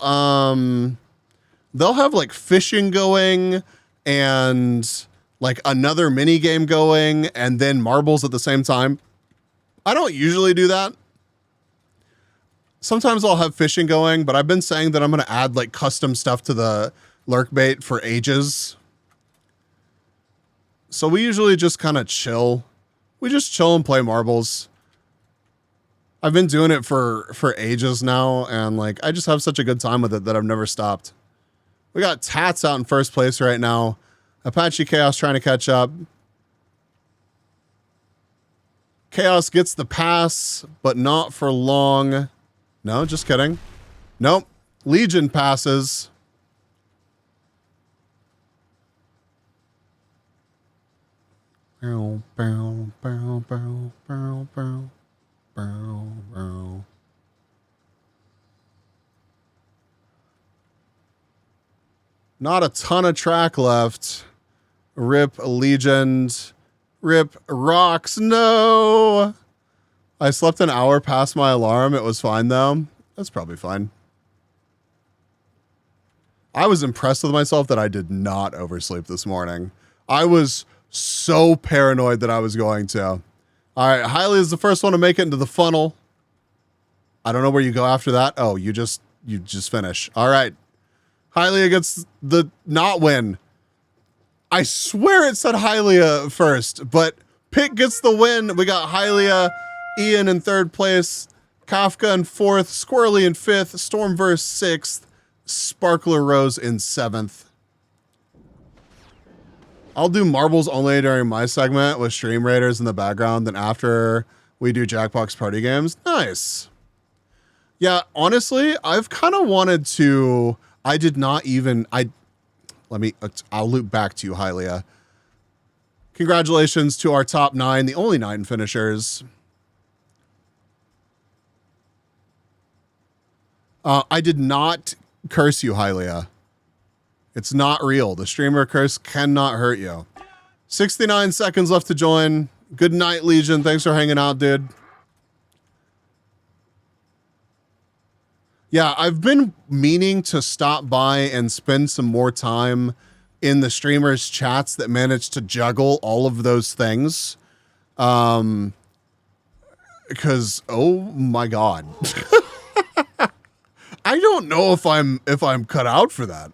they'll have like fishing going and like another mini game going and then marbles at the same time. I don't usually do that. Sometimes I'll have fishing going, but I've been saying that I'm going to add like custom stuff to the lurk bait for ages. So we usually just kind of chill. We just chill and play marbles. I've been doing it for ages now, and like I just have such a good time with it that I've never stopped. We got Tats out in first place right now. Apache Chaos trying to catch up. Chaos gets the pass, but not for long. No, just kidding. Nope. Legion passes. Bow, bow, bow, bow, bow, bow, bow, bow. Not a ton of track left. Rip Legend. Rip Rocks. No. I slept an hour past my alarm. It was fine though. That's probably fine. I was impressed with myself that I did not oversleep this morning. I was so paranoid that I was going to. All right, Hailey is the first one to make it into the funnel. I don't know where you go after that. Oh, you just finish. All right. Hylia gets the not win. I swear it said Hylia first, but Pitt gets the win. We got Hylia, Ian in third place, Kafka in fourth, Squirrely in fifth, Stormverse sixth, Sparkler Rose in seventh. I'll do marbles only during my segment with Stream Raiders in the background. Then after we do Jackbox party games. Nice. Yeah, honestly, I've kind of wanted to. I did not even. I'll loop back to you, Hylia. Congratulations to our top 9, the only 9 finishers. I did not curse you, Hylia. It's not real. The streamer curse cannot hurt you. 69 seconds left to join. Good night, Legion. Thanks for hanging out, dude. Yeah, I've been meaning to stop by and spend some more time in the streamers' chats that manage to juggle all of those things. Because, oh my God. I don't know if I'm cut out for that.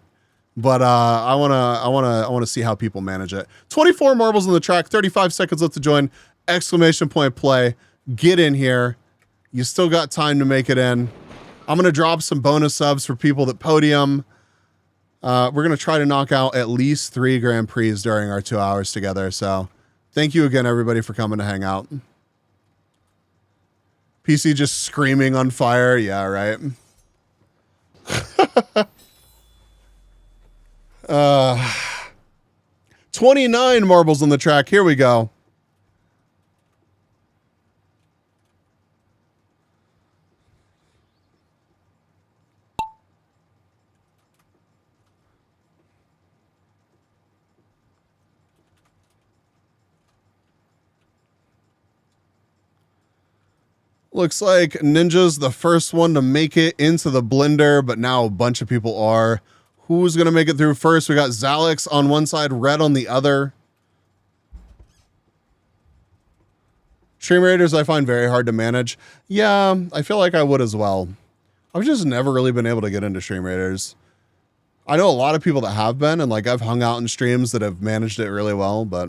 But I wanna see how people manage it. 24 marbles on the track, 35 seconds left to join. Exclamation point play. Get in here. You still got time to make it in. I'm gonna drop some bonus subs for people that podium. We're gonna try to knock out at least 3 Grand Prix during our 2 hours together. So thank you again, everybody, for coming to hang out. PC just screaming on fire. Yeah, right. 29 marbles on the track. Here we go. Looks like Ninja's the first one to make it into the blender, but now a bunch of people are. Who's going to make it through first? We got Zalix on one side, Red on the other. Stream Raiders I find very hard to manage. Yeah, I feel like I would as well. I've just never really been able to get into Stream Raiders. I know a lot of people that have been, and like I've hung out in streams that have managed it really well, but...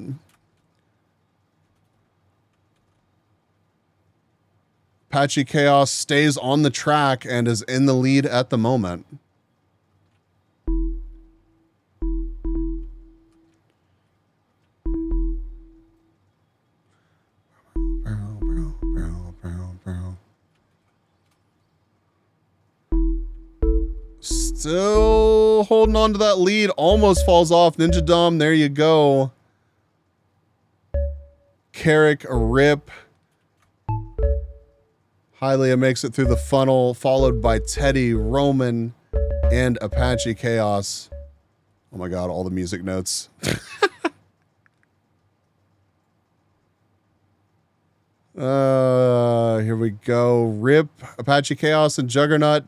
Apache Chaos stays on the track and is in the lead at the moment. Still holding on to that lead. Almost falls off. Ninja Dom, there you go. Carrick, Rip. Hylia makes it through the funnel, followed by Teddy, Roman, and Apache Chaos. Oh my God, all the music notes. Here we go. Rip, Apache Chaos, and Juggernaut.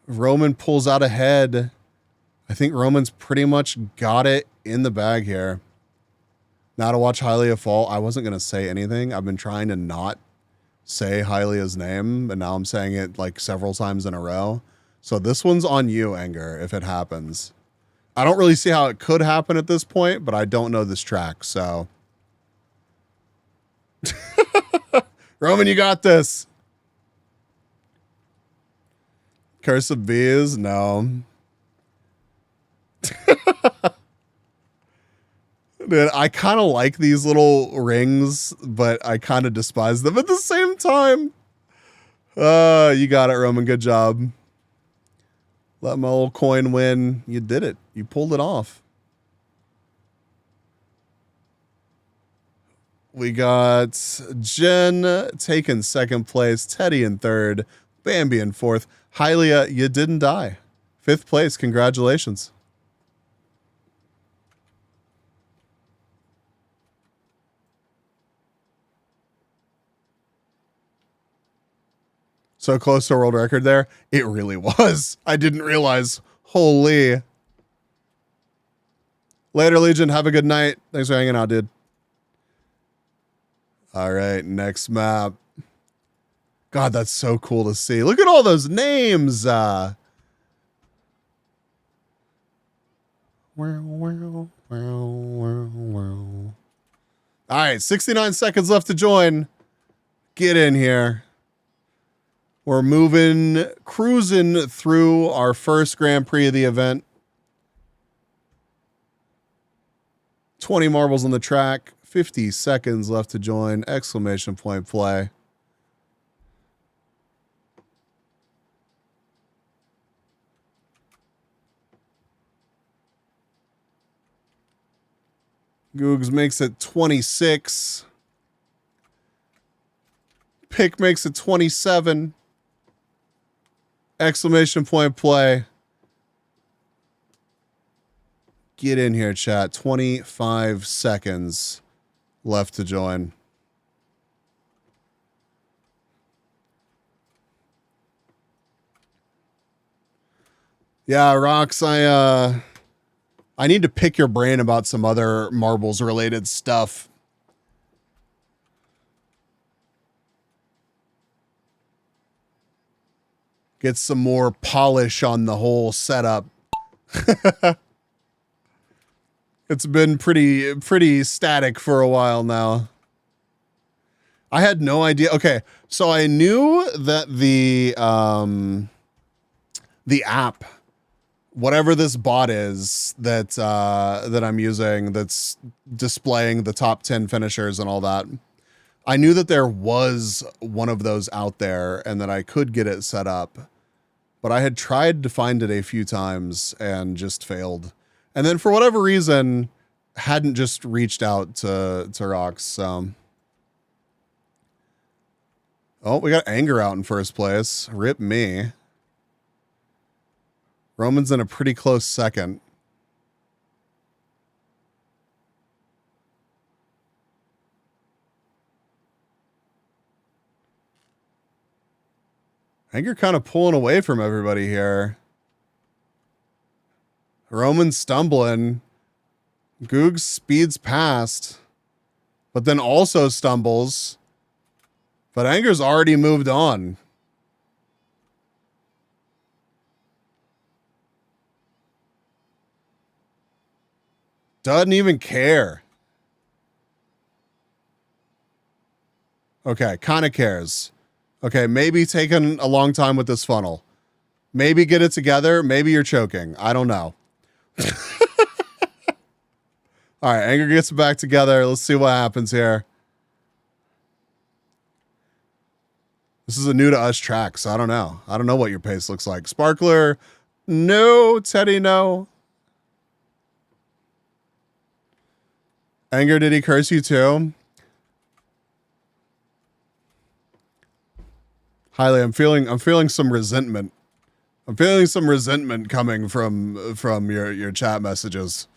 Roman pulls out ahead. I think Roman's pretty much got it in the bag here. Now to watch Hylia fall. I wasn't going to say anything. I've been trying to not say Hylia's name, and now I'm saying it like several times in a row. So this one's on you, Anger, if it happens. I don't really see how it could happen at this point, but I don't know this track, so. Roman, you got this. Curse of Bees? No. Dude, I kind of like these little rings, but I kind of despise them at the same time. You got it, Roman. Good job. Let my old coin win. You did it. You pulled it off. We got Jen taking second place, Teddy in third, Bambi in fourth. Hylia, you didn't die. Fifth place. Congratulations. So close to a world record there. It really was. I didn't realize. Holy. Later, Legion. Have a good night. Thanks for hanging out, dude. All right, next map. God, that's so cool to see. Look at all those names. All right, 69 seconds left to join. Get in here. We're cruising through our first Grand Prix of the event. 20 marbles on the track. 50 seconds left to join. Exclamation point play. Googs makes it 26. Pick makes it 27. Exclamation point play. Get in here, chat. 25 seconds left to join. Yeah, Rox, I need to pick your brain about some other marbles related stuff. Get some more polish on the whole setup. It's been pretty static for a while now. I had no idea. Okay, so I knew that the app, whatever this bot is that I'm using, that's displaying the top 10 finishers and all that, I knew that there was one of those out there and that I could get it set up, but I had tried to find it a few times and just failed. And then for whatever reason, hadn't just reached out to Rox. So. Oh, we got Anger out in first place. Rip me. Roman's in a pretty close second. Anger kind of pulling away from everybody here. Roman's stumbling. Goog speeds past, but then also stumbles. But Anger's already moved on. Doesn't even care. Okay, kind of cares. Okay, maybe taking a long time with this funnel. Maybe get it together. Maybe you're choking. I don't know. All right, Anger gets it back together. Let's see what happens here. This is a new to us track, so I don't know. I don't know what your pace looks like. Sparkler, no. Teddy, no. Anger, did he curse you too? Highly, I'm feeling some resentment. I'm feeling some resentment coming from your chat messages.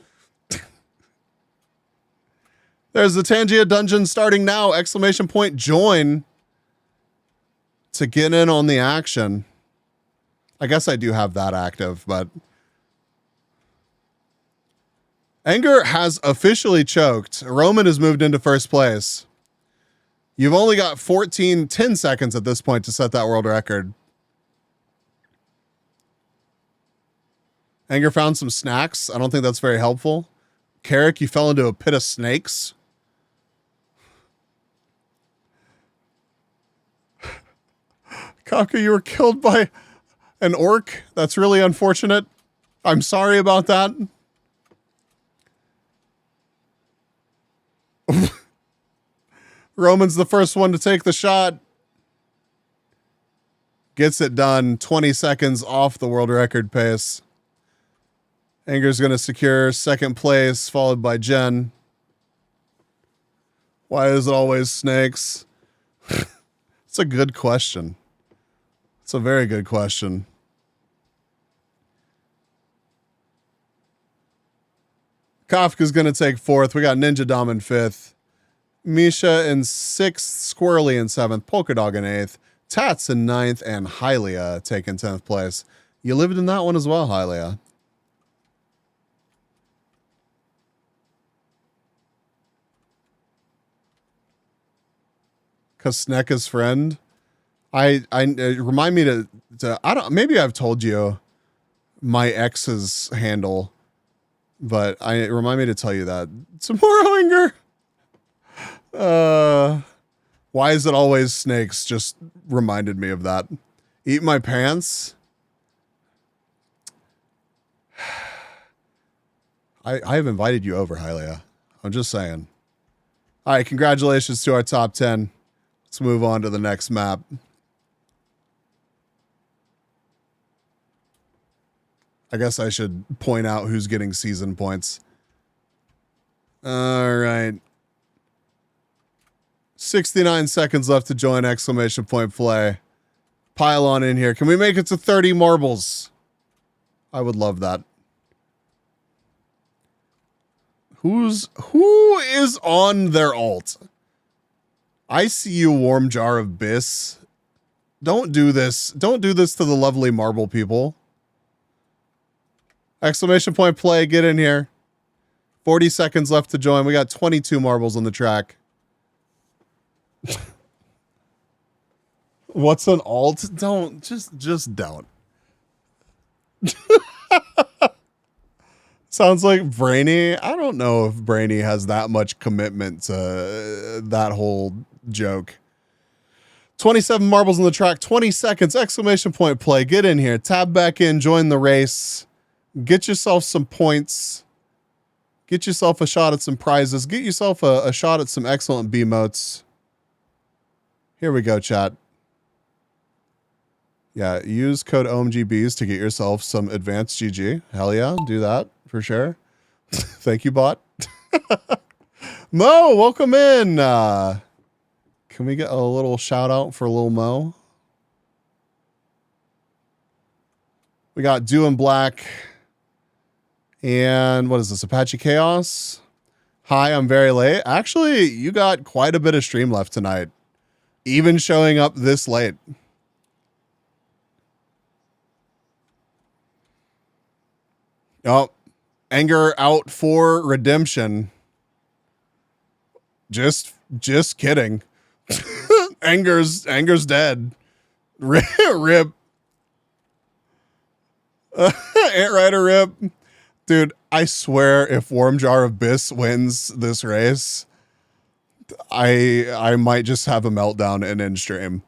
There's the Tangia dungeon starting now. Exclamation point join to get in on the action. I guess I do have that active, but Anger has officially choked. Roman has moved into first place. You've only got 10 seconds at this point to set that world record. Anger found some snacks. I don't think that's very helpful. Carrick, you fell into a pit of snakes. Kafka, you were killed by an orc. That's really unfortunate. I'm sorry about that. Roman's the first one to take the shot. Gets it done. 20 seconds off the world record pace. Anger's going to secure second place, followed by Jen. Why is it always snakes? It's a good question. It's a very good question. Kafka's going to take fourth. We got Ninja Dom in fifth. Misha in sixth. Squirrely in seventh. Polka Dog in eighth. Tats in ninth. And Hylia taking 10th place. You lived in that one as well, Hylia. Kasneka's friend. I remind me to I don't, maybe I've told you my ex's handle, but remind me to tell you that. Tomorrow anger. Why is it always snakes? Just reminded me of that. Eat my pants. I have invited you over, Hylia. I'm just saying. All right, congratulations to our top 10. Let's move on to the next map. I guess I should point out who's getting season points. All right. 69 seconds left to join exclamation point play. Pile on in here. Can we make it to 30 marbles? I would love that. Who is on their alt? I see you, warm jar of Biss. Don't do this. Don't do this to the lovely marble people. Exclamation point play. Get in here. 40 seconds left to join. We got 22 marbles on the track. What's an alt? Don't. Just don't. Sounds like Brainy. I don't know if Brainy has that much commitment to that whole joke. 27 marbles on the track, 20 seconds, exclamation point play. Get in here, tab back in, join the race. Get yourself some points. Get yourself a shot at some prizes. Get yourself a shot at some excellent B-motes. Here we go, chat. Yeah, use code OMGBs to get yourself some advanced GG. Hell yeah, do that for sure. Thank you, bot. Mo, welcome in. Can we get a little shout out for Lil Mo? We got Dew and Black. And what is this? Apache Chaos. Hi, I'm very late. Actually, you got quite a bit of stream left tonight. Even showing up this late. Oh, anger out for redemption. Just kidding. Anger's dead. Rip. Ant Rider rip. Dude, I swear if Warm Jar of Biss wins this race, I might just have a meltdown and end stream.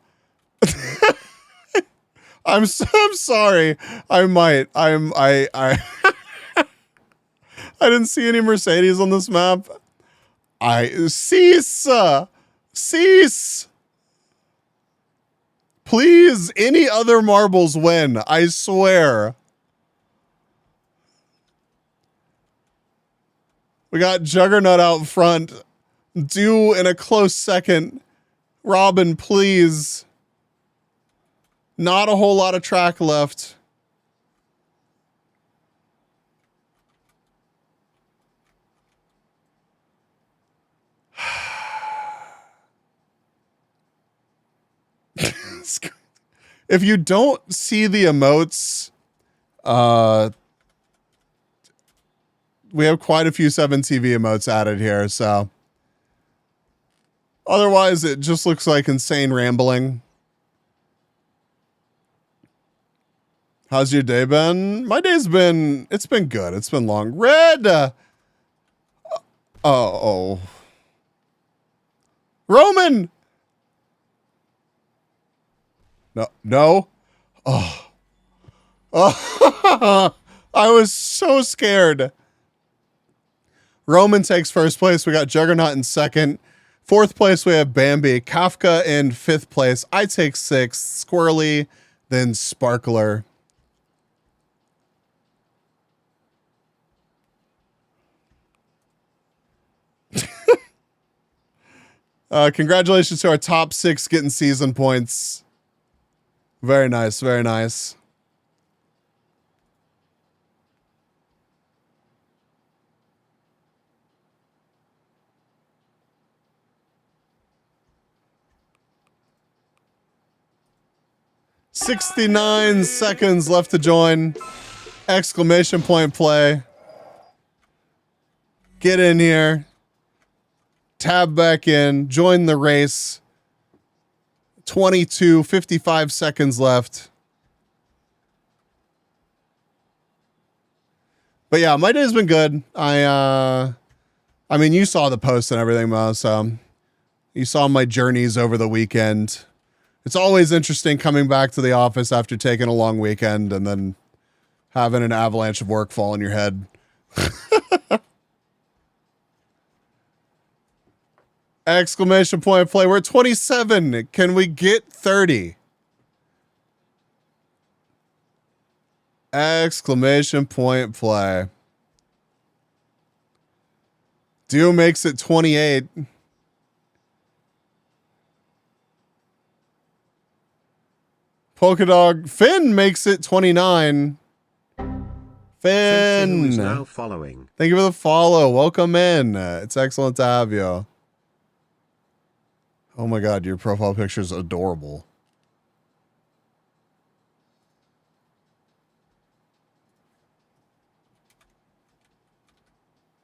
I'm sorry. I might. I didn't see any Mercedes on this map. Cease. Please, any other marbles win. I swear. We got Juggernaut out front. Dew in a close second. Robin, please. Not a whole lot of track left. If you don't see the emotes, we have quite a few 7TV emotes added here, so otherwise it just looks like insane rambling. How's your day been? My day's been, it's been good. It's been long. Red! Oh. Roman! No. Oh. I was so scared. Roman takes first place. We got Juggernaut in second. Fourth place, we have Bambi. Kafka in fifth place. I take sixth. Squirrely, then Sparkler. Congratulations to our top 6 getting season points. Very nice, very nice. $69 seconds left to join. Exclamation point play. Get in here. Tab back in. Join the race. 22, 55 seconds left. But yeah, my day's been good. I mean, you saw the post and everything, Mo, so you saw my journeys over the weekend. It's always interesting coming back to the office after taking a long weekend and then having an avalanche of work fall on your head. Exclamation point play. We're at 27. Can we get 30? Exclamation point play. Dew makes it 28. Polka Dog Finn makes it 29. Finn is now following. Thank you for the follow. Welcome in. It's excellent to have you. Oh my God, your profile picture is adorable.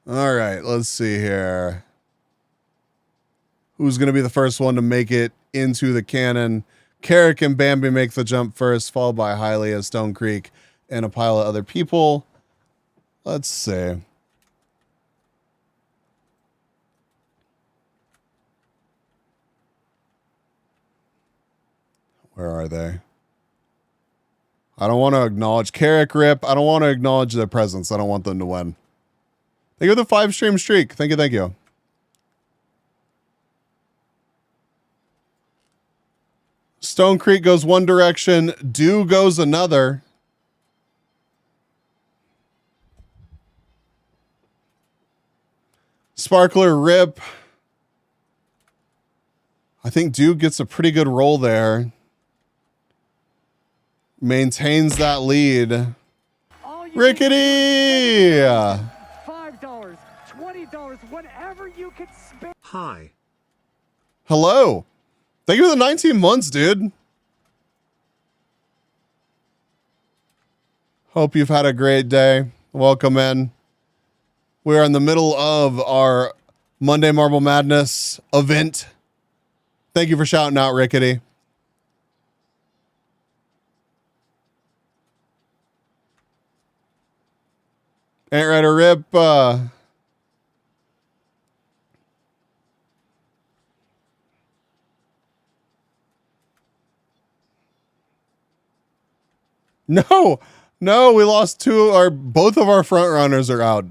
All right, let's see here. Who's going to be the first one to make it into the cannon? Carrick and Bambi make the jump first, followed by Hialeah, Stone Creek, and a pile of other people. Let's see. Where are they? I don't want to acknowledge Carrick, Rip. I don't want to acknowledge their presence. I don't want them to win. Thank you for the 5-stream streak. Thank you, thank you. Stone Creek goes one direction. Dew goes another. Sparkler, Rip. I think Dew gets a pretty good roll there. Maintains that lead. Rickety! $5, $20, whatever you can spend. Hi. Hello. Thank you for the 19 months, dude. Hope you've had a great day. Welcome in. We're in the middle of our Monday Marble Madness event. Thank you for shouting out, Rickety. Ant Rider Rip. No, we lost both of our front runners are out.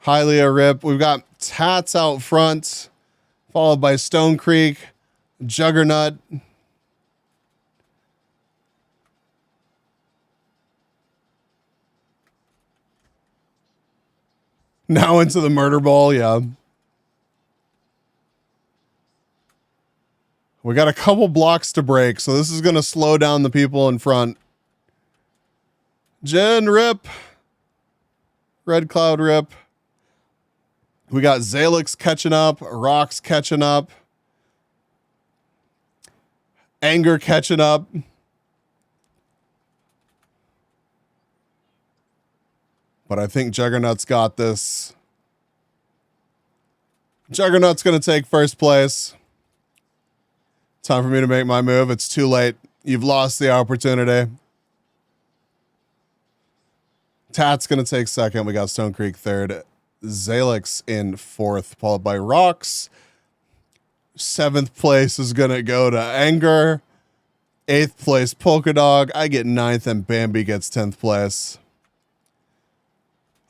Hialeah Rip. We've got Tats out front, followed by Stone Creek, Juggernaut. Now into the murder ball, yeah. We got a couple blocks to break, so this is going to slow down the people in front. Jen Rip. Red Cloud Rip. We got Zalix catching up, Rocks catching up, Anger catching up. But I think Juggernaut's got this. Juggernaut's going to take first place. Time for me to make my move. It's too late. You've lost the opportunity. Tat's going to take second. We got Stone Creek third. Zalix in fourth, followed by Rocks. Seventh place is going to go to Anger. Eighth place, Polka Dog. I get ninth, and Bambi gets 10th place.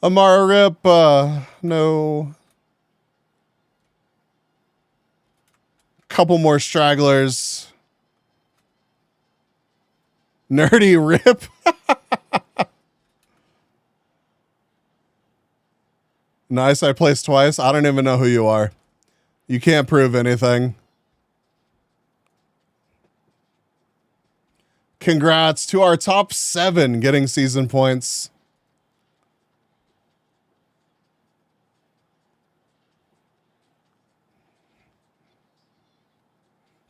Amara Rip, no. Couple more stragglers. Nerdy Rip. Nice, I placed twice. I don't even know who you are. You can't prove anything. Congrats to our top 7 getting season points.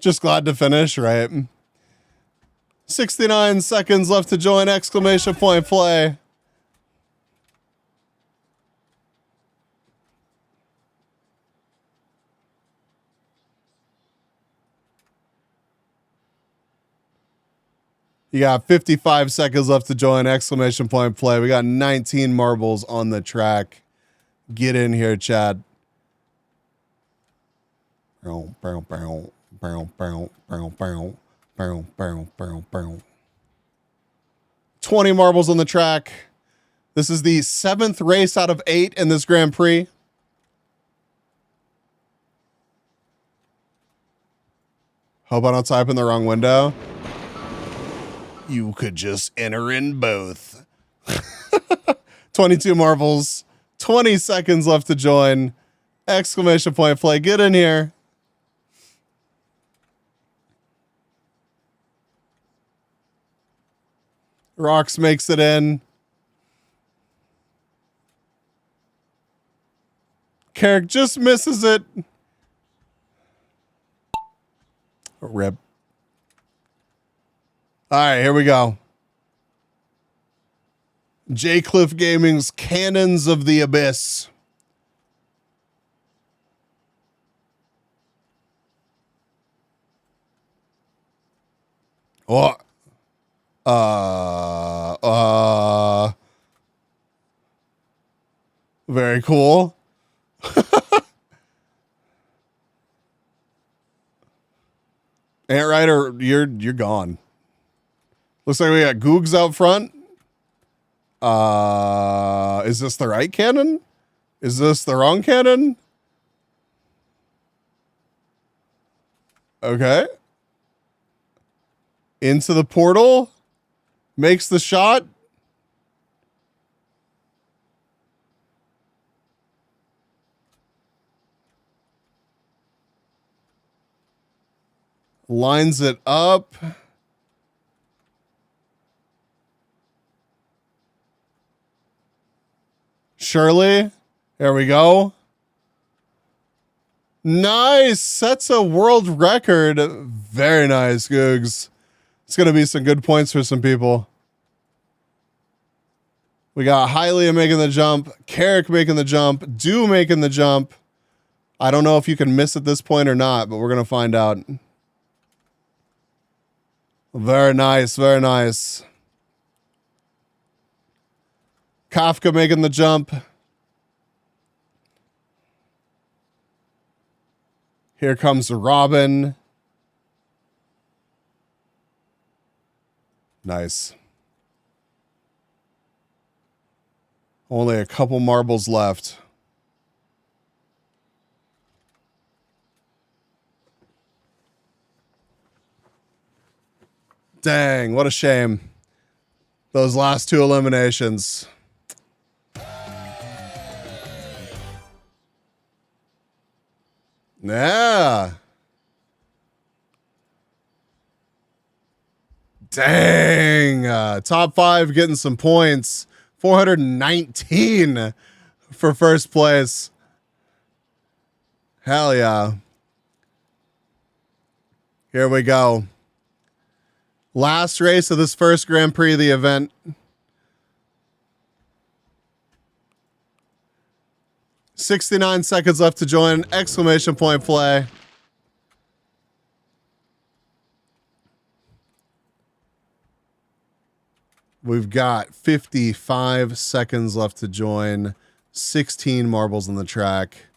Just glad to finish, right? 69 seconds left to join, exclamation point play. You got 55 seconds left to join, exclamation point play. We got 19 marbles on the track. Get in here, Chad. 20 marbles on the track. This is the 7th race out of 8 in this Grand Prix. Hope I don't type in the wrong window. You could just enter in both. 22 marbles, 20 seconds left to join. Exclamation point play. Get in here. Rocks makes it in. Carrick just misses it. Rip. All right, here we go. J. Cliff Gaming's Cannons of the Abyss. Oh. Very cool. Ant Rider, you're gone. Looks like we got Googs out front. Is this the right cannon? Is this the wrong cannon? Okay. Into the portal. Makes the shot. Lines it up. Shirley. There we go. Nice. That's a world record. Very nice, Googs. It's going to be some good points for some people. We got Hylia making the jump. Carrick making the jump. Do making the jump. I don't know if you can miss at this point or not, but we're going to find out. Very nice. Very nice. Kafka making the jump. Here comes Robin. Nice. Only a couple marbles left. Dang, what a shame. Those last two eliminations. Yeah. Dang. Top 5 getting some points. 419 for first place. Hell yeah. Here we go. Last race of this first Grand Prix of the event. $69 seconds left to join. Exclamation point play. We've got 55 seconds left to join. 16 marbles on the track.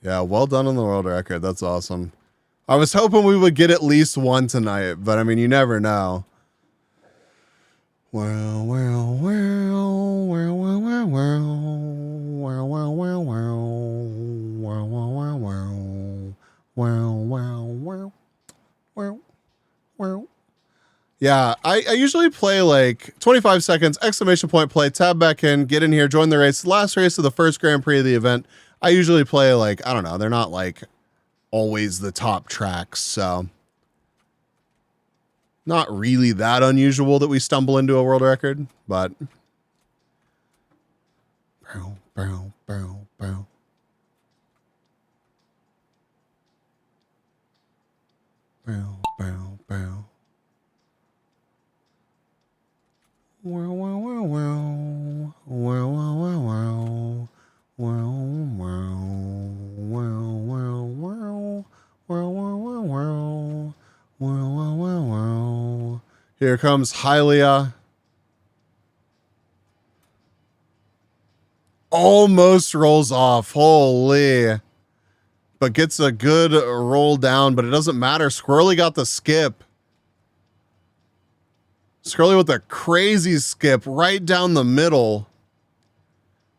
Yeah, well done on the world record. That's awesome. I was hoping we would get at least one tonight, but I mean, you never know. Well, well, well, well, well, well, well, well, well, well, well, well, well, well, well, well. Yeah, I usually play like 25 seconds, exclamation point play, tab back in, get in here, join the race. Last race of the first Grand Prix of the event. I usually play like, I don't know, they're not like always the top tracks, so not really that unusual that we stumble into a world record, but bow, bow, bow, bow. bow, bow, bow. Wow, wow, wow, wow. Wow, wow, wow, wow. Wow, wow. Wow, wow, wow. Wow, wow, wow, wow. Wow, wow, wow, wow. Here comes Hylia. Almost rolls off. Holy. But gets a good roll down, but it doesn't matter. Squirrely got the skip. Squirrely with a crazy skip right down the middle.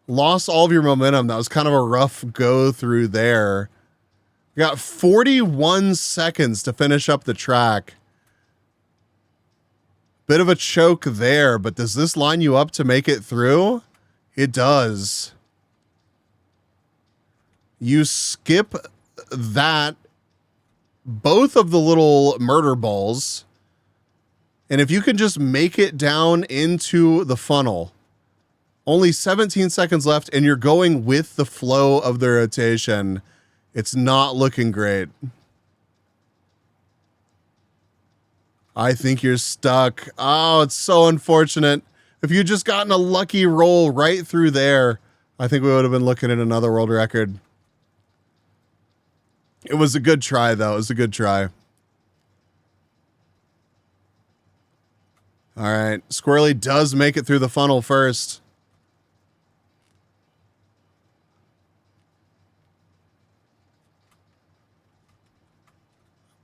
Lost all of your momentum. That was kind of a rough go through there. You got 41 seconds to finish up the track. Bit of a choke there, but does this line you up to make it through? It does. You skip that, both of the little murder balls. And if you can just make it down into the funnel, only 17 seconds left, and you're going with the flow of the rotation. It's not looking great. I think you're stuck. Oh, it's so unfortunate. If you'd just gotten a lucky roll right through there, I think we would have been looking at another world record. It was a good try, though. It was a good try. All right. Squirrely does make it through the funnel first.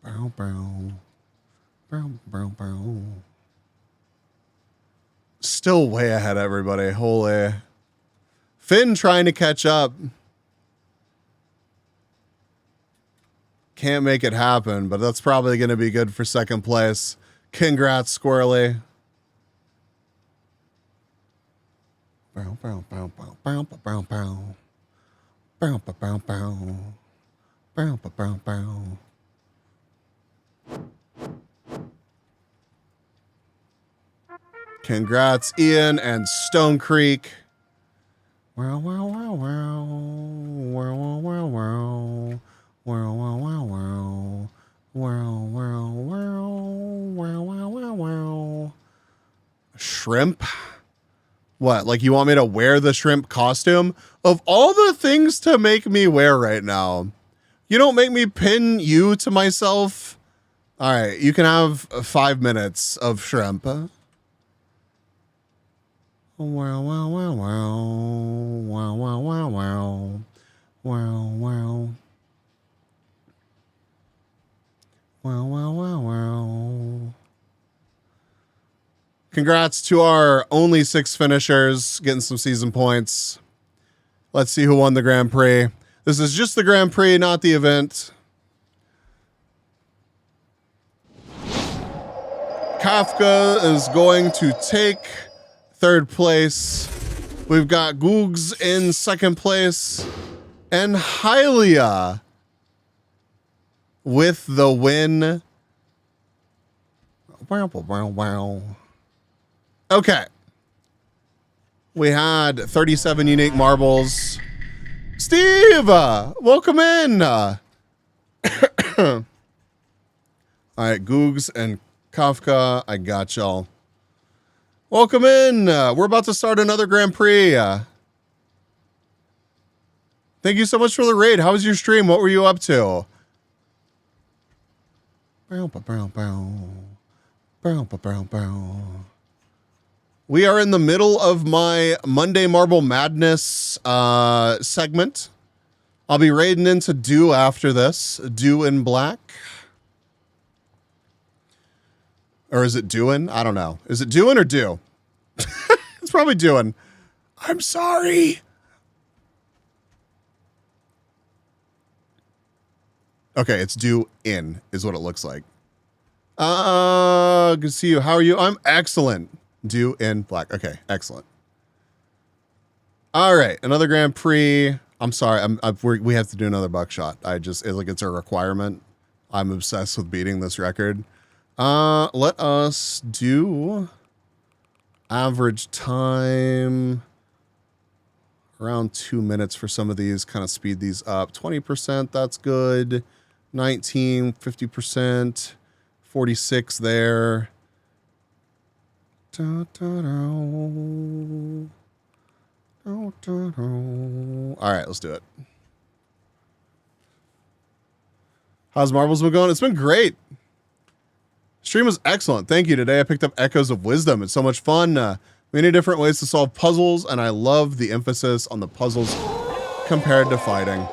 Bow, bow. Bow, bow, bow. Still way ahead, everybody. Holy. Finn trying to catch up. Can't make it happen, but that's probably going to be good for second place. Congrats, Squirrely. Bow, bow, bow, bow, bow, bow, bow. Bow, bow, bow, bow. Bow, bow, bow, bow. Congrats, Ian and Stone Creek. Wow, wow, wow, wow. Wow, wow, wow, wow. Wow, wow, wow, wow. Wow, wow, wow. Wow, wow, wow, wow. Shrimp? What, like you want me to wear the shrimp costume? Of all the things to make me wear right now, you don't make me pin you to myself? All right, you can have 5 minutes of shrimp. Wow, wow, wow, wow. Wow, wow, wow, wow. Wow, wow. Wow, wow, wow, wow. Congrats to our only 6 finishers getting some season points. Let's see who won the Grand Prix. This is just the Grand Prix, not the event. Kafka is going to take 3rd place. We've got Googs in 2nd place. And Hylia with the win. Wow, wow, wow. Okay. We had 37 unique marbles. Steve, welcome in. All right, Googs and Kafka, I got y'all. Welcome in. We're about to start another Grand Prix. Thank you so much for the raid. How was your stream? What were you up to? Bow, bow, bow, bow. Bow, bow, bow, bow. We are in the middle of my Monday Marble Madness segment. I'll be raiding into Dew after this. Dew in black. Or is it doing? I don't know. Is it doing or do? It's probably doing. I'm sorry. Okay, it's due in is what it looks like. Good to see you. How are you? I'm excellent. Due in black. Okay, excellent. All right, another Grand Prix. I'm sorry. We have to do another buckshot. It's a requirement. I'm obsessed with beating this record. Let us do average time around 2 minutes for some of these, kind of speed these up. 20%, that's good. 19, 50%, 46 there. All right, let's do it. How's Marbles been going? It's been great. Stream was excellent. Thank you. Today I picked up Echoes of Wisdom. It's so much fun. Many different ways to solve puzzles, and I love the emphasis on the puzzles compared to fighting.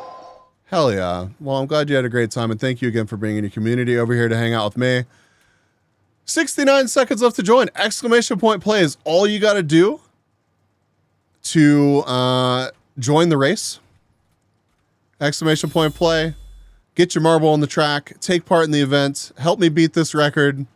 Hell yeah. Well, I'm glad you had a great time, and thank you again for bringing your community over here to hang out with me. 69 seconds left to join. Exclamation point play is all you got to do to join the race. Exclamation point play. Get your marble on the track. Take part in the event. Help me beat this record.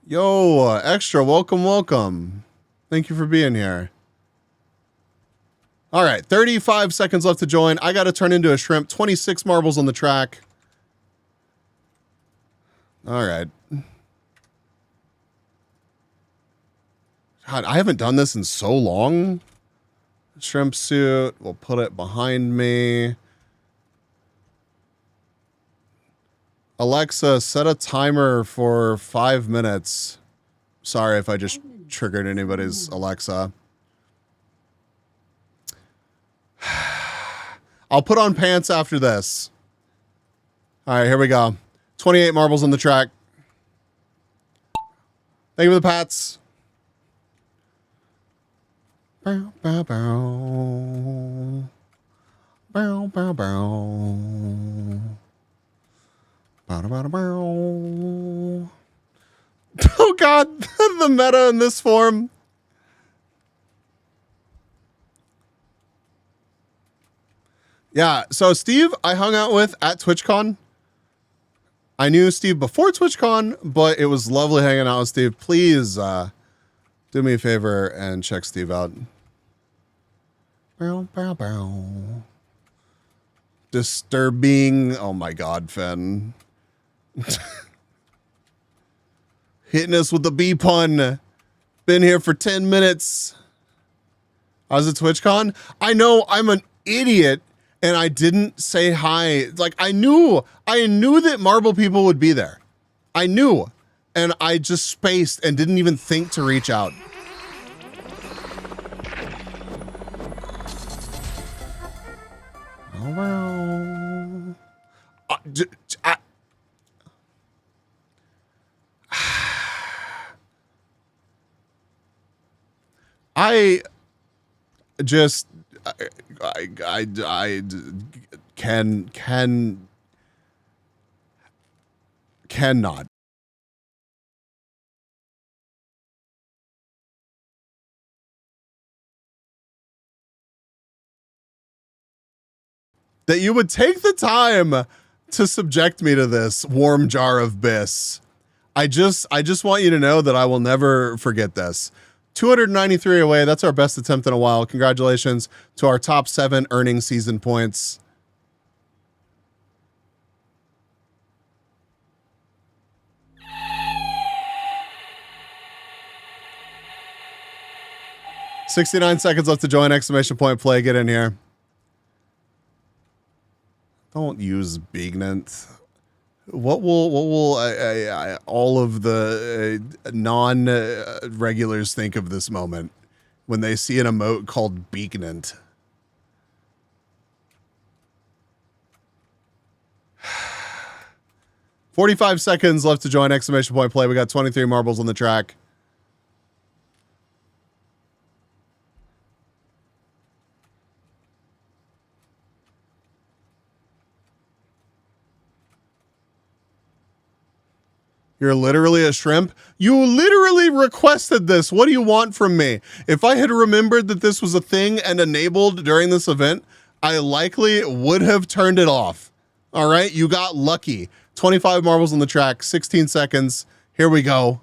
Yo, Extra, welcome. Thank you for being here. All right, 35 seconds left to join. I got to turn into a shrimp. 26 marbles on the track. All right. God, I haven't done this in so long. Shrimp suit. We'll put it behind me. Alexa, set a timer for 5 minutes. Sorry if I just triggered anybody's Alexa. I'll put on pants after this. All right, here we go. 28 marbles on the track. Thank you for the pats. Bow, bow, bow. Bow, bow, bow. Bow, bow, bow, bow. Oh God, the meta in this form. Yeah, so Steve, I hung out with at TwitchCon. I knew Steve before TwitchCon, but it was lovely hanging out with Steve. Please do me a favor and check Steve out. Bow, bow, bow. Disturbing. Oh my God, Finn. Hitting us with the B pun. Been here for 10 minutes. I was at TwitchCon. I know I'm an idiot and I didn't say hi. Like I knew that Marble people would be there. I knew. And I just spaced and didn't even think to reach out. Oh, well. I just I cannot. That you would take the time to subject me to this warm jar of Biss. I just want you to know that I will never forget this. 293 away. That's our best attempt in a while. Congratulations to our top 7 earning season points. $69 seconds left to join. Exclamation point play. Get in here. Don't use Bignant. What will all of the non-regulars think of this moment when they see an emote called Bignant? $45 seconds left to join. Exclamation point play. We got 23 marbles on the track. You're literally a shrimp? You literally requested this. What do you want from me? If I had remembered that this was a thing and enabled during this event, I likely would have turned it off. All right, you got lucky. 25 marbles on the track, 16 seconds. Here we go.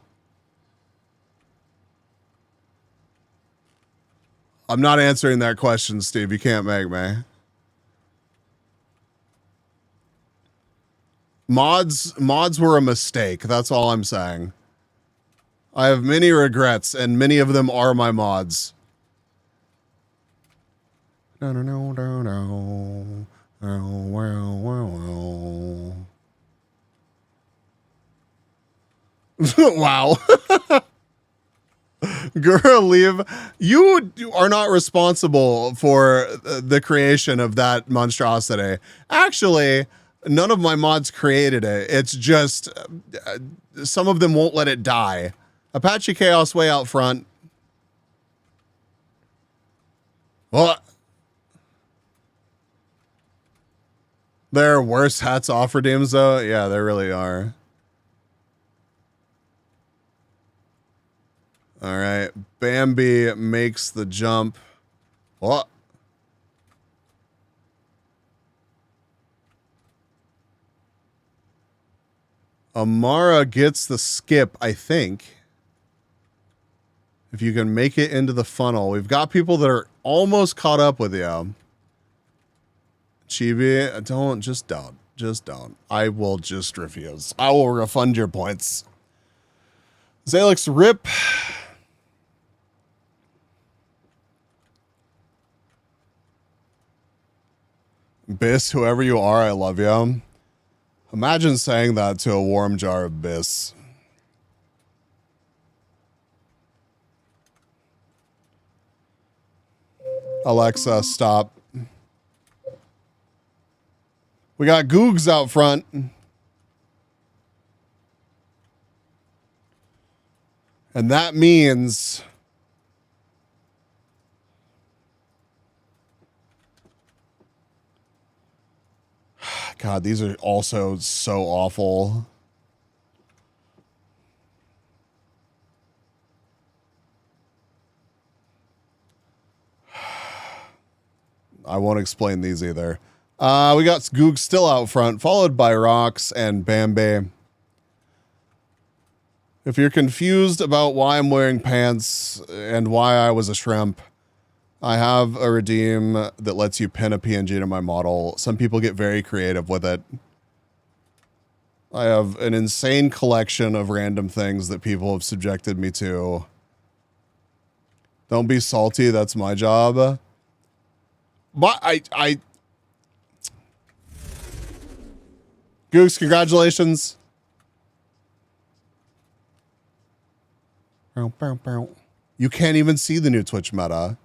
I'm not answering that question, Steve. You can't make me. Mods were a mistake. That's all I'm saying. I have many regrets, and many of them are my mods. No, no, no, no, no. Oh, well, well, well. Wow. Girl, leave. You are not responsible for the creation of that monstrosity. Actually, none of my mods created it. It's just some of them won't let it die. Apache Chaos way out front. Well, there are worse hats off redeems, though. Yeah, there really are. All right. Bambi makes the jump. What? Amara gets the skip, I think. If you can make it into the funnel. We've got people that are almost caught up with you. Chibi, just don't. I will just refuse. I will refund your points. Zalix, rip. Biss, whoever you are, I love you. Imagine saying that to a warm jar of Biss. Alexa, stop. We got Googs out front. And that means... God, these are also so awful. I won't explain these either. We got Goog still out front, followed by Rox and Bambi. If you're confused about why I'm wearing pants and why I was a shrimp, I have a redeem that lets you pin a PNG to my model. Some people get very creative with it. I have an insane collection of random things that people have subjected me to. Don't be salty, that's my job. But Goose, congratulations. You can't even see the new Twitch meta.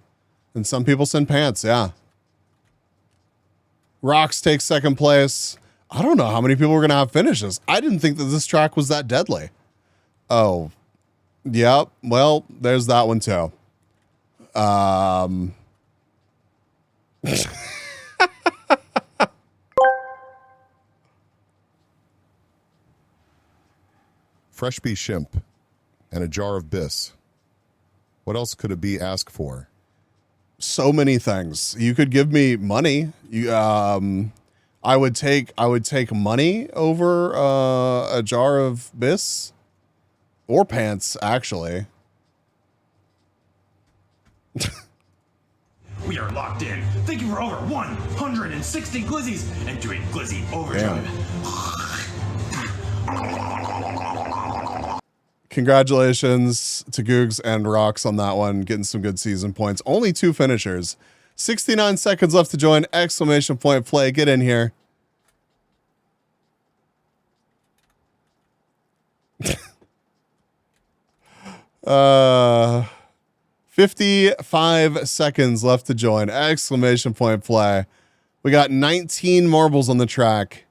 And some people send pants, yeah. Rox takes second place. I don't know how many people were going to have finishes. I didn't think that this track was that deadly. Oh, yep. Well, there's that one too. Fresh bee shimp and a jar of Biss. What else could a bee ask for? So many things. You could give me money. I would take money over a jar of Biss or pants, actually. We are locked in. Thank you for over 160 glizzies and doing glizzy overdrive. Congratulations to Googs and Rox on that one, getting some good season points. Only 2 finishers. 69 seconds left to join. Exclamation point play. Get in here. Uh, 55 seconds left to join. Exclamation point play. We got 19 marbles on the track.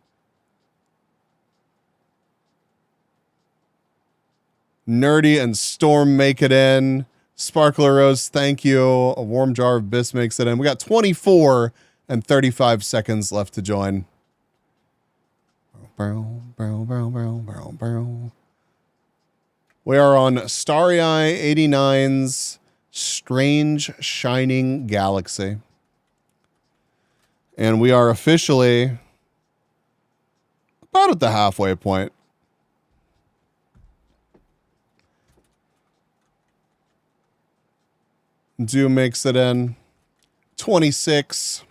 Nerdy and Storm make it in. Sparkler Rose, thank you. A warm jar of Biss makes it in. We got 24 and 35 seconds left to join. We are on Starry Eye 89's Strange Shining Galaxy. And we are officially about at the halfway point. Do makes it in. 26.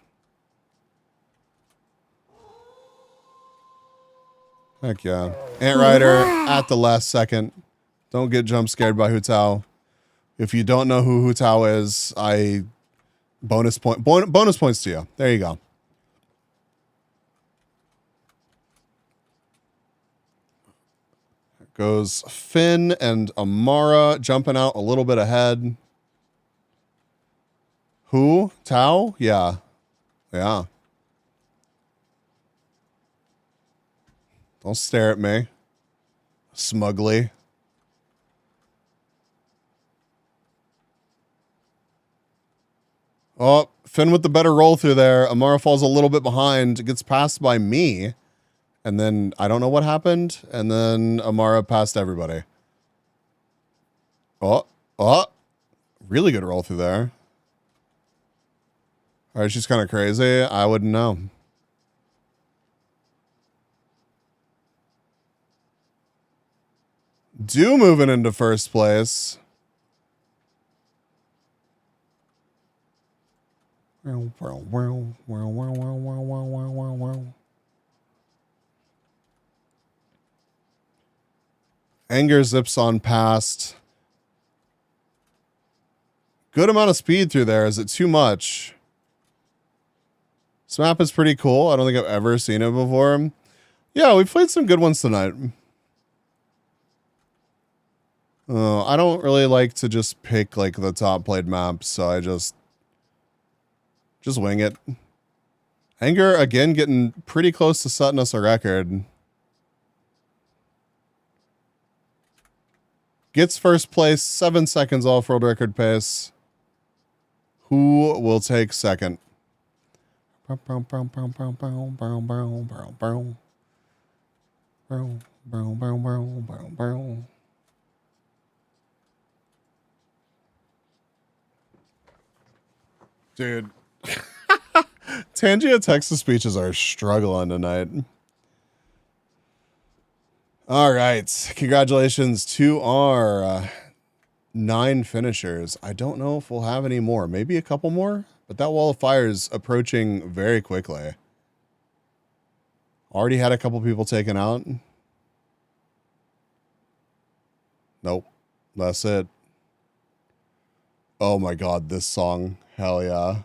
Heck yeah. Ant Rider at the last second. Don't get jump scared by Hu Tao. If you don't know who Hu Tao is, bonus points to you. There you go. Goes Finn and Amara jumping out a little bit ahead. Who? Tao? Yeah. Yeah. Don't stare at me. Smugly. Oh, Finn with the better roll through there. Amara falls a little bit behind. Gets passed by me. And then I don't know what happened. And then Amara passed everybody. Oh. Really good roll through there. All right, she's kind of crazy. I wouldn't know. Do moving into first place. Anger zips on past. Good amount of speed through there. Is it too much? This map is pretty cool. I don't think I've ever seen it before. Yeah, we played some good ones tonight. I don't really like to just pick like the top played maps, so I just wing it. Anger again getting pretty close to setting us a record. Gets first place, 7 seconds off world record pace. Who will take second? Dude. Tangia Texas speeches are struggling tonight. All right. Congratulations to our 9 finishers. I don't know if we'll have any more. Maybe a couple more, but that wall of fire is approaching very quickly. Already had a couple people taken out. Nope. That's it. Oh my God, this song. Hell yeah.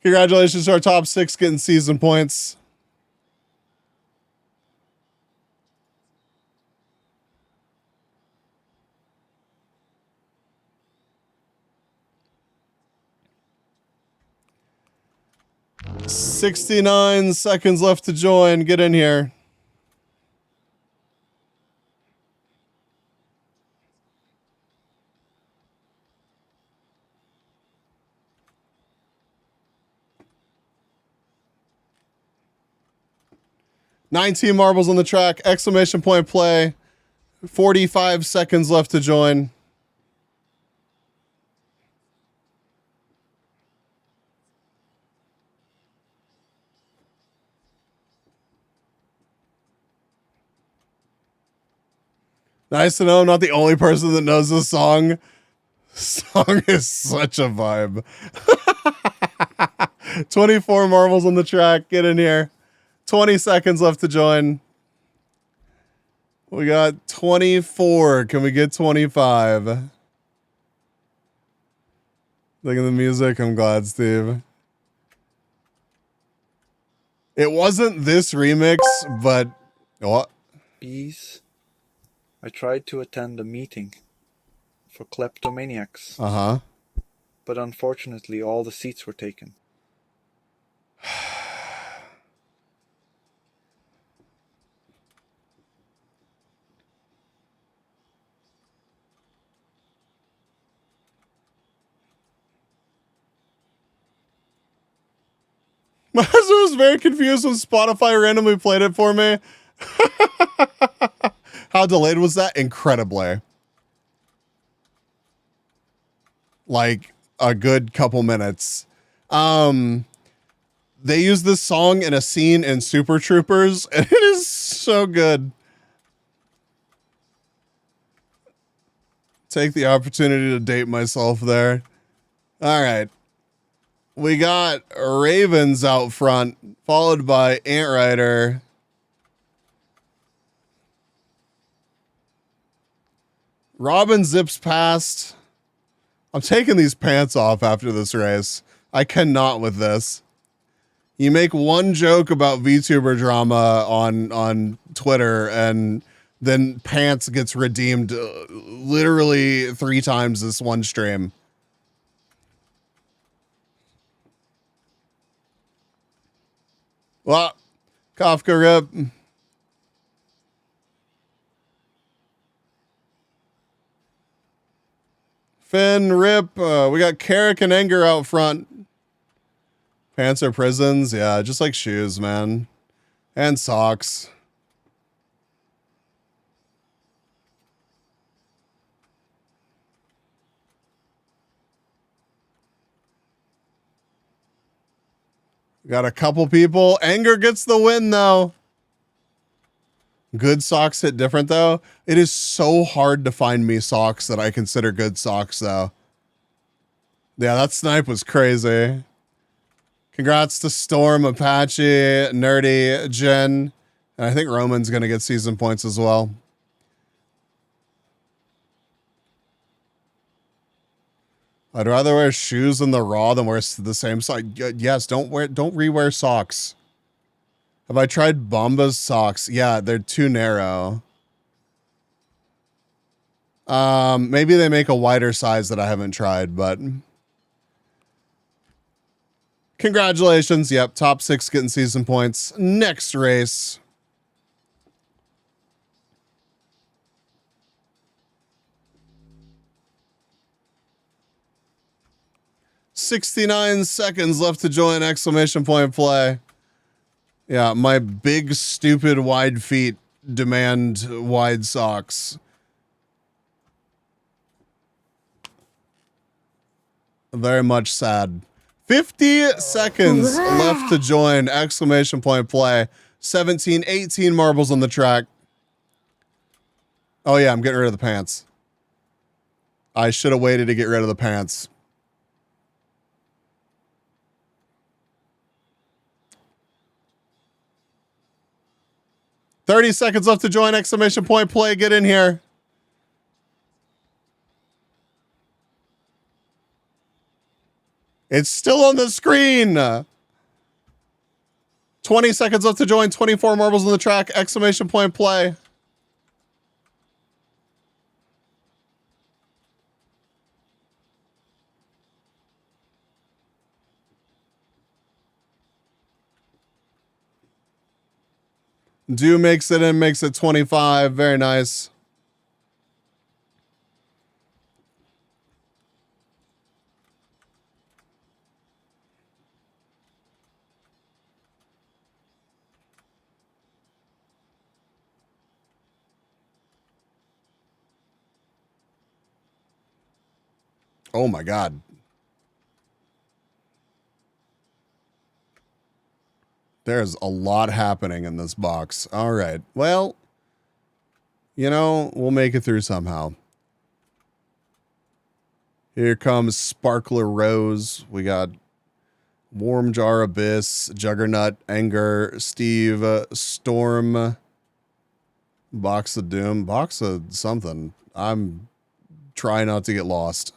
Congratulations to our top 6 getting season points. $69 seconds left to join. Get in here. $19 marbles on the track. Exclamation point play. 45 seconds left to join. Nice to know I'm not the only person that knows this song. This song is such a vibe. 24 marbles on the track. Get in here. 20 seconds left to join. We got 24. Can we get 25? Look at the music. I'm glad, Steve. It wasn't this remix, but... What? Bees. I tried to attend a meeting for kleptomaniacs. Uh-huh. But unfortunately, all the seats were taken. My husband was very confused when Spotify randomly played it for me. How delayed was that? Incredibly. Like a good couple minutes. They use this song in a scene in Super Troopers, and it is so good. Take the opportunity to date myself there. All right. We got Ravens out front, followed by Ant Rider. Robin zips past. I'm taking these pants off after this race. I cannot with this. You make one joke about VTuber drama on Twitter, and then pants gets redeemed literally 3 times this one stream. Well, Kafka rip. Finn rip. We got Carrick and Enger out front. Pants are prisons. Yeah, just like shoes, man. And socks. Got a couple people. Enger gets the win, though. Good socks hit different, though. It is so hard to find me socks that I consider good socks, though. Yeah, that snipe was crazy. Congrats to Storm, Apache, Nerdy, Jen. And I think Roman's going to get season points as well. I'd rather wear shoes in the raw than wear the same sock. Yes, don't rewear socks. Have I tried Bomba's socks? Yeah, they're too narrow. Maybe they make a wider size that I haven't tried, but congratulations. Yep, top 6 getting season points. Next race. $69 seconds left to join exclamation point play. Yeah, my big, stupid, wide feet demand wide socks. Very much sad. 50 seconds left to join exclamation point play. 17, 18 marbles on the track. Oh yeah, I'm getting rid of the pants. I should have waited to get rid of the pants. $30 seconds left to join exclamation point play. Get in here. It's still on the screen. 20 seconds left to join. 24 marbles on the track. Exclamation point play. Do makes it in, makes it 25. Very nice. Oh my God. There's a lot happening in this box. All right. Well, you know, we'll make it through somehow. Here comes Sparkler Rose. We got Warm Jar Abyss, Juggernaut, Anger, Steve, Storm, Box of Doom, Box of something. I'm trying not to get lost.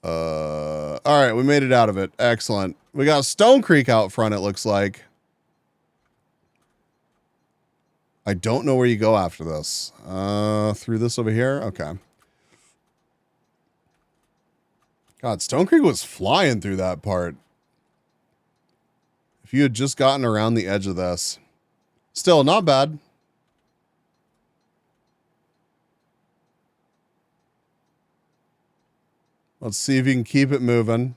All right, we made it out of it. Excellent. We got Stone Creek out front, it looks like. I don't know where you go after this. Through this over here? Okay. God, Stone Creek was flying through that part. If you had just gotten around the edge of this. Still, not bad. Let's see if you can keep it moving.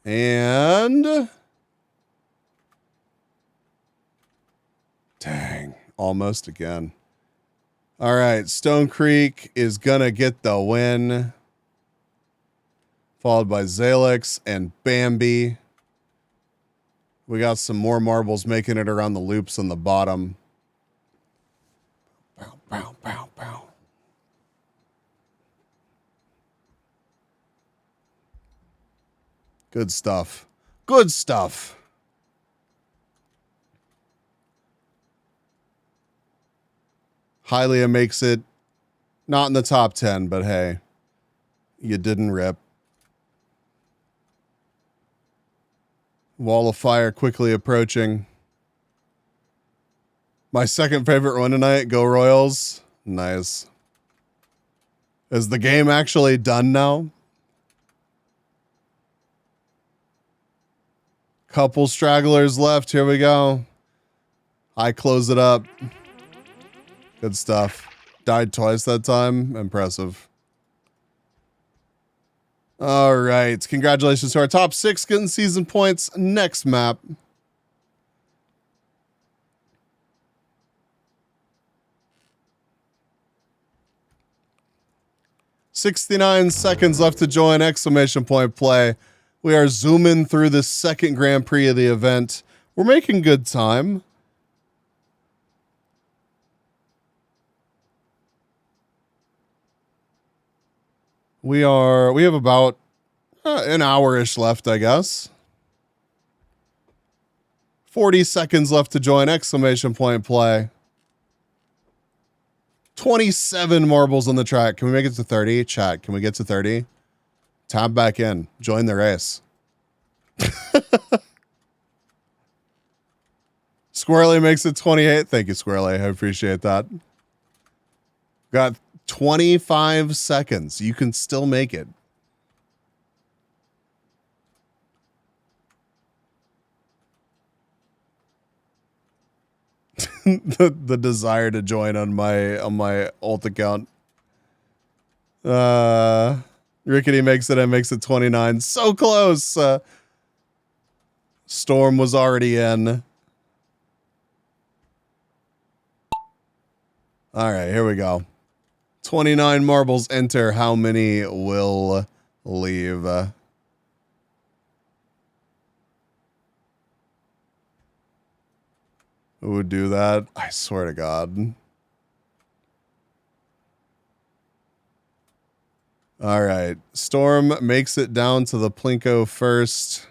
And dang, almost again. All right, Stone Creek is gonna get the win, followed by Zalix and Bambi. We got some more marbles making it around the loops on the bottom. Bow, bow, bow, bow. Good stuff. Good stuff. Hylia makes it not in the top 10, but hey, you didn't rip. Wall of Fire quickly approaching. My second favorite one tonight, Go Royals. Nice. Is the game actually done now? Couple stragglers left. Here we go. I close it up. Good stuff. Died twice that time. Impressive. All right. Congratulations to our top 6 getting season points. Next map. $69 seconds left to join! Exclamation point play. We are zooming through the second Grand Prix of the event. We're making good time. We have about an hour-ish left, I guess. 40 seconds left to join! Exclamation point play. 27 marbles on the track. Can we make it to 30? Chat, can we get to 30? Tab back in. Join the race. Squirrely makes it 28. Thank you, Squirrely. I appreciate that. Got 25 seconds. You can still make it. the desire to join on my alt account. Rickety makes it and makes it 29. So close. Storm was already in. All right, here we go. 29 marbles enter. How many will leave? Who would do that? I swear to God. All right. Storm makes it down to the Plinko first.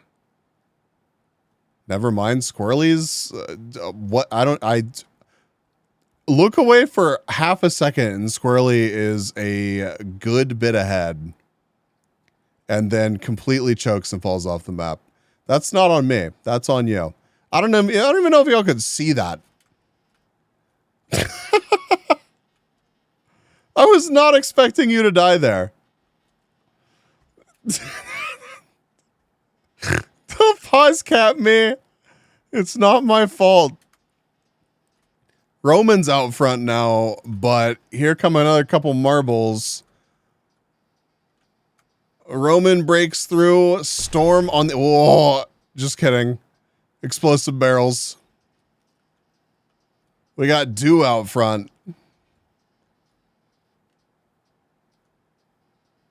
Never mind. Squirrelies. I look away for half a second and Squirrely is a good bit ahead. And then completely chokes and falls off the map. That's not on me. That's on you. I don't even know if y'all could see that. I was not expecting you to die there. Don't pause cap me. It's not my fault. Roman's out front now, but here come another couple marbles. Roman breaks through. Storm on the... Oh, just kidding. Explosive barrels. We got Dew out front.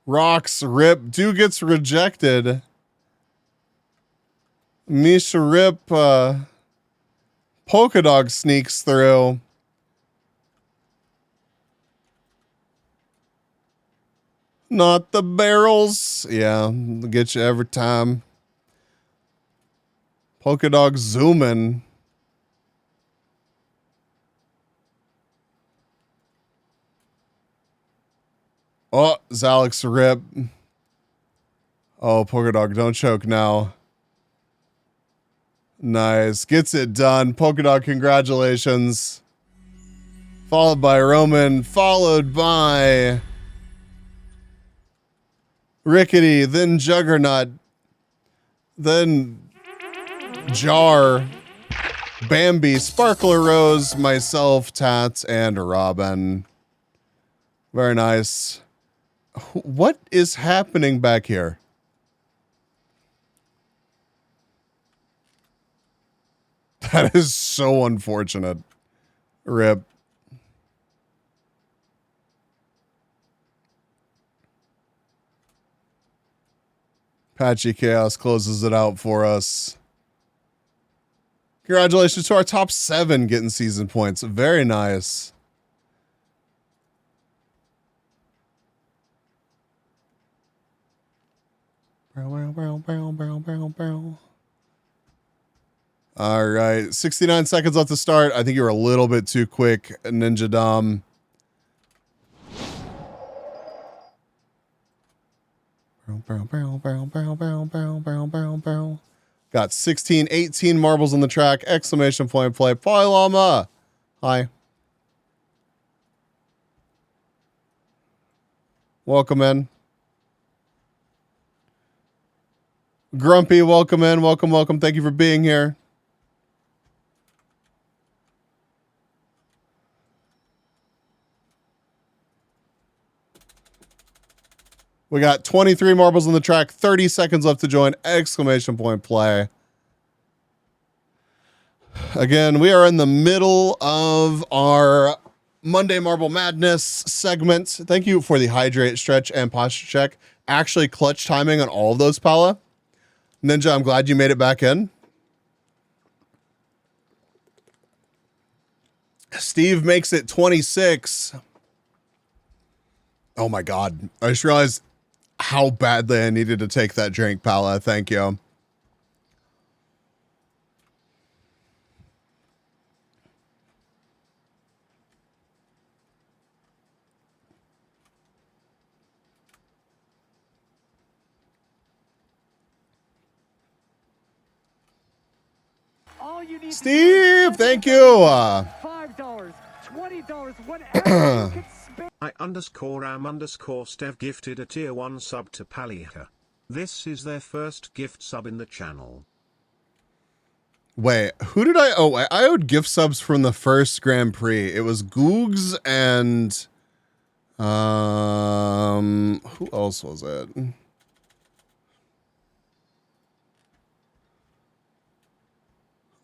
Rocks rip. Dew gets rejected. Misha rip. Polka Dog sneaks through. Not the barrels. Yeah, get you every time. Polka Dog zooming. Oh, Zalix rip. Oh, Polka Dog, don't choke now. Nice. Gets it done. Polka Dog, congratulations. Followed by Roman. Followed by Rickety. Then Juggernaut. Then Jar. Bambi. Sparkler Rose. Myself. Tats. And Robin. Very nice. What is happening back here? That is so unfortunate. Rip. Patchy Chaos closes it out for us. Congratulations to our top 7 getting season points. Very nice. All right, 69 seconds left to start. I think you were a little bit too quick, Ninja Dom. Got 16, 18 marbles on the track. Exclamation point play. Llama. Hi. Welcome in. Grumpy, welcome in. Welcome, welcome. Thank you for being here. We got 23 marbles on the track, 30 seconds left to join. Exclamation point play. Again, we are in the middle of our Monday Marble Madness segment. Thank you for the hydrate, stretch, and posture check. Actually, clutch timing on all of those, Paula. Ninja, I'm glad you made it back in. Steve makes it 26. Oh my God. I just realized how badly I needed to take that drink, Paula. Thank you. All you need Steve, thank you. $5, $20, whatever you can spare. I_am_Stev gifted a tier 1 sub to Palika. This is their first gift sub in the channel. Wait, who did I owe? I owed gift subs from the first Grand Prix. It was Googs and who else was it?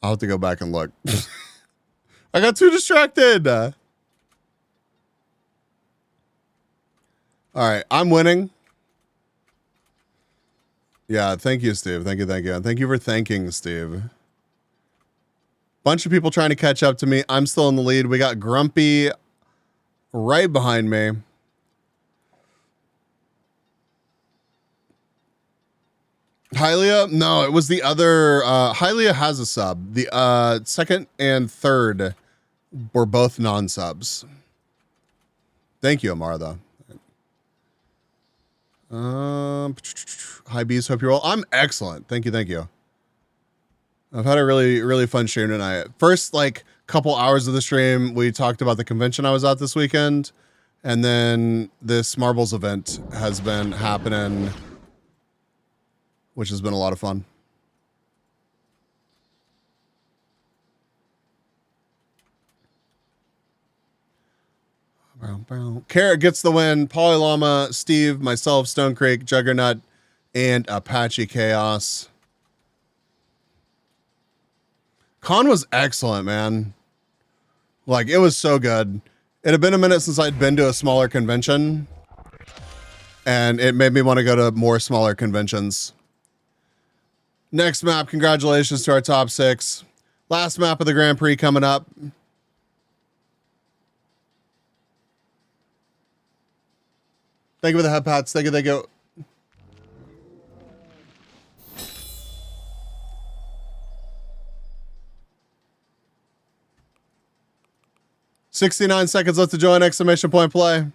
I'll have to go back and look. I got too distracted. All right, I'm winning. Yeah, thank you, Steve. Thank you, thank you. And thank you for thanking Steve. Bunch of people trying to catch up to me. I'm still in the lead. We got Grumpy right behind me. Hylia? No, it was the other. Hylia has a sub. The second and third were both non-subs. Thank you, Amara, though. Hi, Bees. Hope you're well. I'm excellent. Thank you, thank you. I've had a really, really fun stream tonight. First, like, couple hours of the stream, we talked about the convention I was at this weekend. And then this Marbles event has been happening, which has been a lot of fun. Carrot gets the win. Polylama, Steve, myself, Stone Creek, Juggernaut, and Apache Chaos. Con was excellent, man. Like, it was so good. It had been a minute since I'd been to a smaller convention, and it made me want to go to more smaller conventions. Next map, congratulations to our top 6. Last map of the Grand Prix coming up. Thank you for the head pats. Thank you, thank you. $69 seconds left to join. Exclamation point play.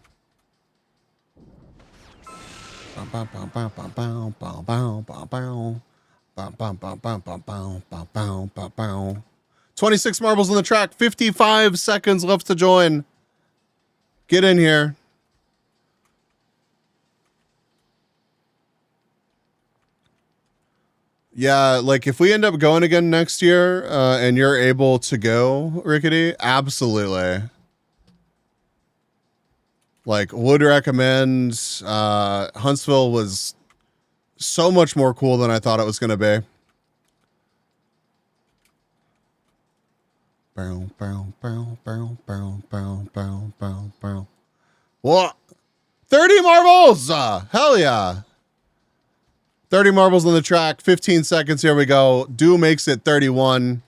26 marbles on the track. 55 seconds left to join. Get in here. Yeah, like if we end up going again next year and you're able to go, Rickety, absolutely. Like, would recommend. Huntsville was so much more cool than I thought it was going to be. What? 30 marbles! Hell yeah. 30 marbles on the track, 15 seconds. Here we go. Do makes it 31.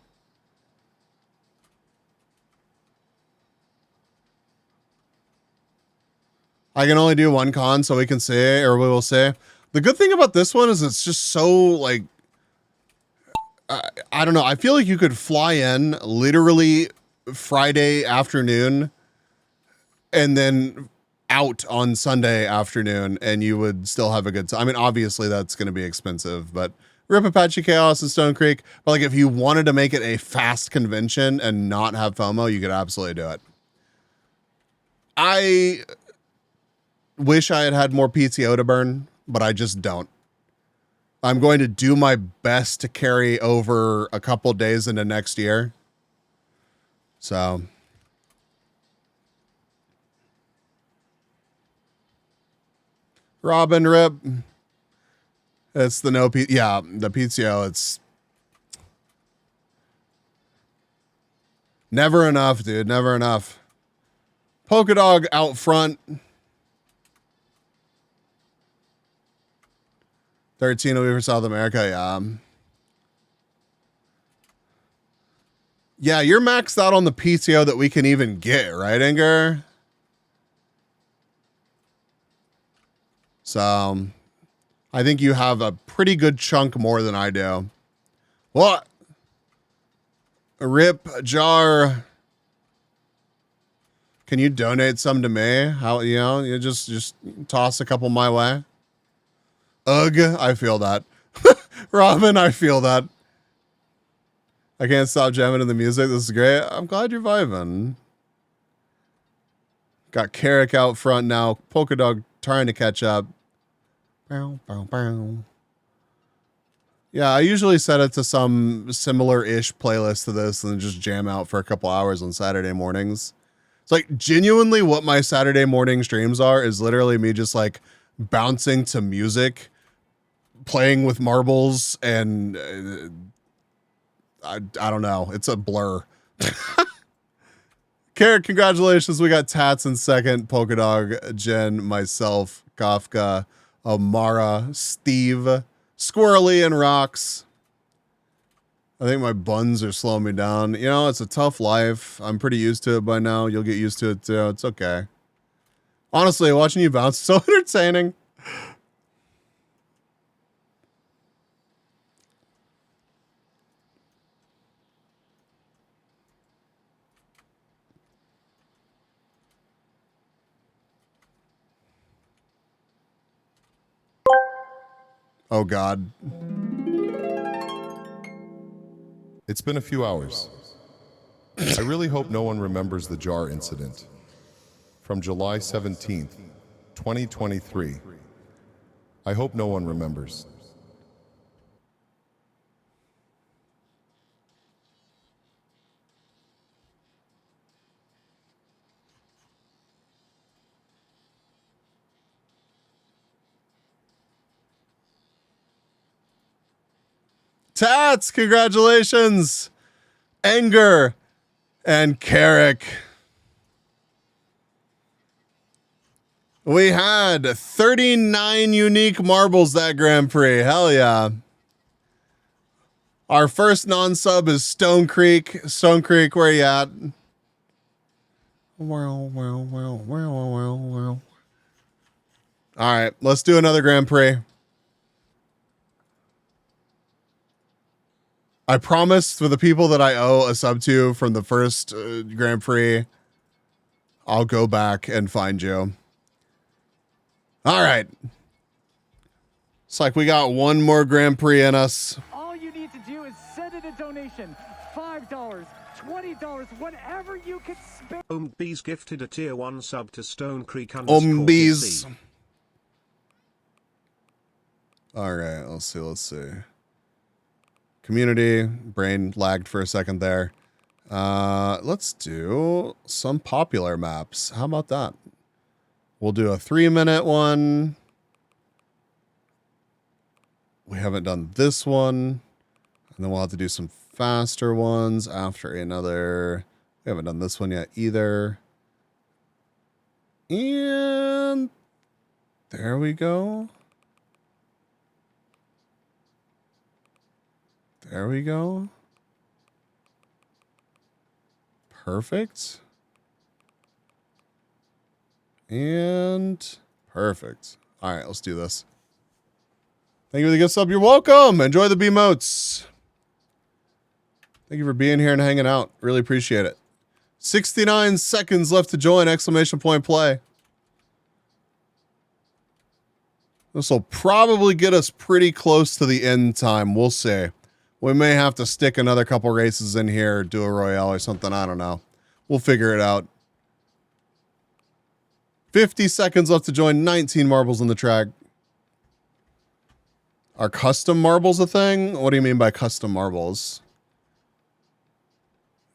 I can only do one con so we can see, or we will see. The good thing about this one is it's just so like, I don't know. I feel like you could fly in literally Friday afternoon and then out on Sunday afternoon and you would still have a good time. I mean, obviously that's going to be expensive, but Rip Apache Chaos and Stone Creek. But like if you wanted to make it a fast convention and not have FOMO, you could absolutely do it. I wish I had had more PTO to burn, but I just don't. I'm going to do my best to carry over a couple days into next year. So Robin Rip. It's the no P. Yeah, the PTO. It's never enough, dude. Never enough. Polka Dog out front. 13 away for South America. Yeah. Yeah, you're maxed out on the PTO that we can even get, right, Inger? So I think you have a pretty good chunk more than I do. What? Rip Jar. Can you donate some to me? How, you know, you just toss a couple my way. Ugh, I feel that. Robin, I feel that. I can't stop jamming to the music. This is great. I'm glad you're vibing. Got Carrick out front now. Polka Dog trying to catch up. Bow, bow, bow. Yeah, I usually set it to some similar-ish playlist to this and then just jam out for a couple hours on Saturday mornings. It's like genuinely what my Saturday morning streams are is literally me just like bouncing to music, playing with marbles, and I don't know. It's a blur. Carrot, congratulations. We got Tats in second, Polka Dog, Jen, myself, Kafka, Amara, Steve, Squirrely, and Rocks. I think my buns are slowing me down. You know, it's a tough life. I'm pretty used to it by now. You'll get used to it too. It's okay. Honestly, watching you bounce is so entertaining. Oh, God. It's been a few hours. I really hope no one remembers the jar incident from July 17th, 2023. I hope no one remembers. Tats, congratulations. Anger and Carrick. We had 39 unique marbles that Grand Prix. Hell yeah. Our first non-sub is Stone Creek. Stone Creek, where you at? Well. All right, let's do another Grand Prix. I promised for the people that I owe a sub to from the first Grand Prix, I'll go back and find you. All right. It's like we got one more Grand Prix in us. All you need to do is send in a donation. $5, $20, whatever you can spare. Bees gifted a tier 1 sub to Stone Creek Bees. All right, let's see. Community, brain lagged for a second there. Let's do some popular maps. How about that? We'll do a 3-minute one. We haven't done this one. And then we'll have to do some faster ones after another. We haven't done this one yet either. And there we go. There we go. Perfect. And perfect. All right, let's do this. Thank you for the gift sub. You're welcome. Enjoy the B-motes. Thank you for being here and hanging out. Really appreciate it. 69 seconds left to join! Exclamation point play. This will probably get us pretty close to the end time. We'll see. We may have to stick another couple races in here, do a Royale or something. I don't know. We'll figure it out. 50 seconds left to join. 19 marbles on the track. Are custom marbles a thing? What do you mean by custom marbles?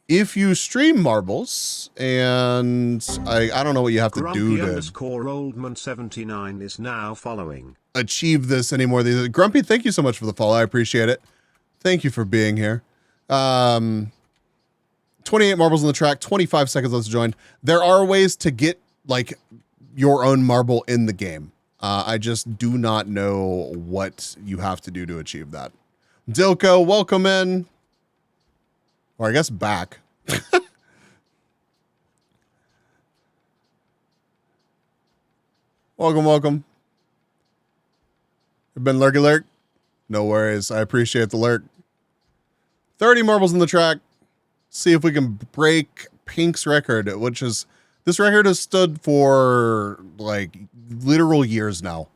If you stream marbles, and I don't know what you have to do to _Oldman79 is now following. Achieve this anymore. Grumpy, thank you so much for the follow. I appreciate it. Thank you for being here. 28 marbles on the track, 25 seconds left to join. There are ways to get like your own marble in the game. I just do not know what you have to do to achieve that. Dilko, welcome in. Or I guess back. Welcome. You've been lurky lurk? No worries. I appreciate the lurk. 30 marbles in the track. See if we can break Pink's record, which is, this record has stood for like literal years now.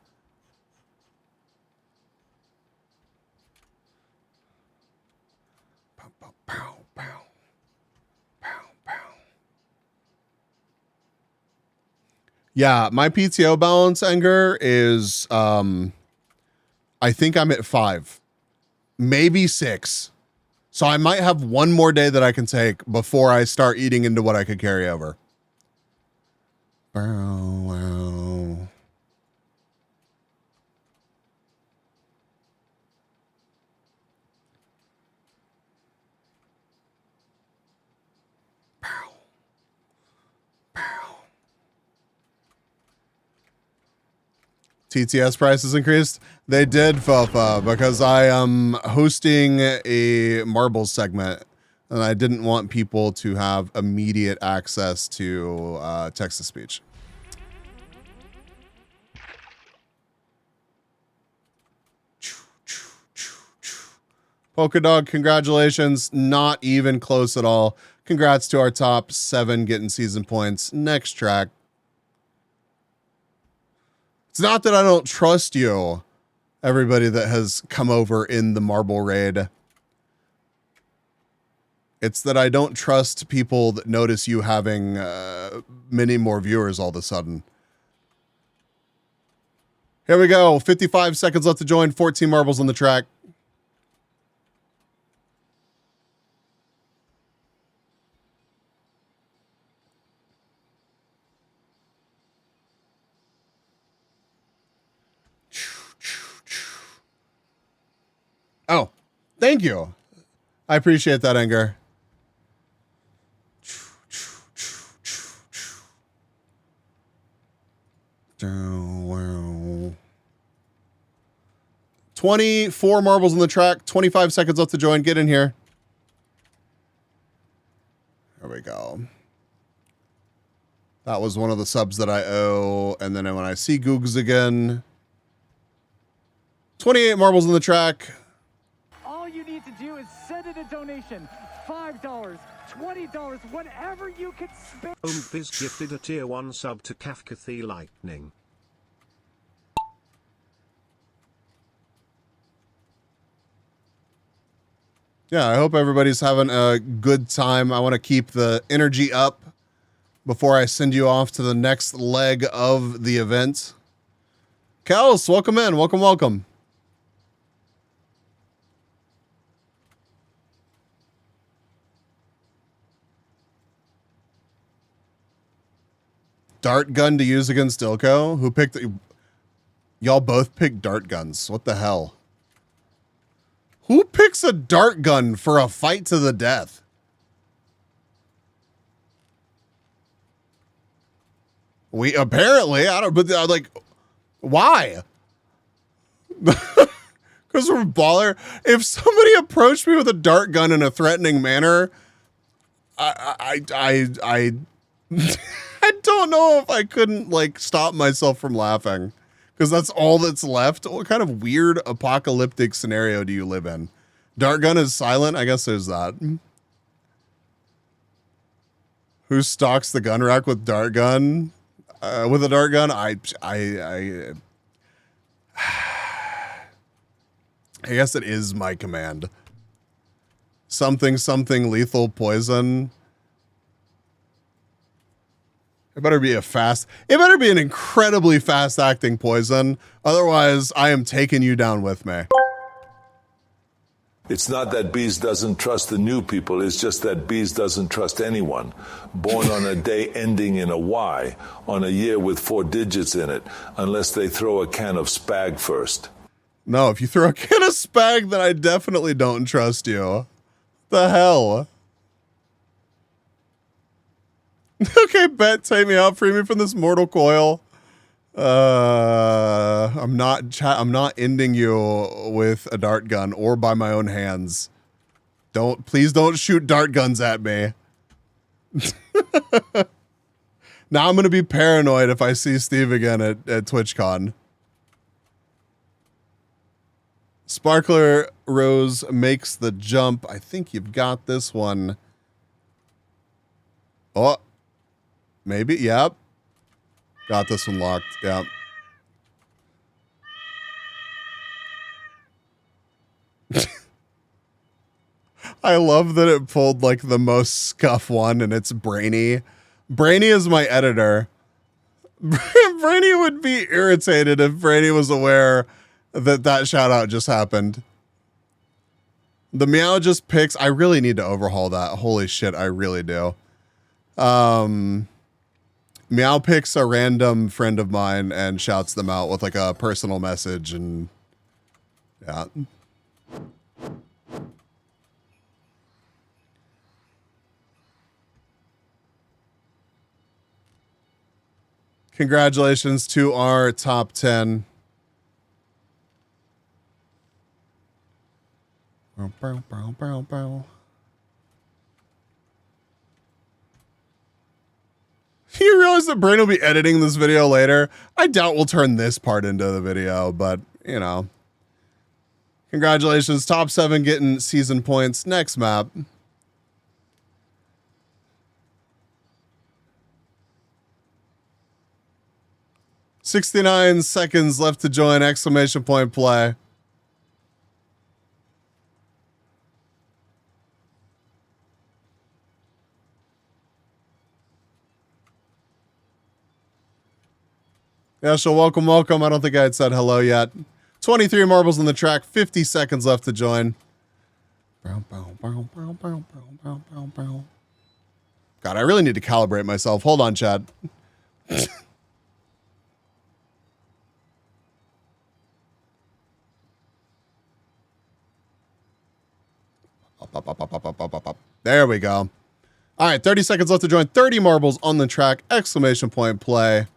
Yeah, my PTO balance, Enger, is, I think I'm at 5, maybe 6. So I might have one more day that I can take before I start eating into what I could carry over. Wow. TTS prices increased? They did, Fofa, because I am hosting a marbles segment and I didn't want people to have immediate access to text-to-speech. Polka Dog, congratulations. Not even close at all. Congrats to our top 7 getting season points. Next track. It's not that I don't trust you, everybody that has come over in the marble raid. It's that I don't trust people that notice you having many more viewers all of a sudden. Here we go. 55 seconds left to join. 14 marbles on the track. Oh, thank you. I appreciate that, Enger. Wow. 24 marbles on the track, 25 seconds left to join. Get in here. There we go. That was one of the subs that I owe. And then when I see Googs again, 28 marbles on the track. All you need to do is send in a donation. $5, $20, whatever you can spare. Ombiz gifted a tier 1 sub to Kafkathy Lightning. Yeah, I hope everybody's having a good time. I want to keep the energy up before I send you off to the next leg of the event. Kels, welcome in. Welcome. Dart gun to use against Dilko? Who picked... Y'all both picked dart guns. What the hell? Who picks a dart gun for a fight to the death? We apparently, I don't, but like, why? Because we're baller. If somebody approached me with a dart gun in a threatening manner, I I don't know if I couldn't like stop myself from laughing. Because that's all that's left. What kind of weird apocalyptic scenario do you live in? Dart gun is silent. I guess there's that. Who stocks the gun rack with dart gun? With a dart gun? I guess it is my command. Something lethal poison. It better be it better be an incredibly fast acting poison. Otherwise, I am taking you down with me. It's not that Bees doesn't trust the new people, it's just that Bees doesn't trust anyone. Born on a day ending in a Y, on a year with 4 digits in it, unless they throw a can of spag first. No, if you throw a can of spag, then I definitely don't trust you. The hell? Okay, bet, take me out, free me from this mortal coil. I'm not ending you with a dart gun or by my own hands. Please don't shoot dart guns at me. Now I'm gonna be paranoid if I see Steve again at TwitchCon. Sparkler Rose makes the jump. I think you've got this one. Oh, maybe. Yep. Got this one locked. Yep. I love that it pulled like the most scuff one and it's Brainy. Brainy is my editor. Brainy would be irritated if Brainy was aware that shout out just happened. The meow just picks. I really need to overhaul that. Holy shit, I really do. Meow picks a random friend of mine and shouts them out with like a personal message and yeah. Congratulations to our top 10. You realize that Brain will be editing this video later? I doubt we'll turn this part into the video, but, you know. Congratulations, top 7 getting season points. Next map. "69 seconds left to join, exclamation point play. Yeah, so welcome. I don't think I had said hello yet. 23 marbles on the track, 50 seconds left to join. God, I really need to calibrate myself. Hold on, chat. There we go. All right, 30 seconds left to join. 30 marbles on the track, exclamation point play.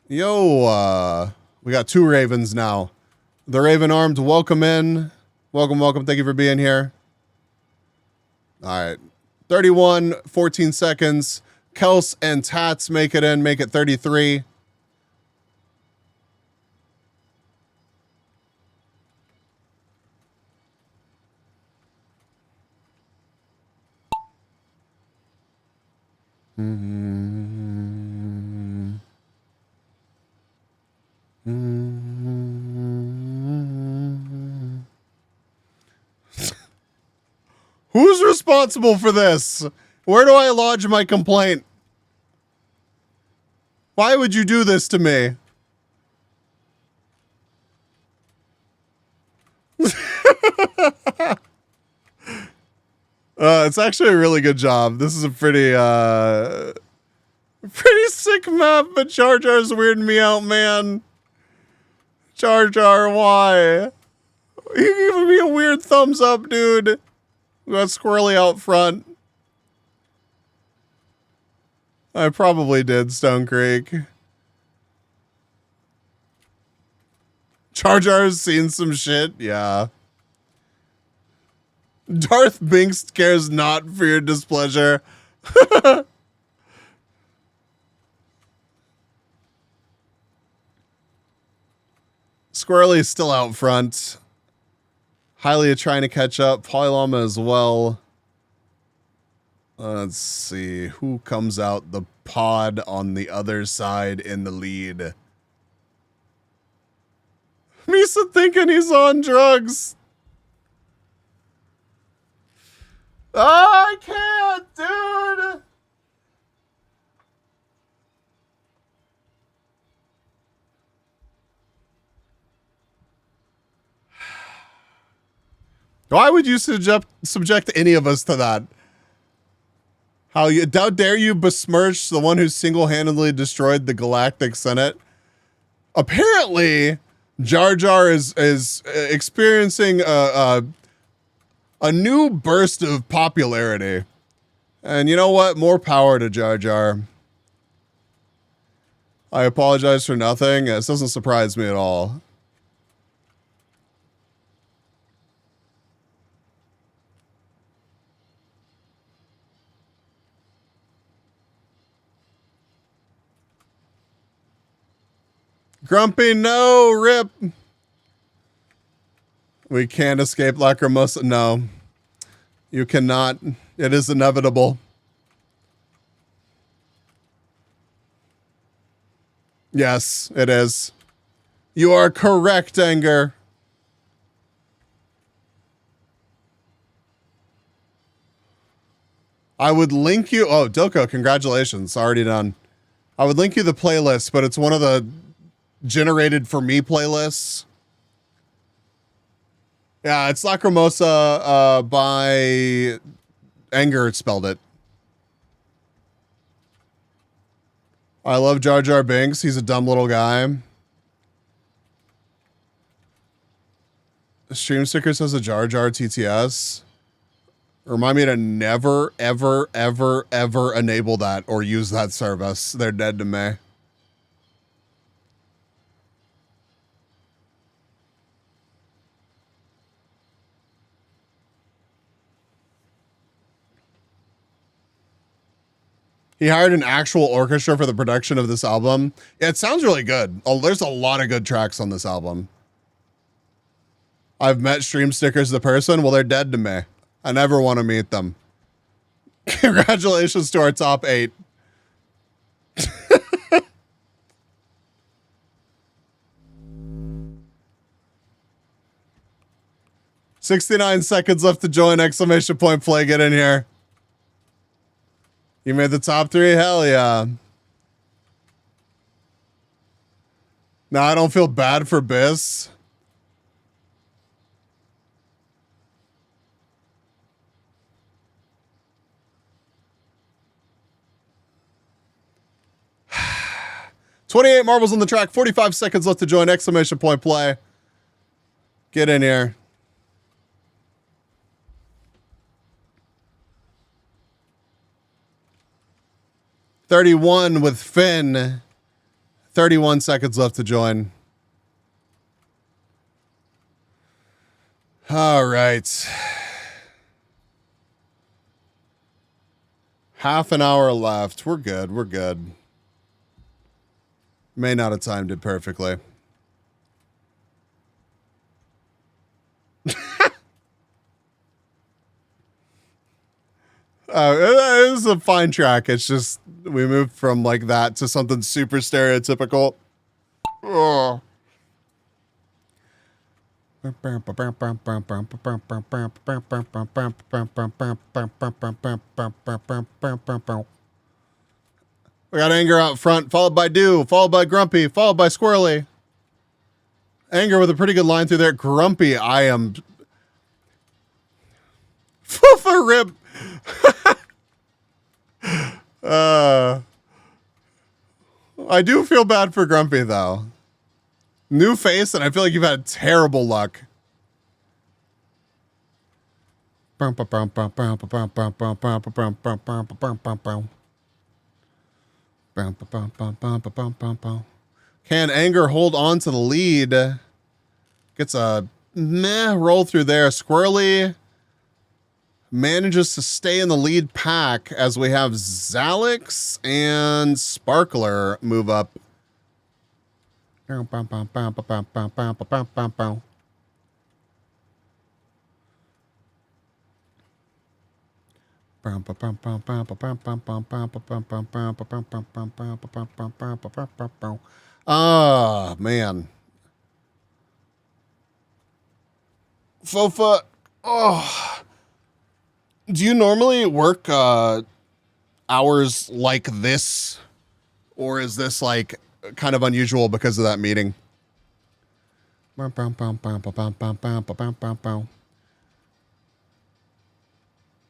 Yo, we got 2 Ravens now. The Raven Armed, welcome in. Welcome. Thank you for being here. All right. 31, 14 seconds. Kels and Tats make it 33. Who's responsible for this? Where do I lodge my complaint? Why would you do this to me? It's actually a really good job. This is a pretty sick map, but Jar Jar's weirding me out, man. Jar Jar, why? You giving me a weird thumbs up, dude. We got Squirrely out front. I probably did, Stone Creek. Jar Jar's seen some shit, yeah. Darth Binks cares not for your displeasure. Squirrely's still out front. Hylia trying to catch up. Polyllama as well. Let's see. Who comes out the pod on the other side in the lead? Misa thinking he's on drugs. Oh, I can't, dude. Why would you subject any of us to that? How dare you besmirch the one who single-handedly destroyed the Galactic Senate? Apparently, Jar Jar is experiencing a new burst of popularity. And you know what? More power to Jar Jar. I apologize for nothing. This doesn't surprise me at all. Grumpy, no, rip. We can't escape Lacrimosa. No, you cannot. It is inevitable. Yes, it is. You are correct, Anger. I would link you. Oh, Doko, congratulations. Already done. I would link you the playlist, but it's one of the generated for me playlists. Yeah, it's Lacrimosa by Anger spelled it. I love Jar Jar Binks. He's a dumb little guy. Stream Sticker says a Jar Jar TTS. Remind me to never, ever, ever, ever enable that or use that service. They're dead to me. He hired an actual orchestra for the production of this album. Yeah, it sounds really good. Oh, there's a lot of good tracks on this album. I've met Stream Stickers the person. Well, they're dead to me. I never want to meet them. Congratulations to our top 8. $69 seconds left to join! Exclamation point play. Get in here. You made the top 3? Hell yeah. Now I don't feel bad for Biss. $28 marbles on the track. 45 seconds left to join! Exclamation point play. Get in here. $31 with Finn. 31 seconds left to join. All right. Half an hour left. We're good. We're good. May not have timed it perfectly. It was a fine track. It's just we moved from like that to something super stereotypical. Oh. We got Anger out front, followed by Dew, followed by Grumpy, followed by Squirrely. Anger with a pretty good line through there. Grumpy, I am... Foofa rip. I do feel bad for Grumpy, though. New face, and I feel like you've had terrible luck. Can Anger hold on to the lead? Gets a meh roll through there. Squirrely manages to stay in the lead pack as we have Zalix and Sparkler move up Ah, man. Fofa, oh, do you normally work hours like this? Or is this like kind of unusual because of that meeting?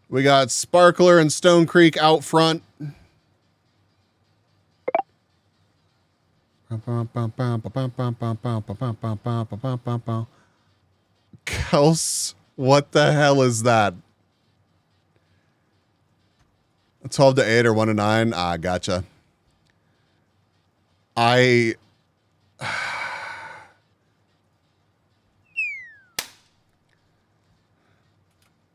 We got Sparkler and Stone Creek out front. Kels, what the hell is that? 12 to 8 or 1 to 9? Ah, gotcha.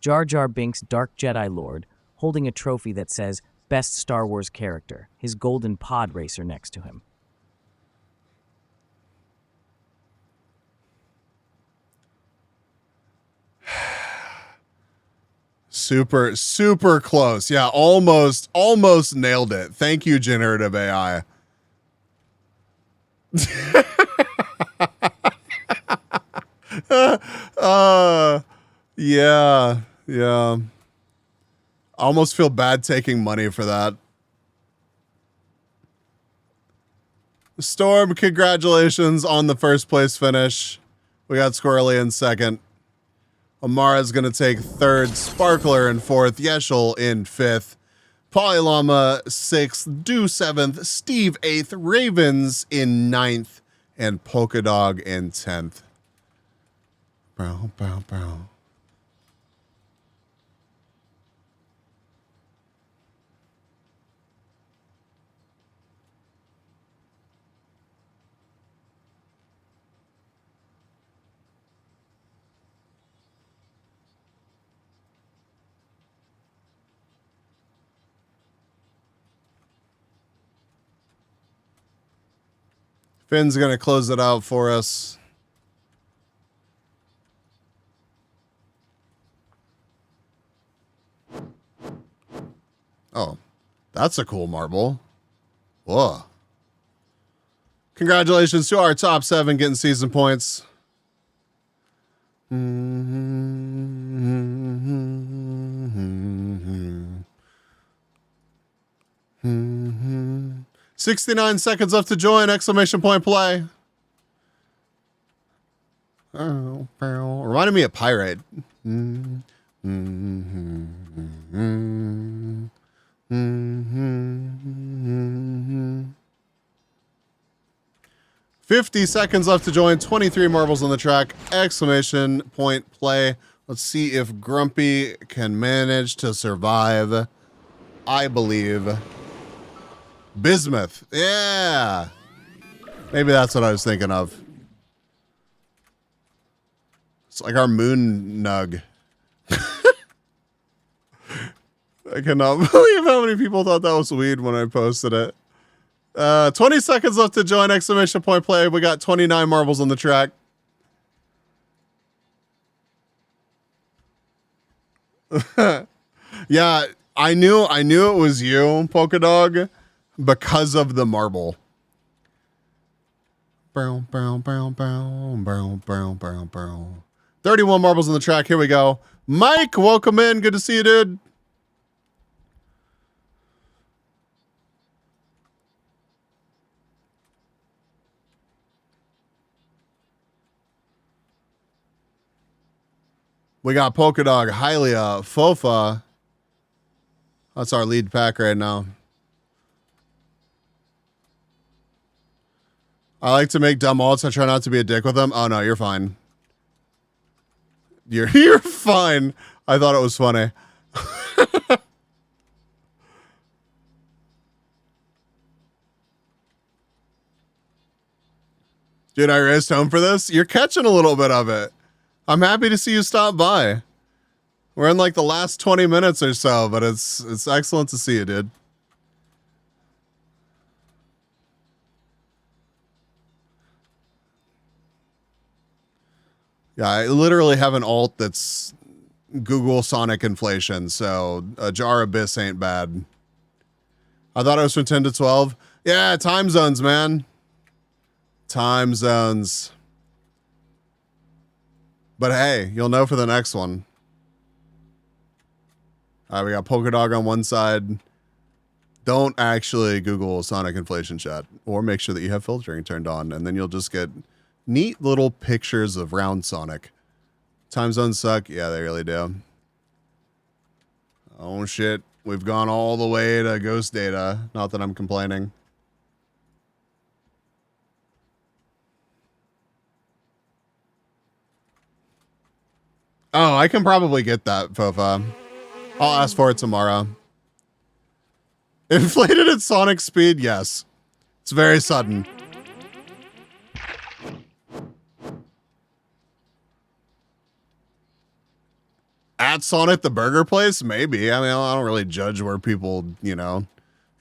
Jar Jar Binks' Dark Jedi Lord, holding a trophy that says Best Star Wars Character, his golden pod racer next to him. Super, super close. Yeah, almost nailed it. Thank you, generative AI. Yeah. I almost feel bad taking money for that. Storm, congratulations on the first place finish. We got Squirrely in second. Amara's going to take third, Sparkler in fourth, Yeschel in fifth, Polylama sixth, Do seventh, Steve eighth, Ravens in ninth, and Polka Dog in 10th. Bow, bow, bow. Finn's going to close it out for us. Oh, that's a cool marble. Whoa. Congratulations to our top 7 getting season points. 69 seconds left to join! Exclamation point play. Oh, reminded me of Pirate. 50 seconds left to join. 23 marbles on the track. Exclamation point play. Let's see if Grumpy can manage to survive. I believe. Bismuth. Yeah. Maybe that's what I was thinking of. It's like our moon nug. I cannot believe how many people thought that was weed when I posted it. 20 seconds left to join! Exclamation point play. We got 29 marbles on the track. Yeah, I knew it was you, Polka Dog, because of the marble. 31 marbles on the track. Here we go. Mike, welcome in. Good to see you, dude. We got Polka Dog, Hylia, Fofa. That's our lead pack right now. I like to make dumb ults. I try not to be a dick with them. Oh no, you're fine. You're fine. I thought it was funny. Dude, I raced home for this. You're catching a little bit of it. I'm happy to see you stop by. We're in like the last 20 minutes or so, but it's excellent to see you, dude. Yeah, I literally have an alt that's Google Sonic inflation, so a jar abyss ain't bad. I thought it was from 10 to 12. Yeah, time zones, man. Time zones. But hey, you'll know for the next one. All right, we got Polka Dog on one side. Don't actually Google Sonic inflation chat, or make sure that you have filtering turned on, and then you'll just get neat little pictures of round Sonic. Time zones suck. Yeah, they really do. Oh shit. We've gone all the way to ghost data. Not that I'm complaining. Oh, I can probably get that, Fofa. I'll ask for it tomorrow. Inflated at Sonic speed? Yes. It's very sudden. At Sonic the Burger Place? Maybe. I mean, I don't really judge where people, you know,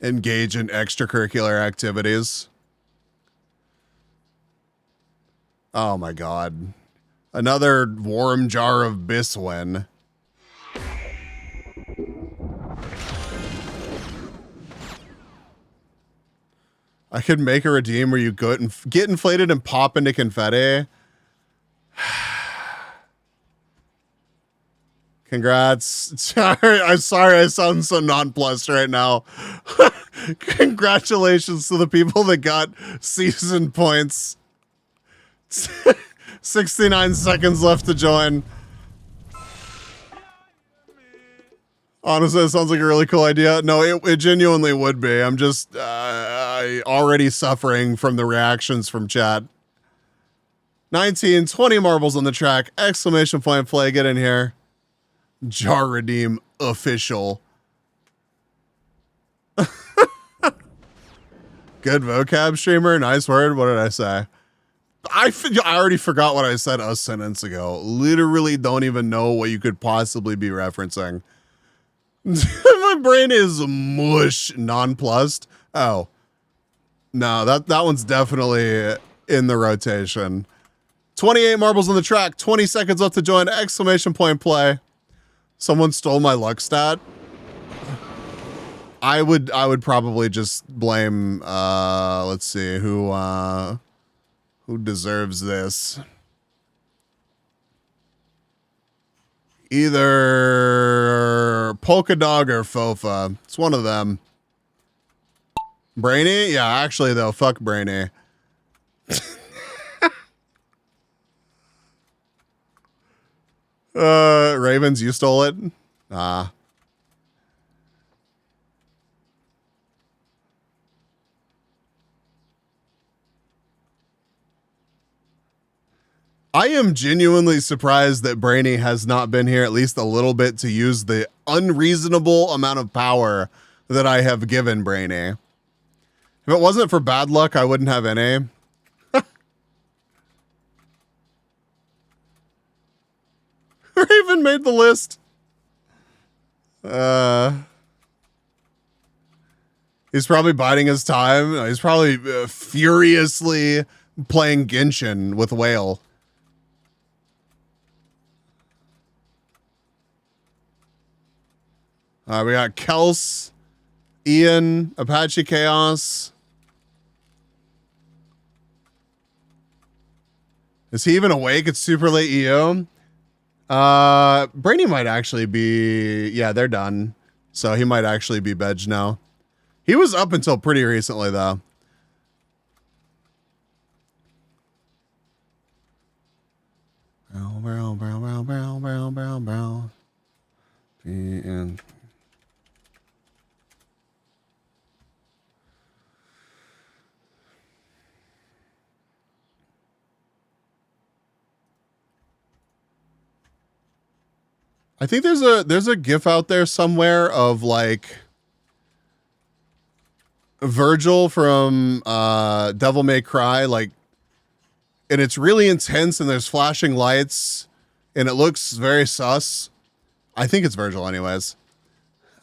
engage in extracurricular activities. Oh my god. Another warm jar of Biswin. I could make a redeem where you go and get inflated and pop into confetti. Congrats. I'm sorry I sound so nonplussed right now. Congratulations to the people that got season points. 69 seconds left to join. Honestly, it sounds like a really cool idea. No, it genuinely would be. I'm just already suffering from the reactions from chat. 19, 20 marbles on the track. Exclamation point play. Get in here. Jar redeem official. Good vocab, streamer. Nice word. What did I say? I already forgot what I said a sentence ago. Literally don't even know what you could possibly be referencing. My brain is mush nonplussed. Oh. No, that one's definitely in the rotation. 28 marbles on the track. 20 seconds left to join. Exclamation point play. Someone stole my luck stat. I would probably just blame let's see who deserves this. Either Polka Dog or Fofa. It's one of them. Brainy? Yeah, actually though, fuck Brainy. Ravens, you stole it? Ah. I am genuinely surprised that Brainy has not been here at least a little bit to use the unreasonable amount of power that I have given Brainy. If it wasn't for bad luck, I wouldn't have any. Raven made the list. He's probably biding his time. He's probably furiously playing Genshin with Whale. We got Kels, Ian, Apache Chaos. Is he even awake? It's super late EO. Brainy might actually be, yeah, they're done. So he might actually be Bedge now. He was up until pretty recently though. And I think there's a GIF out there somewhere of like Virgil from Devil May Cry, like, and it's really intense and there's flashing lights and it looks very sus. I think it's Virgil anyways.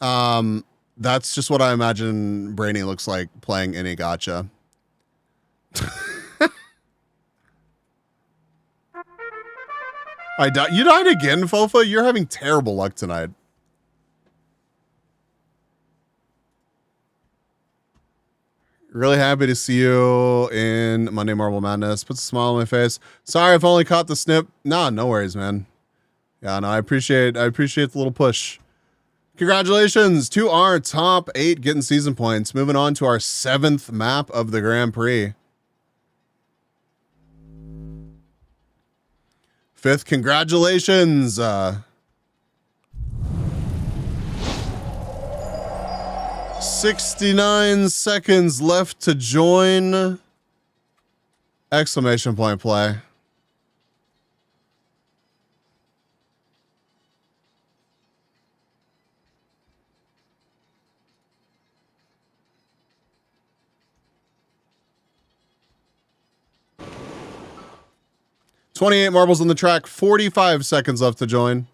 That's just what I imagine Brainy looks like playing any gacha. I died. You died again, Fofa? You're having terrible luck tonight. Really happy to see you in Monday Marble Madness. Puts a smile on my face. Sorry, I've only caught the snip. Nah, no worries, man. Yeah, no, I appreciate the little push. Congratulations to our top 8 getting season points. Moving on to our 7th map of the Grand Prix. 5th, congratulations. 69 seconds left to join. Exclamation point play. $28 marbles on the track, 45 seconds left to join.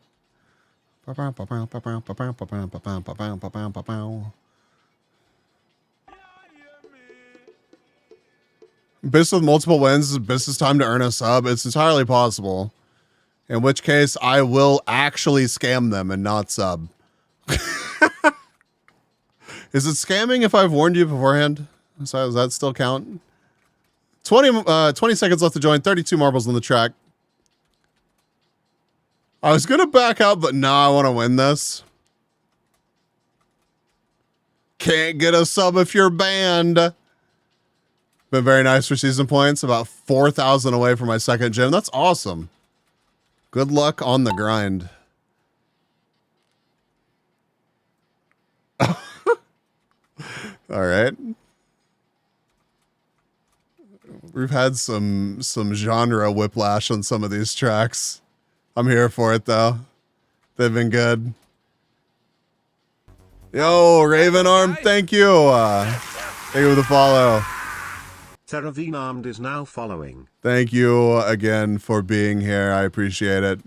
Bis with multiple wins, Bis is time to earn a sub. It's entirely possible. In which case, I will actually scam them and not sub. Is it scamming if I've warned you beforehand? So does that still count? 20 seconds left to join, 32 marbles on the track. I was going to back out, but nah, I want to win this. Can't get a sub if you're banned. Been very nice for season points. About 4,000 away from my second gym. That's awesome. Good luck on the grind. All right. We've had some genre whiplash on some of these tracks. I'm here for it though. They've been good. Yo, Raven Arm, thank you. Thank you for the follow. Theravine Armed is now following. Thank you again for being here. I appreciate it.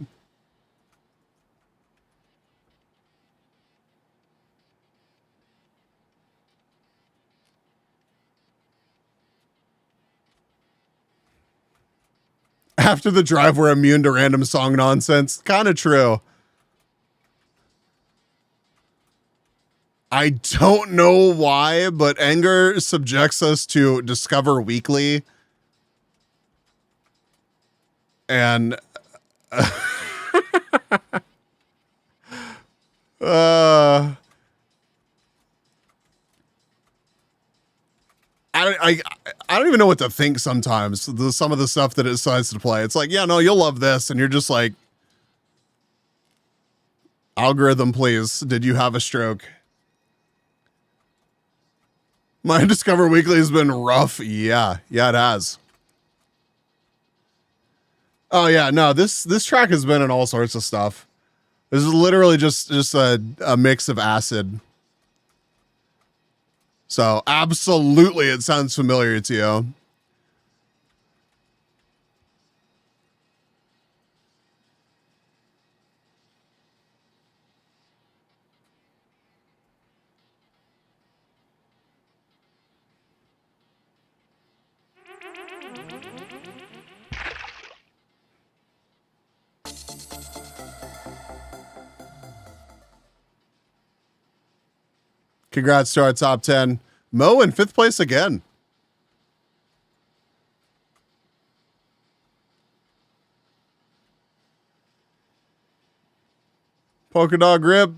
After the drive, we're immune to random song nonsense. Kind of true. I don't know why, but Anger subjects us to Discover Weekly. And I don't even know what to think sometimes. Some of the stuff that it decides to play. It's like, yeah, no, you'll love this. And you're just like, algorithm, please. Did you have a stroke? My Discover Weekly has been rough. Yeah, it has. Oh yeah, no, this track has been in all sorts of stuff. This is literally just a mix of acid. So absolutely it sounds familiar to you. Congrats to our top 10. Mo in 5th place again. Polka dog rip.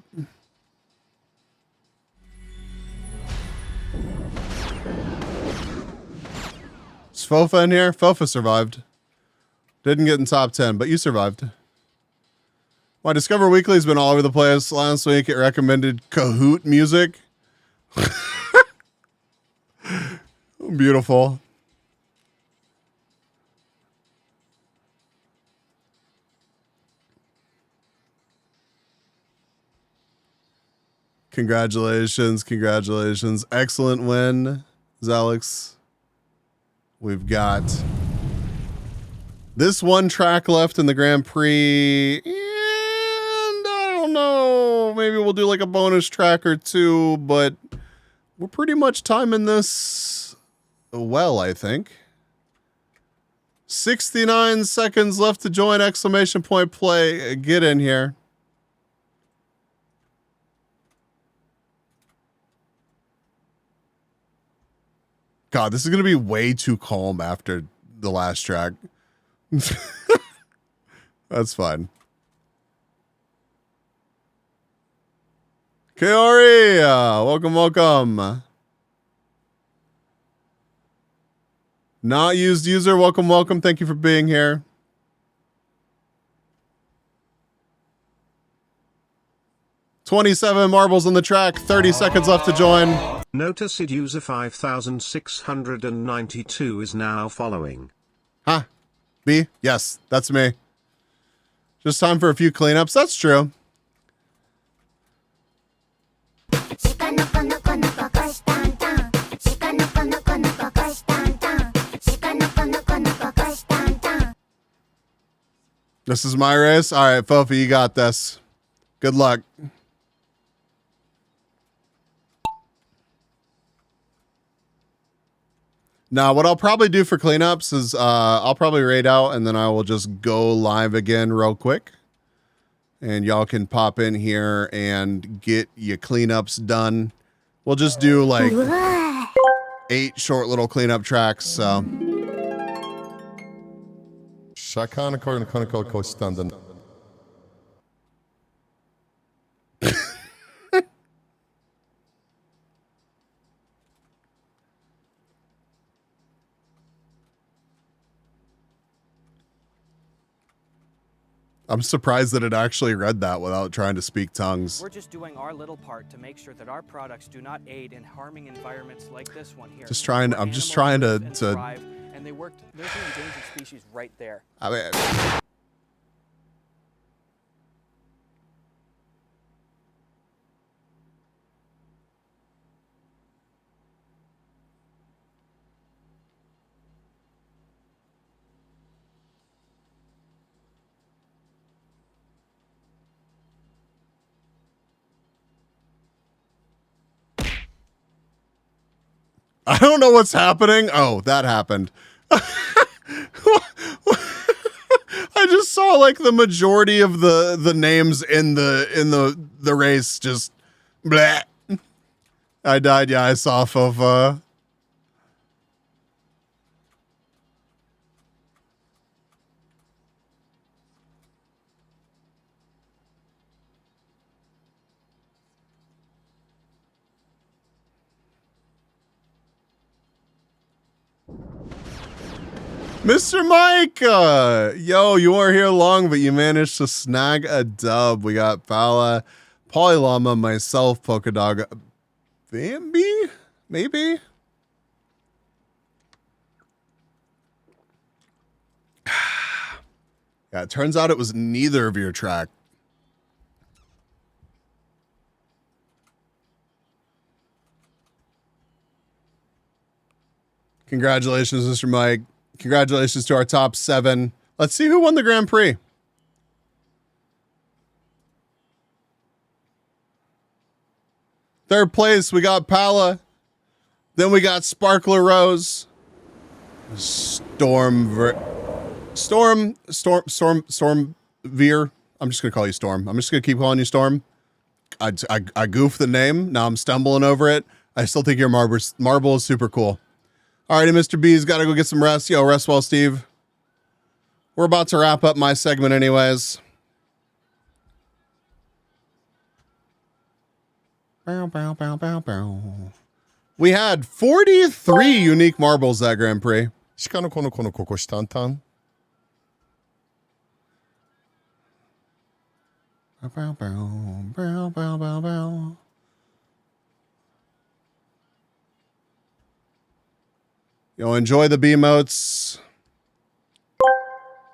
Is Fofa in here? Fofa survived. Didn't get in top 10, but you survived. My Discover Weekly has been all over the place. Last week it recommended Kahoot music. Beautiful. Congratulations. Excellent win, Zalix. We've got this one track left in the Grand Prix, and I don't know, maybe we'll do like a bonus track or two, but we're pretty much timing this well, I think. 69 seconds left to join, exclamation point play. Get in here. God, this is going to be way too calm after the last track. That's fine. Kaori, welcome, welcome. Not used user, welcome, welcome. Thank you for being here. $27 marbles on the track, 30 seconds left to join. Noticed user 5692 is now following. Huh? B? Yes, that's me. Just time for a few cleanups. That's true. This is my race. All right, Fofi, you got this. Good luck. Now, what I'll probably do for cleanups is I'll probably raid out and then I will just go live again real quick. And y'all can pop in here and get your cleanups done. We'll just do like 8 short little cleanup tracks. So. I'm surprised that it actually read that without trying to speak tongues. We're just doing our little part to make sure that our products do not aid in harming environments like this one here. I'm just trying to thrive, and they worked. There's an endangered species right there. I mean, I don't know what's happening. Oh, that happened. I just saw like the majority of the names in the race just bleh. I died. Yeah, I saw Fofa. Mr. Mike, yo, you weren't here long, but you managed to snag a dub. We got Pala, Polylama, myself, Polkadog, Bambi, maybe? Yeah, it turns out it was neither of your track. Congratulations, Mr. Mike. Congratulations to our top 7. Let's see who won the Grand Prix. Third place, we got Pala. Then we got Sparkler Rose. Stormveer. I'm just going to call you Storm. I'm just going to keep calling you Storm. I goofed the name. Now I'm stumbling over it. I still think your marble is super cool. Alrighty, Mr. B's got to go get some rest. Yo, rest well, Steve. We're about to wrap up my segment anyways. Bow, bow, bow, bow, bow. We had 43 unique marbles at Grand Prix. Bow, bow, bow, bow, bow, bow, bow. Yo, enjoy the B-motes.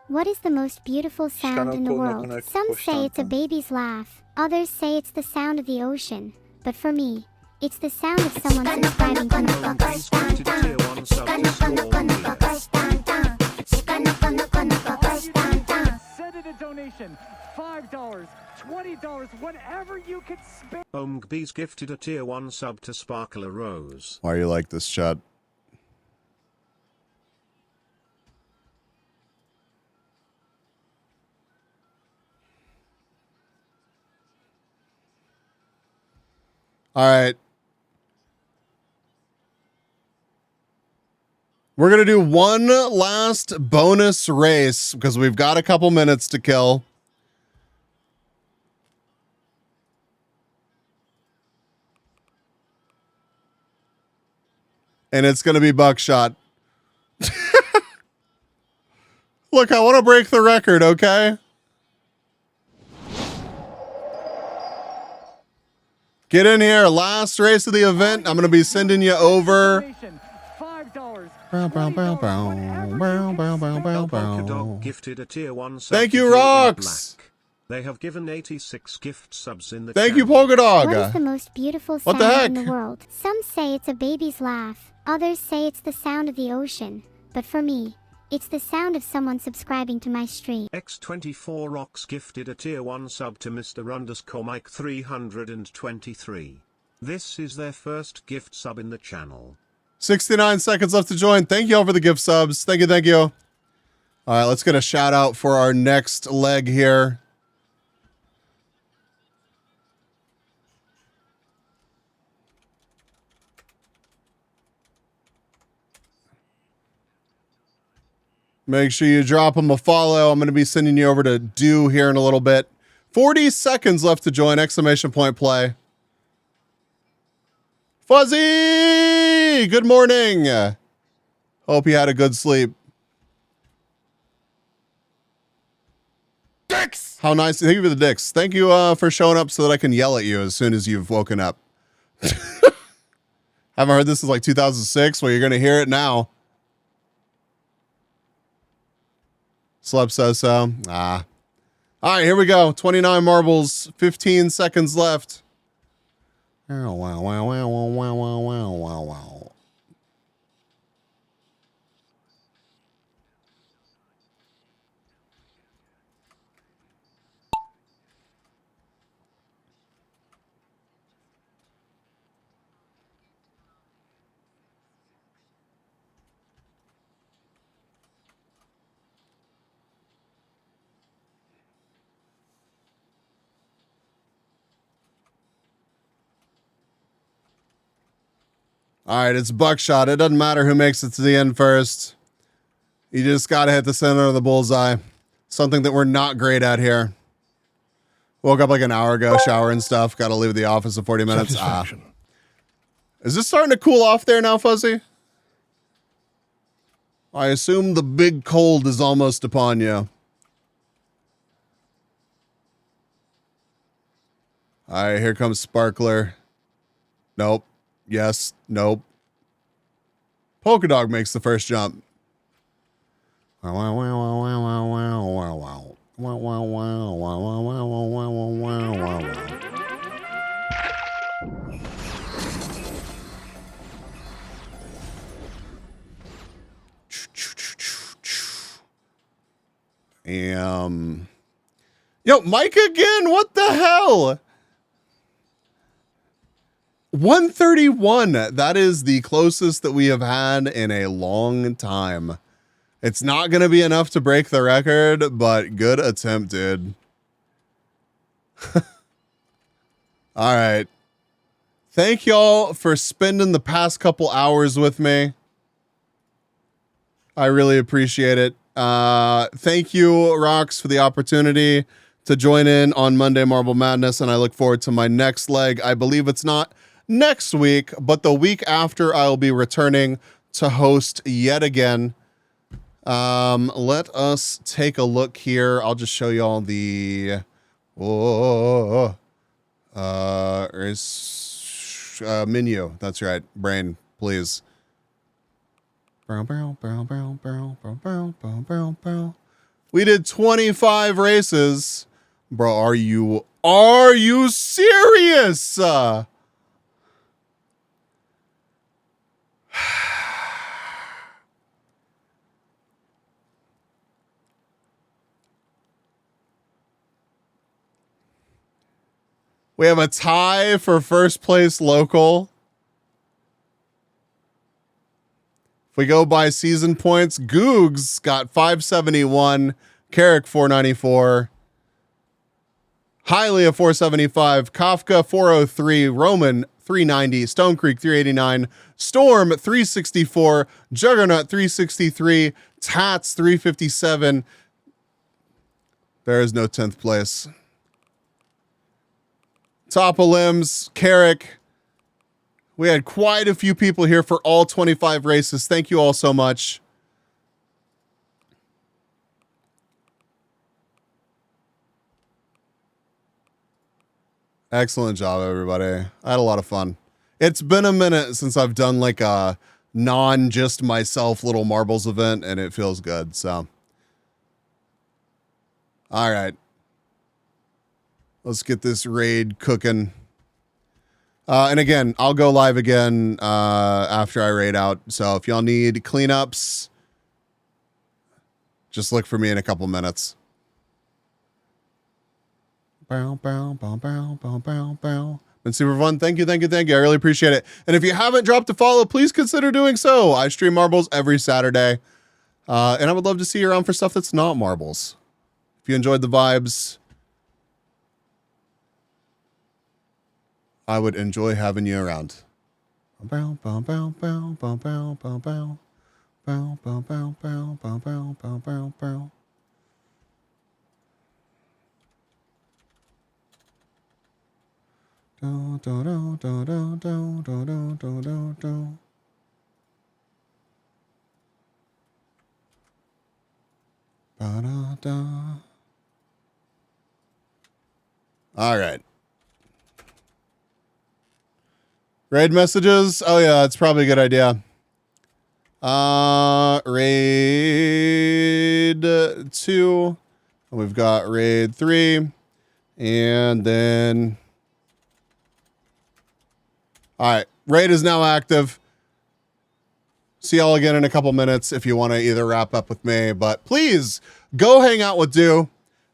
What is the most beautiful sound in the world? Some say it's a baby's laugh. Others say it's the sound of the ocean. But for me, it's the sound of someone subscribing to my Send in a donation. $5, $20, whatever you can spare. OMGB's gifted a tier 1 sub to Sparkler Rose. Why you like this chat? All right. We're going to do one last bonus race because we've got a couple minutes to kill. And it's going to be Buckshot. Look, I want to break the record, okay? Get in here. Last race of the event. I'm going to be sending you over. Thank you, Rocks. They have given 86 gift subs in the Thank you, Polka Dog. What is the most beautiful What sound the in the world? Some say it's a baby's laugh. Others say it's the sound of the ocean. But for me, it's the sound of someone subscribing to my stream. X24 Rocks gifted a tier 1 sub to Mr. Mike 323. This is their first gift sub in the channel. 69 seconds left to join. Thank you all for the gift subs. Thank you, thank you. All right, let's get a shout out for our next leg here. Make sure you drop them a follow. I'm going to be sending you over to Do here in a little bit. 40 seconds left to join. Exclamation point play. Fuzzy! Good morning. Hope you had a good sleep. Dicks! How nice. Thank you for the dicks. Thank you for showing up so that I can yell at you as soon as you've woken up. Haven't heard this since like 2006. Well, you're going to hear it now. Slept so. All right, here we go. 29 marbles, 15 seconds left. Oh, wow. All right, it's Buckshot. It doesn't matter who makes it to the end first. You just got to hit the center of the bullseye. Something that we're not great at here. Woke up like an hour ago, shower and stuff. Got to leave the office in 40 minutes. Is this starting to cool off there now, Fuzzy? I assume the big cold is almost upon you. All right, here comes Sparkler. Nope. Yes. Nope. Polka Dog makes the first jump. Yo, Mike again? What the hell? 131. That is the closest that we have had in a long time. It's not going to be enough to break the record, but good attempt, dude. All right. Thank y'all for spending the past couple hours with me. I really appreciate it. Thank you, Rox, for the opportunity to join in on Monday Marble Madness, and I look forward to my next leg. I believe it's not next week, but the week after I'll be returning to host yet again. Let us take a look here. I'll just show you all the menu. That's right. Brain, please. We did 25 races. Bro, are you serious? We have a tie for first place local. If we go by season points, Googs got 571, Carrick 494, Highly a 475, Kafka 403, Roman 390, Stone Creek 389, Storm 364, Juggernaut 363, Tats 357. There is no 10th place. Top of Limbs, Carrick. We had quite a few people here for all 25 races. Thank you all so much. Excellent job, everybody. I had a lot of fun. It's been a minute since I've done like a non-just myself little marbles event, and it feels good, so. All right. Let's get this raid cooking. And again, I'll go live again after I raid out. So if y'all need cleanups, just look for me in a couple minutes. Bow, bow, bow, bow, bow, bow, bow. Been super fun. Thank you, thank you, thank you. I really appreciate it. And if you haven't dropped a follow, please consider doing so. I stream marbles every Saturday. And I would love to see you around for stuff that's not marbles. If you enjoyed the vibes, I would enjoy having you around. Bow, bow, bow, bow, bow, bow, bow, bow. Bow, bow, bow, bow, bow, bow, bow, bow, bow. Do, do, do, do, do, do, do, do, do, do. Ba-da-da. All right. Raid messages. Oh yeah, it's probably a good idea. Raid 2. We've got raid 3. And then... All right. Raid is now active. See y'all again in a couple minutes if you want to either wrap up with me. But please go hang out with Do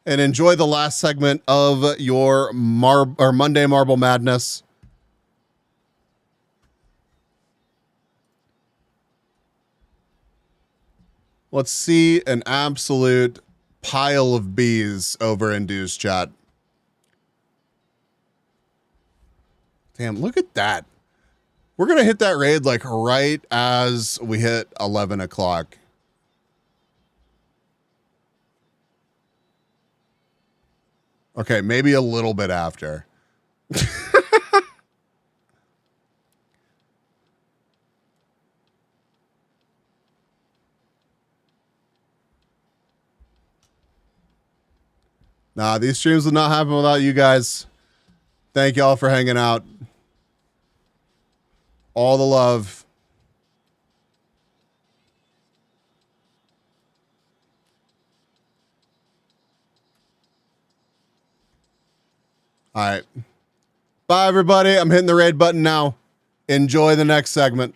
and enjoy the last segment of your Monday Marble Madness. Let's see an absolute pile of bees over in Do's chat. Damn, look at that. We're going to hit that raid like right as we hit 11 o'clock. Okay, maybe a little bit after. Nah, these streams would not happen without you guys. Thank y'all for hanging out. All the love. All right. Bye, everybody. I'm hitting the raid button now. Enjoy the next segment.